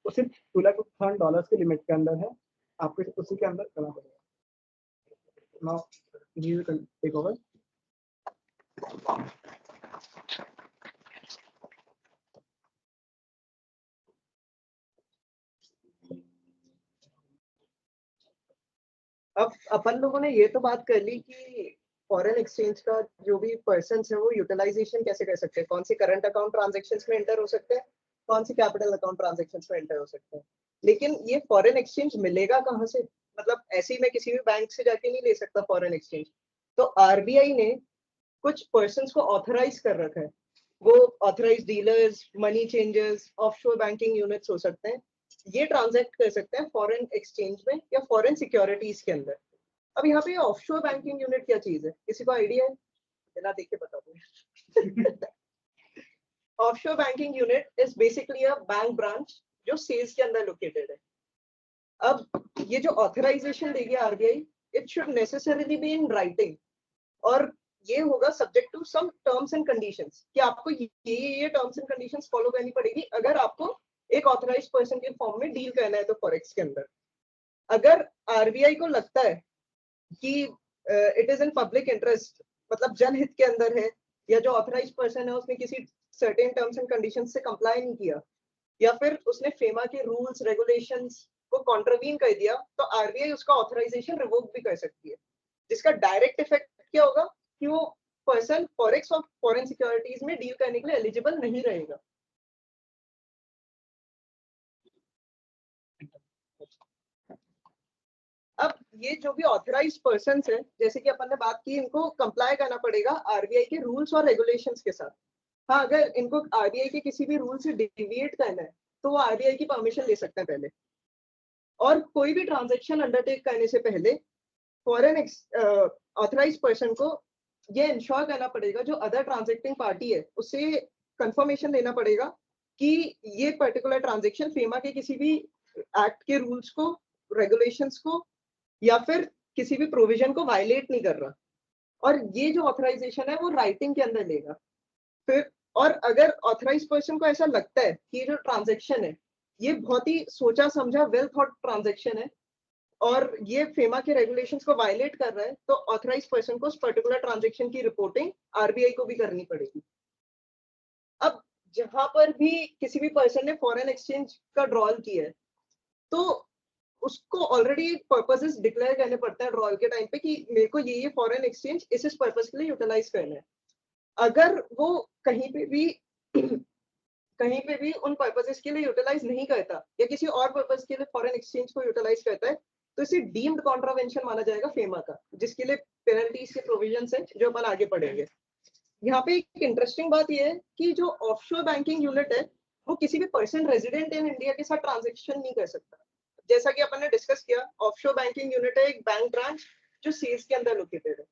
वो सिर्फ $2,00,000 के limit के अंदर है, आपको उसी के अंदर करना पड़ेगा। Now, you can take over. अब अपन लोगों ने ये तो बात कर ली कि फॉरेन एक्सचेंज का जो भी पर्सन है वो यूटिलाइजेशन कैसे कर सकते हैं, कौन सी करंट अकाउंट ट्रांजैक्शंस में एंटर हो सकते हैं, कौन सी कैपिटल अकाउंट ट्रांजैक्शंस में एंटर हो सकते हैं। लेकिन ये फॉरेन एक्सचेंज मिलेगा कहाँ से? मतलब ऐसे ही मैं किसी भी बैंक से जाके नहीं ले सकता फॉरेन एक्सचेंज। तो आरबीआई ने कुछ पर्सन को ऑथराइज कर रखा है। वो authorise dealers, money changers, offshore banking units हो सकते हैं, ये ट्रांजैक्ट कर सकते हैं फॉरेन एक्सचेंज में या फॉरेन सिक्योरिटीज के अंदर। अब यहाँ पे ऑफशोर बैंकिंग यूनिट क्या चीज है, किसी को आइडिया है? बिना देखे बता दूं। Offshore banking unit is basically a bank branch जो सेल्स के अंदर लोकेटेड है। अब ये जो ऑथराइजेशन देगी RBI, it should necessarily be in writing, और ये होगा subject to some terms and conditions कि आपको ये टर्म्स एंड कंडीशंस फॉलो करनी पड़ेगी अगर आपको एक ऑथराइज्ड पर्सन के फॉर्म में डील करना है तो फॉरेक्स के अंदर। अगर आरबीआई को लगता है कि it is in public interest, मतलब जनहित के अंदर है, या जो ऑथराइज्ड पर्सन है उसने किसी सर्टेन टर्म्स एंड कंडीशंस से कंप्लाई नहीं किया, या फिर उसने फेमा के रूल्स रेगुलेशंस को कॉन्ट्रवीन कर दिया, तो आरबीआई उसका ऑथराइजेशन रिवोक भी कर सकती है, जिसका डायरेक्ट इफेक्ट क्या होगा कि वो पर्सन फॉरेक्स और फॉरेन सिक्योरिटीज में डील करने के लिए एलिजिबल नहीं रहेगा। अब ये जो भी ऑथराइज्ड पर्सन है, जैसे कि अपन ने बात की, इनको कंप्लाई करना पड़ेगा आरबीआई के रूल्स और रेगुलेशंस के साथ। हाँ, अगर इनको आरबीआई के किसी भी रूल से डिविएट करना है तो वो आरबीआई की परमिशन ले सकते हैं पहले। और कोई भी ट्रांजैक्शन अंडरटेक करने से पहले फॉरेन ऑथराइज्ड पर्सन को ये इंश्योर करना पड़ेगा, जो अदर ट्रांजैक्टिंग पार्टी है उससे कंफर्मेशन लेना पड़ेगा कि ये पर्टिकुलर ट्रांजैक्शन फेमा के किसी भी एक्ट के रूल्स को, रेगुलेशंस को या फिर किसी भी प्रोविजन को वायलेट नहीं कर रहा। और ये जो ऑथराइजेशन है वो राइटिंग के अंदर लेगा फिर। और अगर ऑथराइज्ड पर्सन को ऐसा लगता है कि ये जो ट्रांजैक्शन है ये बहुत ही सोचा समझा वेल थॉट ट्रांजैक्शन है और ये फेमा के रेगुलेशंस को वायलेट कर रहा है, तो ऑथराइज्ड पर्सन को उस पर्टिकुलर ट्रांजैक्शन की रिपोर्टिंग आरबीआई को भी करनी पड़ेगी। अब जहां पर भी किसी भी पर्सन ने फॉरेन एक्सचेंज का ड्रॉल किया है तो उसको ऑलरेडी पर्पसेस डिक्लेयर करने पड़ते हैं ड्रॉल के टाइम पे कि मेरे को ये फॉरेन एक्सचेंज इस पर्पस के लिए यूटिलाइज करना है। अगर वो कहीं पे भी उन पर्पसेस के लिए यूटिलाइज नहीं करता या किसी और पर्पस के लिए फॉरेन एक्सचेंज को यूटिलाइज करता है, तो इसे डीम्ड कॉन्ट्रावेंशन माना जाएगा फेमा का, जिसके लिए पेनल्टीज के प्रोविजन है जो अपन आगे पढ़ेंगे। यहाँ पे एक इंटरेस्टिंग बात यह है कि जो ऑफशोर बैंकिंग यूनिट है वो किसी भी पर्सन रेजिडेंट इन इंडिया के साथ ट्रांजेक्शन नहीं कर सकता। जैसा कि अपन ने डिस्कस किया, ऑफशोर बैंकिंग यूनिट है एक बैंक ब्रांच जो सीएस के अंदर लोकेटेड है।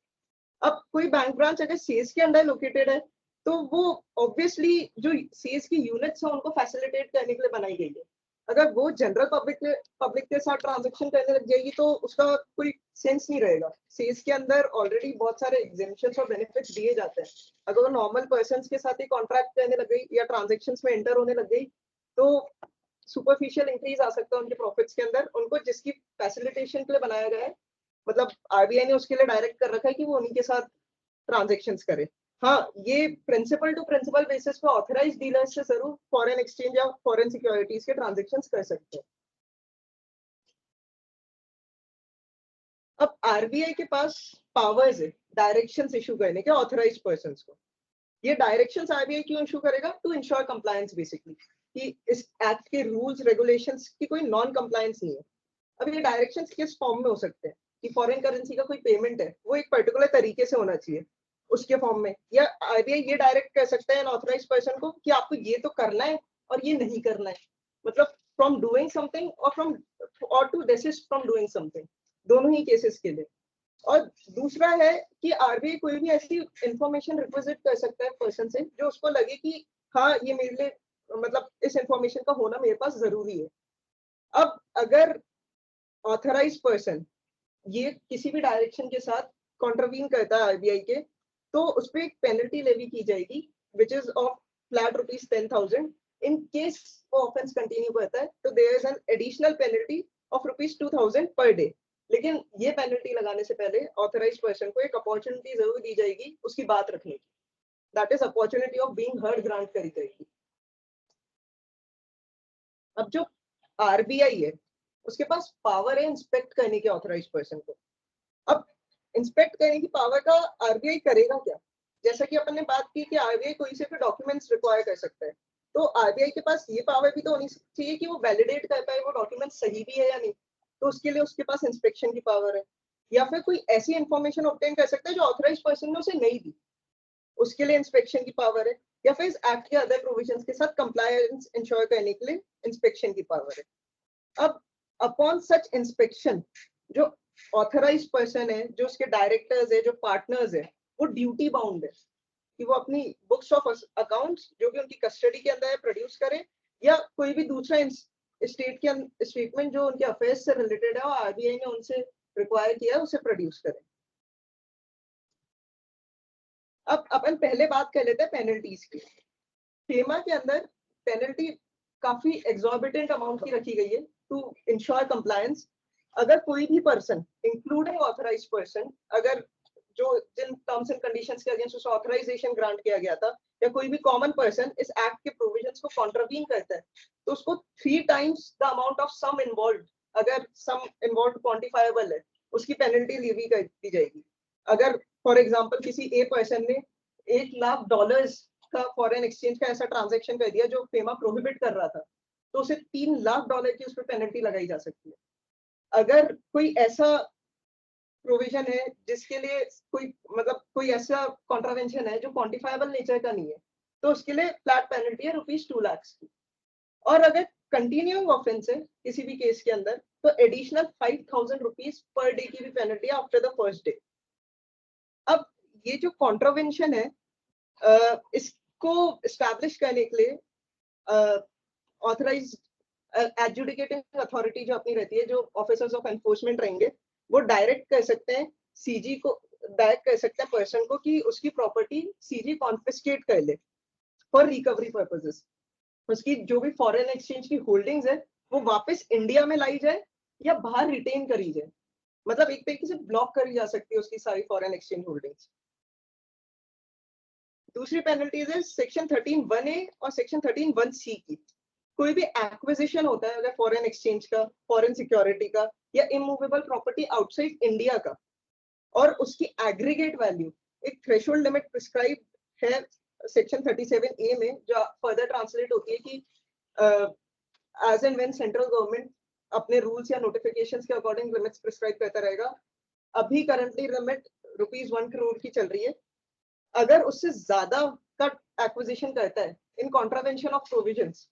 अब कोई बैंक ब्रांच अगर सीएस के अंदर लोकेटेड है तो वो ऑब्वियसली जो सीएस की यूनिट्स है उनको फैसिलिटेट करने के लिए बनाई गई है। अगर वो जनरल पब्लिक के साथ ट्रांजेक्शन करने लग जाएगी तो उसका कोई सेंस नहीं रहेगा। सीएस के अंदर ऑलरेडी बहुत सारे एग्जेम्पशंस और बेनिफिट्स दिए जाते हैं। अगर वो नॉर्मल पर्सन्स के साथ ही कॉन्ट्रैक्ट करने लग गई या ट्रांजेक्शंस में एंटर होने लग गई तो सुपरफिशियल इंक्रीज आ सकता है उनके प्रॉफिट्स के अंदर। उनको जिसकी फैसिलिटेशन के लिए बनाया गया है, मतलब आरबीआई ने उसके लिए डायरेक्ट कर रखा है कि वो उन्हीं के साथ ट्रांजेक्शंस करे। हाँ, ये प्रिंसिपल टू प्रिंसिपल बेसिस पे ऑथराइज्ड डीलर्स से जरूर फॉरेन एक्सचेंज या फॉरेन सिक्योरिटीज के ट्रांजेक्शंस कर सकते हैं। अब आरबीआई के पास पावर्स है डायरेक्शंस इशू करने के ऑथराइज्ड पर्संस को। ये डायरेक्शंस आरबीआई क्यों इशू करेगा? टू इंश्योर कंप्लायंस बेसिकली, कि इस एक्ट के रूल्स रेगुलेशंस की कोई नॉन कंप्लायंस नहीं है। अब ये डायरेक्शंस किस फॉर्म में हो सकते हैं कि फॉरेन करेंसी का कोई पेमेंट है वो एक पर्टिकुलर तरीके से होना चाहिए उसके फॉर्म में, या आरबीआई ये डायरेक्ट कर सकता है ऑथराइज्ड पर्सन को कि आपको ये तो करना है और ये नहीं करना है, मतलब फ्रॉम डूइंग समथिंग और to desist from doing something, दोनों ही केसेस के लिए। और दूसरा है कि आरबीआई कोई भी ऐसी इंफॉर्मेशन रिक्वेस्ट कर सकता है पर्सन से जो उसको लगे कि हाँ ये मेरे लिए, मतलब इस इंफॉर्मेशन का होना मेरे पास जरूरी है। अब अगर ऑथराइज्ड पर्सन ये किसी भी डायरेक्शन के साथ कॉन्ट्रवीन करता है आरबीआई के, तो उस पर एक पेनल्टी लेवी की जाएगी which is of flat ₹10,000। In case वो ऑफेंस कंटिन्यू करता है तो there is an additional penalty of ₹2,000 per day. लेकिन ये पेनल्टी लगाने से पहले ऑथराइज्ड पर्सन को एक अपॉर्चुनिटी जरूर दी जाएगी उसकी बात रखने की, that is opportunity of being heard grant करी जाएगी। अब जो आरबीआई है उसके पास पावर है इंस्पेक्ट करने के ऑथराइज्ड पर्सन को। अब इंस्पेक्ट करने की पावर का आरबीआई करेगा क्या? जैसा कि अपन ने बात की कि आरबीआई कोई से भी डॉक्यूमेंट्स रिक्वायर कर सकता है, तो आरबीआई के पास ये पावर भी तो होनी चाहिए कि वो वैलिडेट कर पाए वो डॉक्यूमेंट सही भी है या नहीं। तो उसके लिए उसके पास इंस्पेक्शन की पावर है, या फिर कोई ऐसी इंफॉर्मेशन ऑब्टेन कर सकता है जो ऑथराइज्ड पर्सन ने उसे नहीं दी, उसके लिए इंस्पेक्शन की पावर है, या फिर इस एक्ट के अदर प्रोविजंस के साथ कंप्लायंस इंश्योर करने के लिए इंस्पेक्शन की पावर है। अब अपॉन सच इंस्पेक्शन जो ऑथराइज्ड पर्सन है, जो उसके डायरेक्टर्स है, जो पार्टनर्स है, वो ड्यूटी बाउंड है कि वो अपनी बुक्स ऑफ अकाउंट्स जो कि उनकी कस्टडी के अंदर है प्रोड्यूस करे, या कोई भी दूसरा स्टेटमेंट जो उनके अफेयर्स से रिलेटेड है और आरबीआई ने उनसे रिक्वायर किया है उसे प्रोड्यूस करें। अब अपन पहले बात कर लेते हैं पेनल्टीज की। फेमा के अंदर पेनल्टी काफी एग्जॉर्बिटेंट अमाउंट की रखी गई है टू इंश्योर कंप्लायंस। अगर कोई भी पर्सन इंक्लूडिंग ऑथराइज्ड पर्सन, अगर जो जिन टर्म्स एंड कंडीशंस के अगेंस्ट उसे ऑथराइजेशन ग्रांट किया गया था, या कोई भी कॉमन पर्सन इस एक्ट के प्रोविजंस को कॉन्ट्रावीन करता है तो उसको 3 times the amount of sum involved, अगर सम इन्वॉल्व्ड क्वांटिफाइबल है, उसकी पेनल्टी लेवी कर दी जाएगी। अगर फॉर एग्जांपल किसी ए पर्सन ने $1 लाख का फॉरेन एक्सचेंज का ऐसा ट्रांजैक्शन कर दिया जो फेमा प्रोहिबिट कर रहा था, तो उसे $3 लाख की उस पर पेनल्टी लगाई जा सकती है। अगर कोई ऐसा प्रोविजन है जिसके लिए कोई ऐसा कॉन्ट्रावेंशन है जो क्वांटिफाइबल नेचर का नहीं है, तो उसके लिए फ्लैट पेनल्टी है ₹2 लाख की। और अगर कंटिन्यूइंग ऑफेंस है किसी भी केस के अंदर तो एडिशनल ₹5,000 पर डे की भी पेनल्टी है आफ्टर द फर्स्ट डे। अब ये जो कॉन्ट्रावेंशन है इसको एस्टैब्लिश करने के लिए ऑथराइज्ड एडजुडिकेटिंग अथॉरिटी जो अपनी रहती है, जो ऑफिसर्स ऑफ एनफोर्समेंट रहेंगे, वो डायरेक्ट कर सकते हैं सीजी को, डायरेक्ट कर सकते हैं पर्सन को कि उसकी प्रॉपर्टी सीजी कॉन्फिस्केट कर ले फॉर रिकवरी पर्पसेस। उसकी जो भी फॉरेन एक्सचेंज की होल्डिंग्स है वो वापस इंडिया में लाई जाए या बाहर रिटेन करी जाए, मतलब एक तरीके से ब्लॉक करी जा सकती है उसकी सारी फॉरेन एक्सचेंज होल्डिंग्स। दूसरी पेनल्टीज है सेक्शन 13(1)(a) और सेक्शन 13(1)(c) की। कोई भी एक्विजिशन होता है अगर फॉरेन एक्सचेंज का, फॉरेन सिक्योरिटी का या इमूवेबल प्रॉपर्टी आउटसाइड इंडिया का, और उसकी एग्रीगेट वैल्यू, एक थ्रेशोल्ड लिमिट प्रिस्क्राइब है सेक्शन 37(a) में, जो फर्दर ट्रांसलेट होती है कि as and when central government अपने रूल्स या नोटिफिकेशंस के अकॉर्डिंग लिमिट्स प्रिस्क्राइब करता रहेगा। अभी करंटली लिमिट ₹1 करोड़ की चल रही है। अगर उससे ज्यादा का एक्विजिशन करता है इन कॉन्ट्रावेंशन ऑफ प्रोविजंस,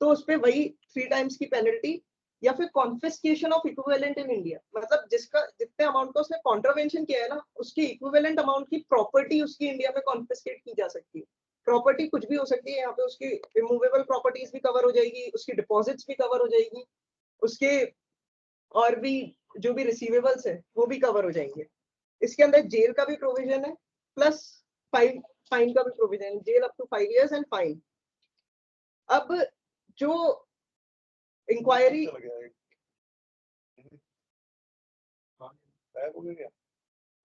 तो उस पे वही 3 टाइम्स की पेनल्टी या फिर confiscation of equivalent in India, मतलब जिसका जितने अमाउंट का उसने कॉन्ट्रावेंशन किया है ना, उसकी इक्विवेलेंट अमाउंट की प्रॉपर्टी उसकी इंडिया में कॉन्फिस्केट की जा सकती है। प्रॉपर्टी कुछ भी हो सकती है, यहाँ पे उसकी रिमूवेबल प्रॉपर्टीज भी कवर हो जाएगी, उसकी डिपॉजिट्स भी कवर हो जाएगी, उसके और भी जो भी रिसीवेबल्स है वो भी कवर हो जाएंगे। इसके अंदर जेल का भी प्रोविजन है, प्लस फाइन का भी प्रोविजन है, jail up to 5 years and fine. अब जो इंक्वायरी चला गया एक। गायब हो गया क्या?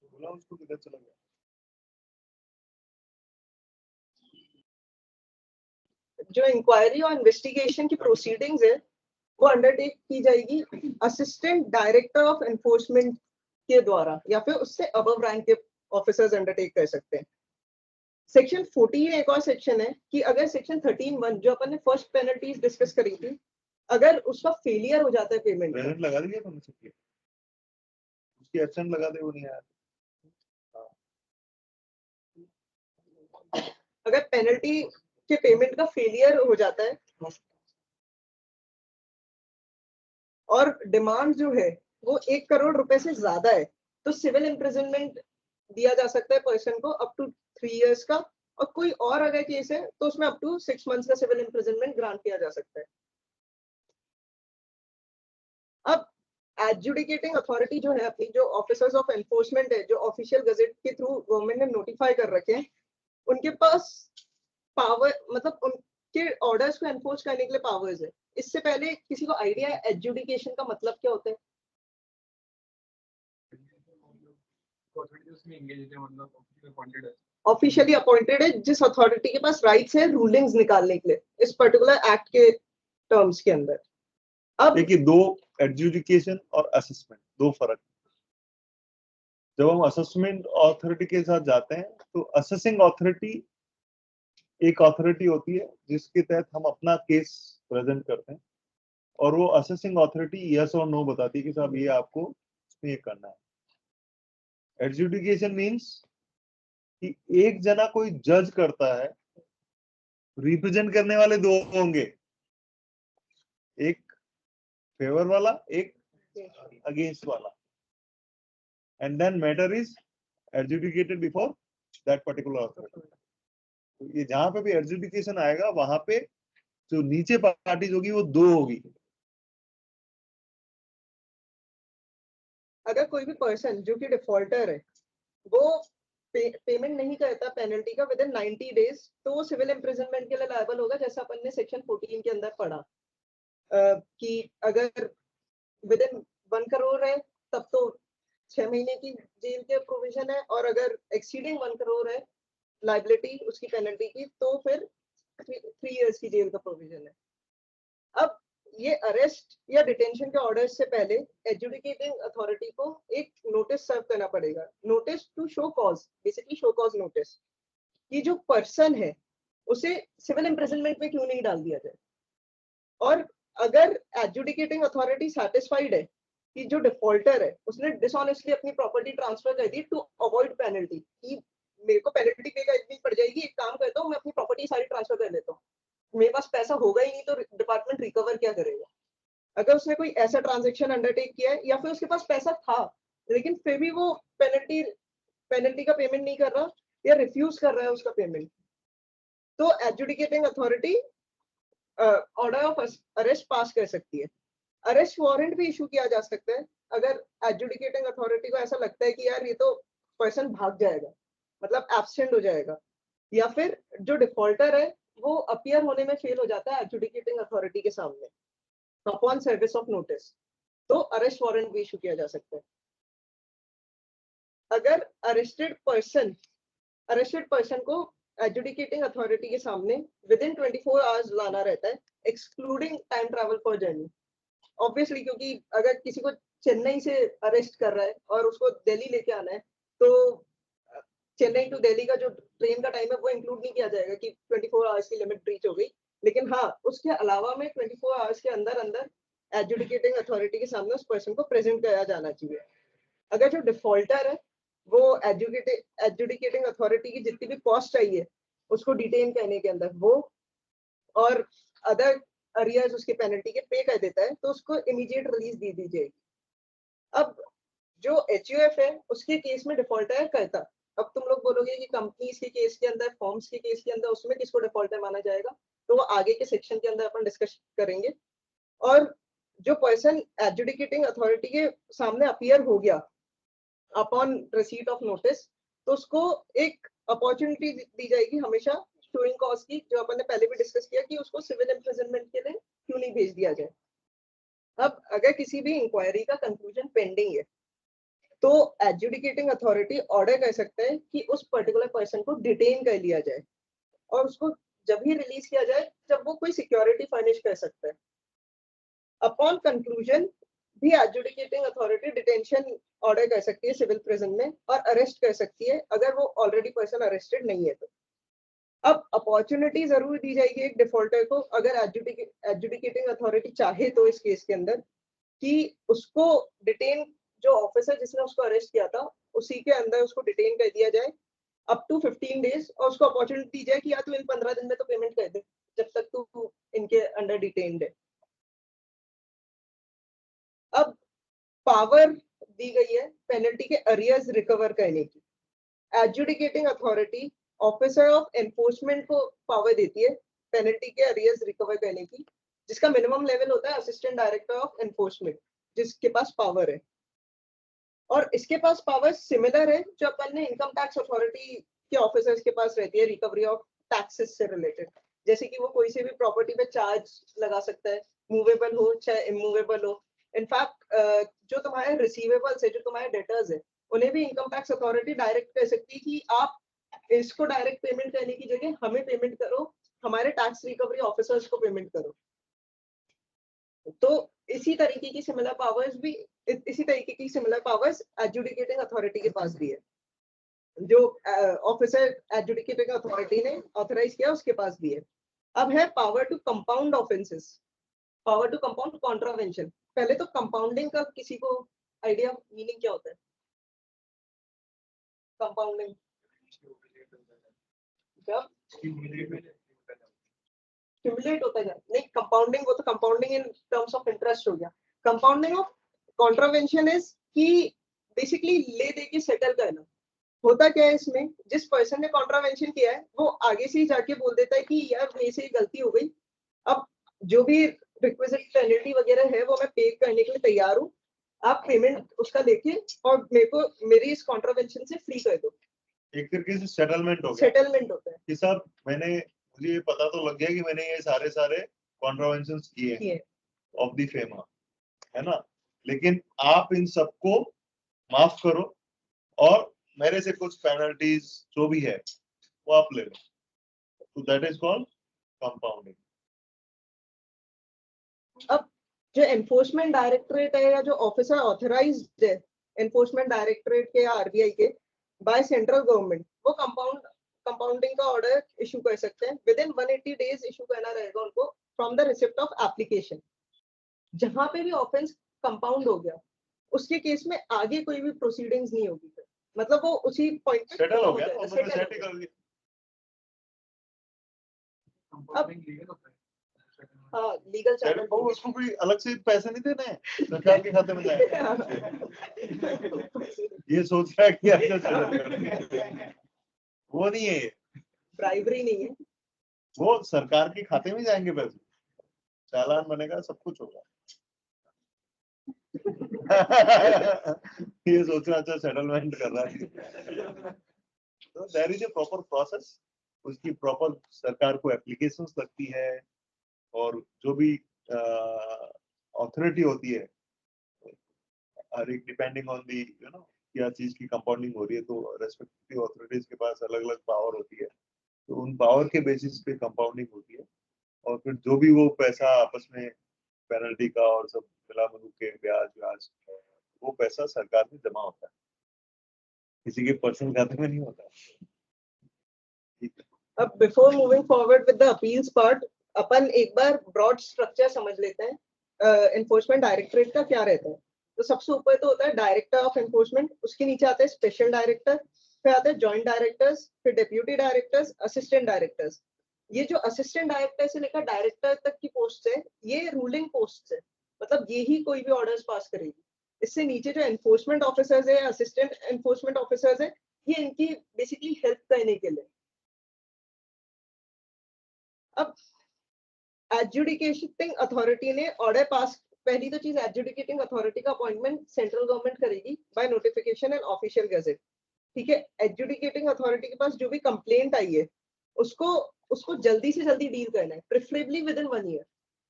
बोला उसको किधर चला गया? जो इंक्वायरी और इन्वेस्टिगेशन की प्रोसीडिंग्स है वो अंडरटेक की जाएगी असिस्टेंट डायरेक्टर ऑफ एनफोर्समेंट के द्वारा, या फिर उससे अबव रैंक के ऑफिसर्स अंडरटेक कर सकते हैं। सेक्शन 14 एक और सेक्शन है कि अगर सेक्शन 13(1) जो अपन ने फर्स्ट पेनल्टीज डिस्कस करी थी, अगर उसका फेलियर हो जाता है पेमेंट, प्रेजेंट लगा दिया तुमने सबके? उसकी एब्सेंट लगा दे, वो नहीं आया। अगर पेनल्टी के पेमेंट का फेलियर हो जाता है और डिमांड जो है वो 1 करोड़ रुपए से ज्यादा है, तो सिविल इम्प्रिजनमेंट दिया जा सकता है पर्सन को अप टू 3 years का, और कोई और अगर केस है तो उसमें अप टू 6 months का सिविल इम्प्रिजनमेंट ग्रांट किया जा सकता है। अब एडजुडिकेटिंग अथॉरिटी जो है अपनी, जो ऑफिसर्स ऑफ एनफोर्समेंट है, जो ऑफिशियल गजेट के थ्रू गवर्नमेंट ने नोटिफाई कर रखे हैं, उनके पास पावर, मतलब उनके ऑर्डर्स को एनफोर्स करने के लिए पावर्स है। इससे पहले किसी को आइडिया है एडजुडिकेशन का मतलब क्या होता है? ऑफिशियली अपॉइंटेड है जिस अथॉरिटी के पास राइट्स है रूलिंग्स निकालने के लिए इस पर्टिकुलर एक्ट के टर्म्स के अंदर। अब देखिए, दो एडजुडिकेशन और असेसमेंट, दो फर्क। जब हम असेसमेंट अथॉरिटी के साथ जाते हैं तो असेसिंग अथॉरिटी एक अथॉरिटी होती है जिसके तहत हम अपना केस प्रेजेंट करते हैं, और वो असेसिंग अथॉरिटी यस और नो बताती है कि साहब ये आपको इसमें ये करना है। एडजुडिकेशन मींस कि एक जना कोई जज करता है, रिप्रेजेंट करने वाले दो होंगे, एक फेवर वाला, एक अगेंस्ट वाला, and then matter is adjudicated before that particular authority. तो ये जहां पे भी एडजुडिकेशन आएगा वहां पे जो नीचे पार्टीज होगी वो दो होगी। अगर कोई भी पर्सन जो कि डिफॉल्टर है वो पेमेंट नहीं करता पेनल्टी का विद इन 90 days, तो वो सिविल इम्प्रिजनमेंट के लिए लायबल होगा, जैसा अपन ने सेक्शन 14 के अंदर पढ़ा कि अगर विद इन 1 करोड़ है तब तो 6 महीने की जेल के प्रोविजन है, और अगर एक्सीडिंग 1 करोड़ है लाइबिलिटी उसकी पेनल्टी की, तो फिर 3 years की जेल का प्रोविजन है। अब ये अरेस्ट या डिटेंशन के ऑर्डर से पहले एडजुडिकेटिंग अथॉरिटी को एक नोटिस सर्व करना पड़ेगा, notice to show cause, basically show cause notice, कि जो पर्सन है उसे सिविल इम्प्रिजनमेंट में क्यों नहीं डाल दिया जाए। और अगर एडजुडिकेटिंग अथॉरिटी सेटिस्फाइड है कि जो डिफॉल्टर है उसने डिसऑनेस्टली अपनी प्रॉपर्टी ट्रांसफर कर दी टू अवॉइड पेनल्टी, कि मेरे को पेनल्टी पे इतनी पड़ जाएगी, एक काम करता हूँ मैं अपनी प्रॉपर्टी सारी ट्रांसफर कर देता हूँ, मेरे पास पैसा होगा ही नहीं तो डिपार्टमेंट रिकवर क्या करेगा। अगर उसने कोई ऐसा ट्रांजैक्शन अंडरटेक किया है, या फिर उसके पास पैसा था लेकिन फिर भी वो पेनल्टी का पेमेंट नहीं कर रहा या रिफ्यूज कर रहा है उसका पेमेंट, तो adjudicating authority order of arrest pass कर सकती है। अरेस्ट वारंट भी इशू किया जा सकता है अगर एडजुडिकेटिंग अथॉरिटी को ऐसा लगता है कि यार ये तो पर्सन भाग जाएगा, मतलब एब्सेंट हो जाएगा, या फिर जो डिफॉल्टर है वो अपीयर होने में फेल हो जाता है एडजुडिकेटिंग अथॉरिटी के सामने अपॉन सर्विस ऑफ नोटिस, तो अरेस्ट वारंट भी इशू किया जा सकता है। अगर अरेस्टेड पर्सन को एडजुडिकेटिंग अथॉरिटी के सामने विद इन 24 hours लाना रहता है, excluding time travel for journey. Obviously क्योंकि अगर किसी को चेन्नई से अरेस्ट कर रहा है और उसको दिल्ली लेके आना है, तो चेन्नई टू दिल्ली का जो ट्रेन का टाइम है वो इंक्लूड नहीं किया जाएगा कि 24 hours की लिमिट रीच हो गई, लेकिन हाँ उसके अलावा में 24 hours के अंदर अंदर एडजुडिकेटिंग अथॉरिटी के सामने उस पर्सन को प्रेजेंट कराया जाना चाहिए। अगर जो डिफॉल्टर है वो एडजुडिकेटिंग अथॉरिटी की जितनी भी कॉस्ट चाहिए उसको डिटेन करने के अंदर वो और अदर अरियर्स उसके पेनल्टी के पे कर देता है तो उसको इमीडिएट रिलीज दी जाएगी। अब जो HUF है उसके केस में डिफॉल्टर है करता। अब तुम लोग बोलोगे कि कंपनीज के केस के अंदर, फॉर्म्स के केस के अंदर उसमें किसको डिफॉल्टर माना जाएगा, तो वो आगे के सेक्शन के अंदर अपन डिस्कस करेंगे। और जो पर्सन एडजुडिकेटिंग अथॉरिटी के सामने अपीयर हो गया अपॉन रिसीट ऑफ नोटिस, तो उसको एक अपॉर्चुनिटी दी जाएगी हमेशा शोइंग कॉज की, जो अपन ने पहले भी डिस्कस किया कि उसको सिविल इम्प्रिजनमेंट के लिए क्यों नहीं भेज दिया जाए। अब अगर किसी भी इंक्वायरी का कंक्लूजन पेंडिंग है तो एडजुडिकेटिंग अथॉरिटी ऑर्डर कर सकता है कि उस पर्टिकुलर पर्सन को डिटेन कर लिया जाए और उसको जब ही रिलीज किया जाए जब वो कोई सिक्योरिटी फर्निश कर सकता है। अपॉन कंक्लूजन भी एडजुडिकेटिंग अथॉरिटी डिटेंशन ऑर्डर कर सकती है सिविल प्रिजन में और अरेस्ट कर सकती है अगर वो ऑलरेडी पर्सन अरेस्टेड नहीं है तो। अब अपॉर्चुनिटी जरूर दी जाएगी एक डिफॉल्टर को अगर एडजुडिकेटिंग अथॉरिटी चाहे तो इस केस के अंदर कि उसको डिटेन, जो ऑफिसर जिसने उसको अरेस्ट किया था उसी के अंदर उसको डिटेन कर दिया जाए अप टू 15 डेज और उसको अपॉर्चुनिटी दी जाए कि या तू इन 15 दिन में तो पेमेंट कर दे जब तक तू इनके अंडर डिटेन्ड है। अब पावर दी गई है पेनल्टी के अरियर्स रिकवर करने की। Adjudicating authority officer of enforcement को पावर देती है पेनल्टी के अरियर्स रिकवर करने की, जिसका मिनिमम लेवल होता है असिस्टेंट डायरेक्टर ऑफ एनफोर्समेंट, जिसके पास पावर है। और इसके पास पावर सिमिलर है जो अपन ने इनकम टैक्स अथॉरिटी के ऑफिसर्स के पास रहती है रिकवरी ऑफ टैक्सेस से रिलेटेड, जैसे कि वो कोई से भी प्रॉपर्टी पे चार्ज लगा सकता है, मूवेबल हो चाहे इमूवेबल हो। इनफैक्ट जो तुम्हारे रिसीवेबल्स है, जो तुम्हारे डेटर्स है, उन्हें भी इनकम टैक्स अथॉरिटी डायरेक्ट कर सकती है कि आप इसको डायरेक्ट पेमेंट करने की जगह हमें पेमेंट करो, हमारे टैक्स रिकवरी ऑफिसर्स को पेमेंट करो। तो इसी तरीके की सिमिलर पावर्स एडजुडिकेटिंग अथॉरिटी के पास भी है, जो ऑफिसर एडजुडिकेटिंग अथॉरिटी ने ऑथराइज किया उसके पास भी है। अब है power to compound offences, power to compound contravention. पहले तो कंपाउंडिंग का किसी को आइडिया मीनिंग क्या होता है? कंपाउंडिंग जब क्यूमुलेट होता है, नहीं कंपाउंडिंग, वो तो compounding in terms of interest हो गया। कंपाउंडिंग ऑफ कॉन्ट्रावेंशन इज कि बेसिकली ले दे के सेटल करना। होता क्या है इसमें, जिस पर्सन ने कॉन्ट्रावेंशन किया है वो आगे से ही जाके बोल देता है कि यार मेरे से गलती हो गई, अब जो भी रिक्विजिट पेनल्टी वगैरह है वो मैं पे करने के लिए तैयार हूँ, आप पेमेंट उसका लेके और मेरे को मेरी इस कॉन्ट्रावेंशन से फ्री कर दो। एक तरीके से सेटलमेंट हो गया। सेटलमेंट होता है कि साहब मुझे ये पता तो लग गया कि मैंने ये सारे कॉन्ट्रावेंशंस किए हैं ऑफ द फेमा, है ना, लेकिन आप इन सबको माफ करो और मेरे से कुछ पेनल्टीज जो भी है वो आप ले लो, तो दैट इज कॉल्ड कंपाउंडिंग। अब जो एनफोर्समेंट डायरेक्टरेट है या जो ऑफिसर ऑथराइज्ड है एनफोर्समेंट डायरेक्टरेट के या आरबीआई के बाय सेंट्रल गवर्नमेंट, वो कंपाउंडिंग का ऑर्डर इशू कर सकते हैं। विद इन 180 डेज इशू करना रहेगा उनको from the receipt of application. जहां पे भी ऑफेंस कंपाउंड हो गया उसके केस में आगे कोई भी प्रोसीडिंग्स नहीं होगी, मतलब वो उसी पॉइंट पे सेटल हो गया, settle सेटल कर दिया। हाँ लीगल चैनल वो उसको कोई अलग से पैसे नहीं देने हैं, सरकार के खाते में जाएंगे। ये सोच रहा है कि अच्छा सेटल कर दिया। वो नहीं है, ब्राइबरी नहीं है, वो सरकार के खाते में जाएंगे पैसे, चालान बनेगा, सब कुछ होगा। ये सोच रहा अच्छा सेटलमेंट कर रहा है। तो there is a proper process, उसकी प्रॉपर सरकार को एप्लीकेशंस लगती है और जो भी अथॉरिटी होती है, हर एक डिपेंडिंग ऑन दी क्या चीज की कंपाउंडिंग हो रही है, तो रेस्पेक्टिव अथॉरिटीज के पास अलग अलग पावर होती है, तो उन पावर के बेसिस पे कंपाउंडिंग होती है और फिर जो भी वो पैसा आपस में पेनल्टी का और सब मिला मिलू के ब्याज वो पैसा सरकार में जमा होता है, किसी के पर्सनल खाते में नहीं होता। ठीक है, अब before moving forward with the appeals part, अपन एक बार ब्रॉड स्ट्रक्चर समझ लेते हैं एनफोर्समेंट डायरेक्टरेट का क्या रहता है। तो सबसे ऊपर तो होता है डायरेक्टर ऑफ एनफोर्समेंट, उसके नीचे आता है स्पेशल डायरेक्टर, फिर आता है जॉइंट डायरेक्टर्स, फिर डेप्यूटी डायरेक्टर्स, असिस्टेंट डायरेक्टर्स। ये जो असिस्टेंट डायरेक्टर से लेकर डायरेक्टर तक की पोस्ट है, ये रूलिंग पोस्ट है, मतलब ये ही कोई भी ऑर्डर्स पास करेगी। इससे नीचे जो एनफोर्समेंट ऑफिसर्स है, असिस्टेंट एनफोर्समेंट ऑफिसर्स है, ये इनकी बेसिकली हेल्प करने के लिए। अब एडजुडिकेटिंग अथॉरिटी ने ऑर्डर पास, पहली तो चीज एडजुडिकेटिंग अथॉरिटी का अपॉइंटमेंट सेंट्रल गवर्नमेंट करेगी by notification and official gazette. ठीक है, एडजुडिकेटिंग अथॉरिटी के पास जो भी कंप्लेंट आई है उसको उसको जल्दी से जल्दी डील करना है, प्रेफरेबली विद इन 1 ईयर।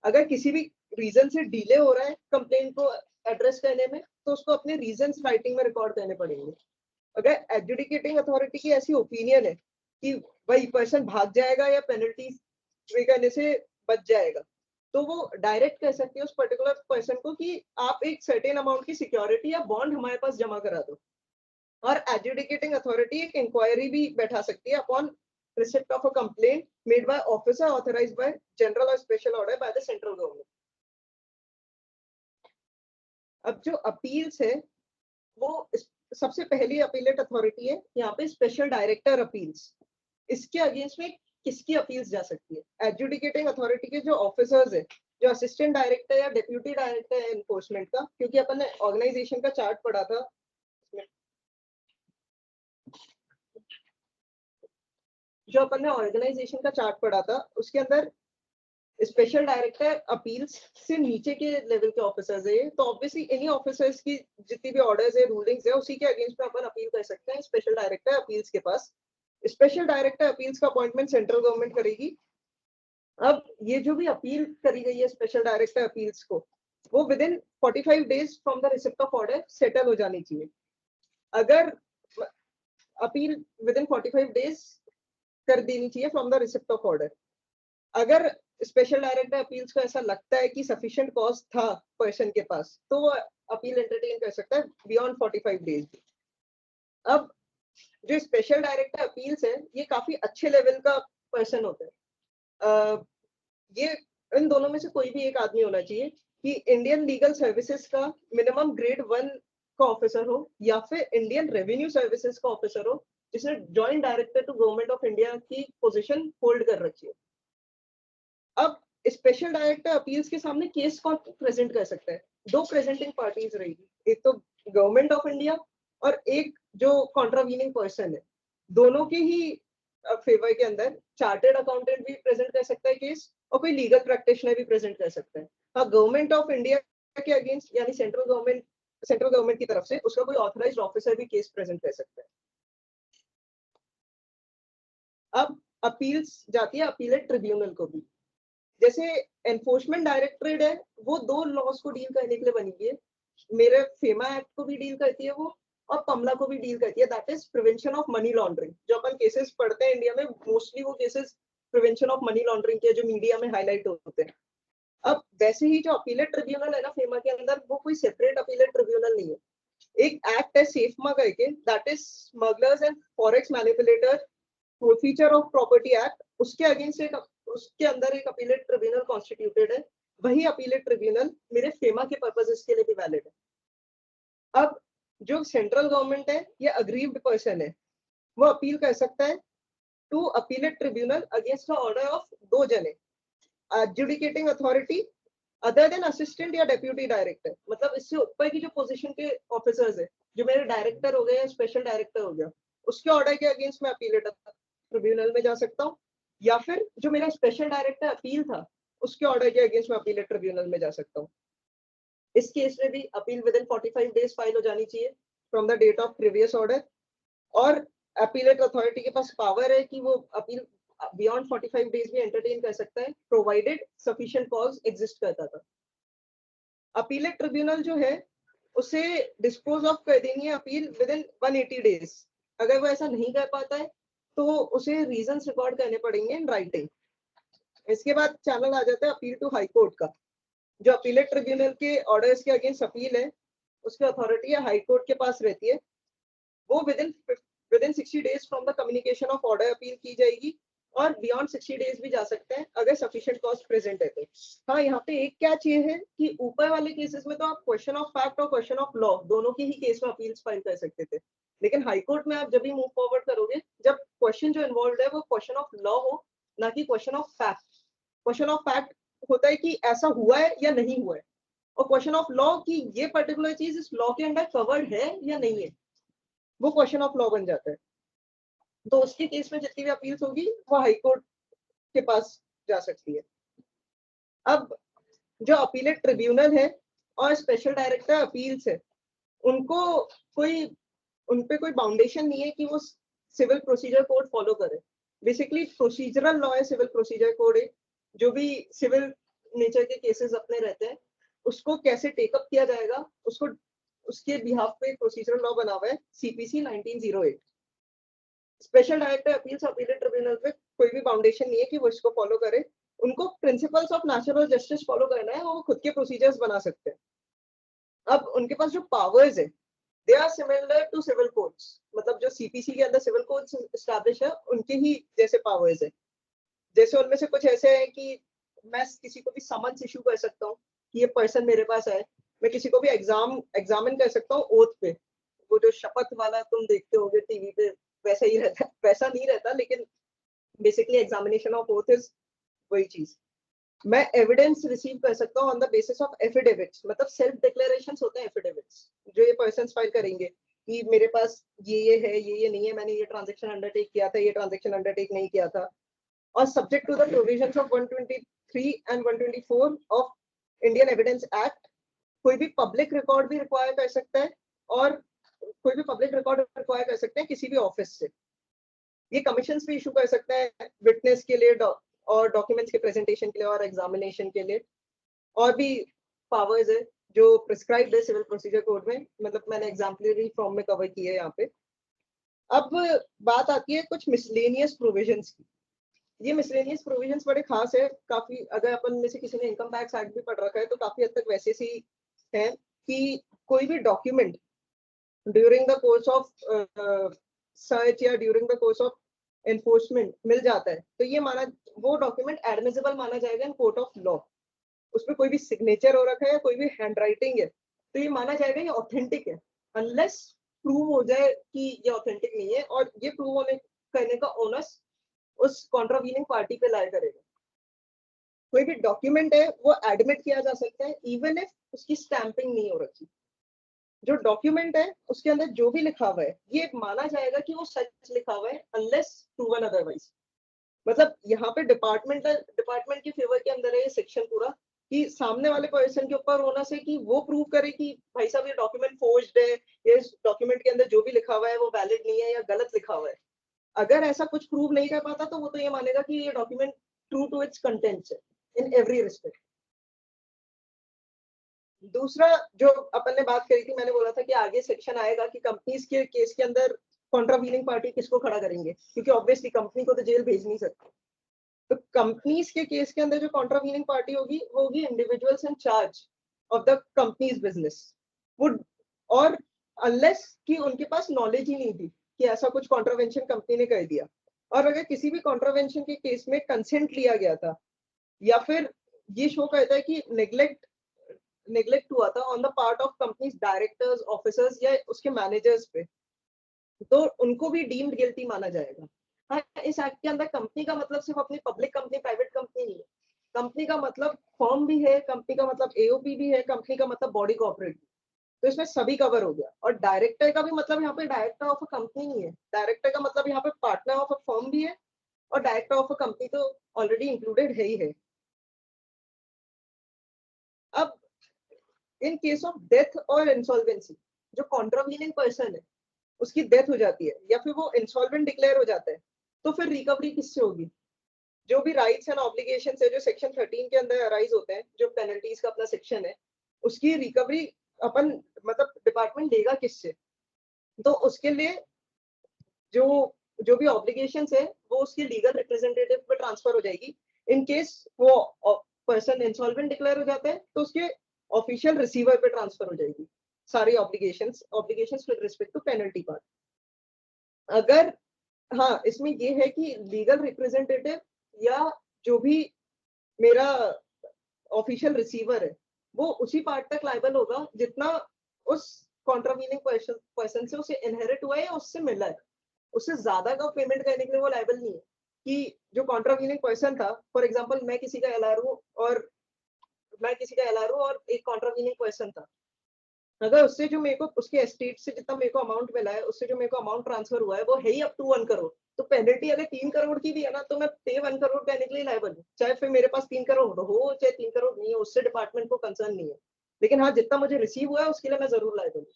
अगर किसी भी रीजन से डिले हो रहा है कंप्लेंट को एड्रेस करने में, तो उसको अपने रीजंस राइटिंग में रिकॉर्ड करने पड़ेंगे। अगर एडजुडिकेटिंग अथॉरिटी की ऐसी ओपिनियन है कि भाई पर्सन भाग जाएगा या पेनल्टी पे करने से बच जाएगा, तो वो डायरेक्ट कह सकती है उस पर्टिकुलर पर्सन को कि आप एक सर्टेन अमाउंट की सिक्योरिटी या बॉन्ड हमारे पास जमा करा दो। और एडजुडिकेटिंग अथॉरिटी एक इंक्वायरी भी बैठा सकती है upon receipt of a complaint made by officer authorised by general और special order by the central government. अब जो अपील्स है वो सबसे पहली अपीलेट अथॉरिटी है यहाँ पे स्पेशल डायरेक्टर अपील्स। इसके अगेंस्ट में किसकी अपील्स जा सकती है? एडजुडिकेटिंग अथॉरिटी के जो ऑफिसर्स है, जो असिस्टेंट डायरेक्टर या डेप्यूटी डायरेक्टर है एनफोर्समेंट का, क्योंकि अपन ने ऑर्गेनाइजेशन का चार्ट पढ़ा था, जो अपन ने ऑर्गेनाइजेशन का चार्ट पढ़ा था उसके अंदर स्पेशल डायरेक्टर अपील्स से नीचे के लेवल के ऑफिसर्स है। तो ऑब्वियसली इन्हीं ऑफिसर्स की जितनी भी ऑर्डर्स है, रूलिंग्स है, उसी के अगेंस्ट में अपन अपील कर सकते हैं स्पेशल डायरेक्टर अपील्स के पास। स्पेशल डायरेक्टर अपील्स का अपॉइंटमेंट सेंट्रल गवर्नमेंट करेगी। अब ये जो भी अपील करी गई है स्पेशल डायरेक्टर अपील्स को, वो with in 45 days from the receipt of order settle हो जानी चाहिए। अगर अपील विद इन 45 डेज कर देनी चाहिए from the receipt of order. अगर स्पेशल डायरेक्टर अपील्स को ऐसा लगता है कि सफिशिएंट कॉज था पर्सन के पास, तो वो अपील एंटरटेन कर सकता है बियॉन्ड 45 डेज। अब जो स्पेशल डायरेक्टर अपील्स है, ये काफी अच्छे लेवल का पर्सन होता है। ये इन दोनों में से कोई भी एक आदमी होना चाहिए कि इंडियन लीगल सर्विसेज का मिनिमम ग्रेड 1 का ऑफिसर हो, या फिर इंडियन रेवेन्यू सर्विसेज का ऑफिसर हो जिसने joint director to government of India की पोजीशन होल्ड कर रखी है। अब स्पेशल डायरेक्टर अपील्स के सामने केस कौन प्रेजेंट कर सकता है? दो प्रेजेंटिंग पार्टीज रहेगी, एक तो गवर्नमेंट ऑफ इंडिया और एक जो कॉन्ट्रावीनिंग पर्सन है। दोनों के ही फेवर के अंदर चार्टर्ड अकाउंटेंट भी प्रेजेंट कर सकता है केस, और कोई लीगल प्रैक्टिशनर भी प्रेजेंट कर सकता है। हाँ, गवर्नमेंट ऑफ इंडिया के अगेंस्ट यानी सेंट्रल गवर्नमेंट की तरफ से उसका कोई ऑथराइज्ड ऑफिसर भी केस प्रेजेंट कर सकता है। अब अपील्स जाती है अपीलेट ट्रिब्यूनल को भी। जैसे एनफोर्समेंट डायरेक्टरेट है, वो दो लॉज को डील करने के लिए बनी हुई है। मेरे फेमा एक्ट को भी डील करती है वो, और पमला को भी डील करती है, that is prevention of money laundering. जो अपन केसेस पढ़ते हैं इंडिया में, मोस्टली वो cases prevention of money laundering के जो मीडिया में हाईलाइट होते हैं। अब वैसे ही जो अपीलेट ट्रिब्यूनल है ना फेमा के अंदर, वो कोई सेपरेट अपीलेट ट्रिब्यूनल नहीं है। एक एक्ट है सेफमा करके, that is smugglers and forex manipulator feature of property act, उसके अगेंस्ट उसके अंदर एक अपीलेट ट्रिब्यूनल कॉन्स्टिट्यूटेड है। वही अपीलेट ट्रिब्यूनल मेरे फेमा के पर्पसेस के लिए भी वैलिड है। अब जो सेंट्रल गवर्नमेंट है या अग्रीव्ड पर्सन है, वो अपील कर सकता है to appellate tribunal against the order of दो जने, adjudicating authority other than assistant या डेप्यूटी डायरेक्टर। मतलब इससे ऊपर की जो पोजीशन के ऑफिसर्स है, जो मेरे डायरेक्टर हो गए या स्पेशल डायरेक्टर हो गया, उसके ऑर्डर के अगेंस्ट में अपीलेट ट्रिब्यूनल में जा सकता हूँ, या फिर जो मेरा स्पेशल डायरेक्टर अपील था उसके ऑर्डर के अगेंस्ट में अपीलेट ट्रिब्यूनल में जा सकता हूँ। इस केस में भी appeal within 45 days file हो जानी चाहिए from the date of previous order. और अपीलेट अथॉरिटी के पास पावर है कि वो अपील बियॉन्ड 45 डेज भी एंटरटेन कर सकता है, प्रोवाइडेड सफिशिएंट कॉज एग्जिस्ट करता था। अपीलेट ट्रिब्यूनल जो है उसे डिस्पोज ऑफ कर देनी है अपील विद इन 180 डेज। अगर वो ऐसा नहीं कर पाता है तो उसे रीजंस रिकॉर्ड करने पड़ेंगे इन राइटिंग। इसके बाद चैनल आ जाता है अपील टू हाई कोर्ट का। जो अपीलेट ट्रिब्यूनल के ऑर्डर्स के अगेंस्ट अपील है, उसकी अथॉरिटी हाई कोर्ट के पास रहती है। वो with in 60 days from the communication of order appeal की जाएगी, और बियॉन्ड 60 डेज भी जा सकते हैं अगर सफिशिएंट कॉस्ट प्रेजेंट है तो। हाँ, यहाँ पे एक क्या चीज है कि ऊपर वाले केसेस में तो आप क्वेश्चन ऑफ फैक्ट और क्वेश्चन ऑफ लॉ दोनों के ही केस में अपील्स फाइल कर सकते थे, लेकिन हाई कोर्ट में आप जब भी मूव फॉरवर्ड करोगे जब क्वेश्चन जो इन्वॉल्व है वो क्वेश्चन ऑफ लॉ हो, ना कि question of fact. Question of fact होता है कि ऐसा हुआ है या नहीं हुआ है, और क्वेश्चन ऑफ लॉ कि ये पर्टिकुलर चीज इस लॉ के अंडर कवर्ड है या नहीं है, वो क्वेश्चन ऑफ लॉ बन जाता है। तो उसके केस में जितनी भी अपील्स होगी वो हाई कोर्ट के पास जा सकती है। अब जो अपीलेट ट्रिब्यूनल है और स्पेशल डायरेक्टर अपील्स है, उनको कोई उन पे कोई बाउंडेशन नहीं है कि वो सिविल प्रोसीजर कोड फॉलो करे। बेसिकली प्रोसीजरल लॉ है, सिविल प्रोसीजर कोड है। जो भी सिविल नेचर के केसेस अपने रहते हैं उसको कैसे टेकअप किया जाएगा, उसको उसके बिहाफ पे प्रोसीजरल लॉ बना हुआ है, CPC 1908। Special director appeals appellate tribunal पे कोई भी बाउंडेशन नहीं है कि वो इसको फॉलो करे। उनको principles of natural justice follow करना है, वो खुद के प्रोसीजर्स बना सकते हैं। अब उनके पास जो पावर्स है they are similar to civil codes, मतलब जो सीपीसी के अंदर सिविल कोड्स एस्टैब्लिश है उनके ही जैसे पावर्स है। जैसे उनमें से कुछ ऐसे हैं कि मैं किसी को भी समन्स इशू कर सकता हूँ कि ये पर्सन मेरे पास है। मैं किसी को भी एग्जामिन कर सकता हूँ ओथ पे, वो जो शपथ वाला तुम देखते होगे टीवी पे वैसा ही रहता है, वैसा नहीं रहता लेकिन basically examination of oath is वही चीज। मैं एविडेंस रिसीव कर सकता हूँ on the basis of affidavits, मतलब सेल्फ डिक्लेरेशंस होते हैं एफिडेविट्स जो ये पर्सन्स फाइल करेंगे कि मेरे पास ये है, ये नहीं है, मैंने ये ट्रांजैक्शन अंडरटेक किया था, ये ट्रांजैक्शन अंडरटेक नहीं किया था। और subject to the provisions of 123 and 124 ऑफ इंडियन एविडेंस एक्ट, कोई भी पब्लिक रिकॉर्ड भी रिक्वायर कर सकता है और कोई भी पब्लिक रिकॉर्ड रिक्वायर कर सकते हैं किसी भी ऑफिस से। ये कमीशंस भी इशू कर सकता है विटनेस के लिए और डॉक्यूमेंट्स के प्रेजेंटेशन के लिए और एग्जामिनेशन के लिए। और भी पावर्स है जो प्रिस्क्राइब्ड है सिविल प्रोसीजर कोड में, मतलब मैंने एग्जाम्पलरी फॉर्म में कवर की है यहाँ पे। अब बात आती है कुछ मिसलेनियस प्रोविजंस की। ये मिसलेनियस प्रोविजंस बड़े खास है काफी, अगर अपन में से किसी ने इनकम टैक्स एक्ट भी पढ़ रखा है तो काफी हद तक वैसे सी है कि कोई भी document during the course of search या during the course of enforcement मिल जाता है तो ये माना, वो डॉक्यूमेंट एडमिसिबल माना जाएगा इन कोर्ट ऑफ लॉ। उसमें कोई भी सिग्नेचर हो रखा है, कोई भी हैंड राइटिंग है, तो ये माना जाएगा ये ऑथेंटिक है, अनलेस प्रूव हो जाए कि ये ऑथेंटिक नहीं है। और ये प्रूव होने करने का ओनस उस कॉन्ट्रावीनिंग पार्टी पे लाया करेगा। कोई भी डॉक्यूमेंट है वो एडमिट किया जा सकता है इवन इफ उसकी स्टैंपिंग नहीं हो रखी। जो डॉक्यूमेंट है उसके अंदर जो भी लिखा हुआ है ये माना जाएगा कि वो सच लिखा हुआ है अनलेस प्रूवन अदरवाइज। मतलब यहाँ पे डिपार्टमेंट के फेवर के अंदर है ये सेक्शन पूरा, कि सामने वाले पर्सन के ऊपर होना से कि वो प्रूव करे कि भाई साहब ये डॉक्यूमेंट फोर्ज्ड है, ये डॉक्यूमेंट के अंदर जो भी लिखा हुआ है वो वैलिड नहीं है या गलत लिखा हुआ है। अगर ऐसा कुछ प्रूव नहीं कर पाता तो वो तो ये मानेगा कि ये document true to its contents है इन एवरी रिस्पेक्ट। दूसरा जो अपन ने बात करी थी, मैंने बोला था कि आगे सेक्शन आएगा कि कंपनीज के केस के अंदर कॉन्ट्रावीनिंग पार्टी किसको खड़ा करेंगे, क्योंकि ऑब्वियसली कंपनी को तो जेल भेज नहीं सकते। तो कंपनीज के केस के अंदर जो कॉन्ट्रावीनिंग पार्टी होगी वो होगी individuals in charge of the companies business would, और अनलेस कि उनके पास नॉलेज ही नहीं थी कि ऐसा कुछ कॉन्ट्रावेंशन कंपनी ने कर दिया। और अगर किसी भी कॉन्ट्रावेंशन के केस में कंसेंट लिया गया था या फिर ये शो करता है कि नेग्लेक्ट हुआ था on the part of companies directors, officers या उसके मैनेजर्स पे, तो उनको भी डीम्ड गिल्टी माना जाएगा। हाँ, इस एक्ट के अंदर कंपनी का मतलब सिर्फ अपनी पब्लिक कंपनी, प्राइवेट कंपनी नहीं है। कंपनी का मतलब फर्म भी है, कंपनी का मतलब एओपी भी है, कंपनी का मतलब बॉडी कॉर्पोरेट, तो इसमें सभी कवर हो गया। और डायरेक्टर का भी मतलब यहाँ पे डायरेक्टर ऑफ अ कंपनी नहीं है, डायरेक्टर का मतलब यहाँ पे पार्टनर ऑफ अ फर्म भी है, और डायरेक्टर ऑफ अ कंपनी तो ऑलरेडी इंक्लूडेड है ही है। अब इन केस ऑफ डेथ और इंसॉल्वेंसी, जो कॉन्ट्रावीनिंग पर्सन है उसकी डेथ हो जाती है या फिर वो इंसॉल्वेंट डिक्लेयर हो जाता है, तो फिर रिकवरी किससे होगी? जो भी राइट्स एंड ऑब्लिगेशंस है जो सेक्शन 13 के अंदर अराइज होते हैं, जो पेनल्टीज का अपना सेक्शन है, उसकी रिकवरी अपन मतलब डिपार्टमेंट देगा किससे? तो उसके लिए जो भी ऑब्लिगेशंस है वो उसके लीगल रिप्रेजेंटेटिव पे ट्रांसफर हो जाएगी। इन केस वो पर्सन इंसॉल्वेंट डिक्लेयर हो जाता है तो उसके ऑफिशियल रिसीवर पे ट्रांसफर हो जाएगी सारी obligations with respect to penalty part. अगर हाँ, इसमें ये है कि लीगल रिप्रेजेंटेटिव या जो भी मेरा ऑफिशियल रिसीवर है वो उसी पार्ट तक लाइबल होगा जितना उस कॉन्ट्रावीनिंग पर्सन से उसे इनहेरिट हुआ है या उससे मिला है। उससे ज्यादा का पेमेंट करने के लिए वो लाइबल नहीं है। कि जो कॉन्ट्रावीनिंग पर्सन था, फॉर एग्जांपल मैं किसी का एलआर हूँ और एक कॉन्ट्रावीनिंग पर्सन था, अगर उससे जो मेरे को उसके एस्टेट से जितना मेरे को अमाउंट मिला है उससे जो मेरे को अमाउंट ट्रांसफर हुआ है वो है ही अप टू 1 करोड़, तो पेनल्टी अगर 3 करोड़ की भी है ना तो मैं पे 1 करोड़ करने के लिए लायबल हूँ, चाहे फिर मेरे पास 3 करोड़ हो चाहे 3 करोड़ नहीं है, उससे डिपार्टमेंट को कंसर्न नहीं है। लेकिन हाँ, जितना मुझे रिसीव हुआ है उसके लिए मैं जरूर लायबल हूँ।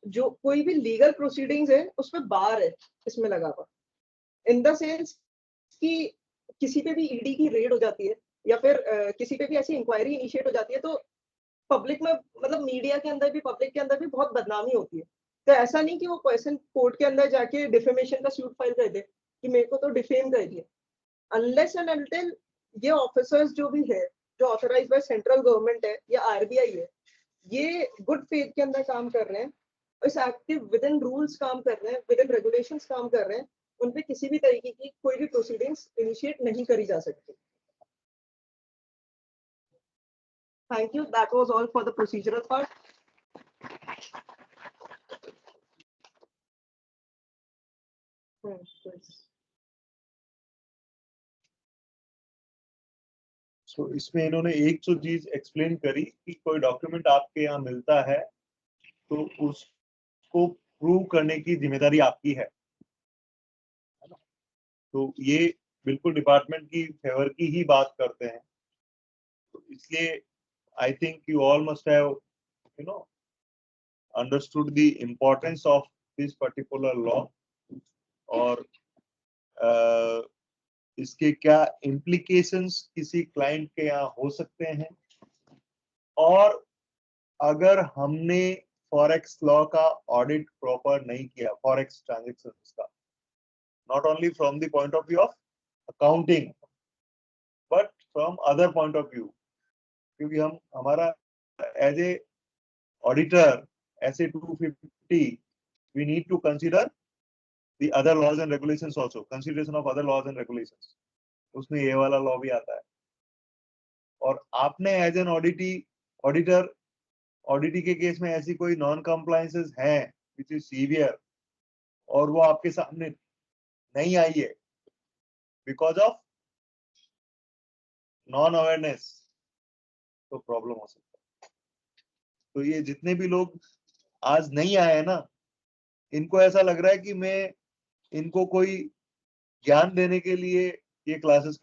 जो कोई भी लीगल प्रोसीडिंग्स है उसमें बार है इसमें लगा हुआ, इन द सेंस कि किसी पे भी ईडी की रेड हो जाती है या फिर किसी पे भी ऐसी इंक्वायरी इनिशिएट हो जाती है तो पब्लिक में, मतलब मीडिया के अंदर भी, पब्लिक के अंदर भी बहुत बदनामी होती है। तो ऐसा नहीं कि वो पर्सन कोर्ट के अंदर जाके डिफेमेशन का सूट फाइल कर दे कि मेरे को तो डिफेम कर दिया, अनलेस एंड अनटिल ये ऑफिसर्स जो भी है जो ऑथराइज बाय सेंट्रल गवर्नमेंट है या आरबीआई है, ये गुड फेथ के अंदर काम कर रहे हैं, इस एक्टिव विद इन रूल्स काम कर रहे हैं, विद इन रेगुलेशंस काम कर रहे हैं, उन पे किसी भी तरीके की कोई भी प्रोसीडिंग्स इनिशिएट नहीं करी जा सकती। Thank you. That was all for the procedural part. Yes. So इसमें इन्होंने एक तो चीज एक्सप्लेन करी कि कोई डॉक्यूमेंट आपके यहाँ मिलता है तो उसको प्रूव करने की जिम्मेदारी आपकी है ना? तो ये बिल्कुल डिपार्टमेंट की फेवर की ही बात करते हैं, तो इसलिए I think you all must have you know understood the importance of this particular law और इसके क्या इम्प्लीकेशंस किसी क्लाइंट के यहाँ हो सकते हैं, और अगर हमने फॉरेक्स लॉ का ऑडिट प्रॉपर नहीं किया, फॉरेक्स ट्रांजैक्शंस का, not only from the point of view of accounting but from other point of view, क्योंकि हम हमारा एज ए ऑडिटर ऐसे 250 we need to consider the other laws and regulations also, consideration of other laws and regulations, उसमें ये वाला law भी आता है। और आपने एज एन ऑडिटर ऑडिटी के केस में ऐसी कोई नॉन कंप्लायंसेस हैं विच इज सीवियर और वो आपके सामने नहीं आई है बिकॉज ऑफ नॉन अवेयरनेस, तो प्रॉब्लम हो सकता है। तो ये जितने भी लोग आज नहीं आए हैं ना, इनको ऐसा लग रहा है कि मैं इनको कोई ज्ञान देने के लिए ये क्लासेस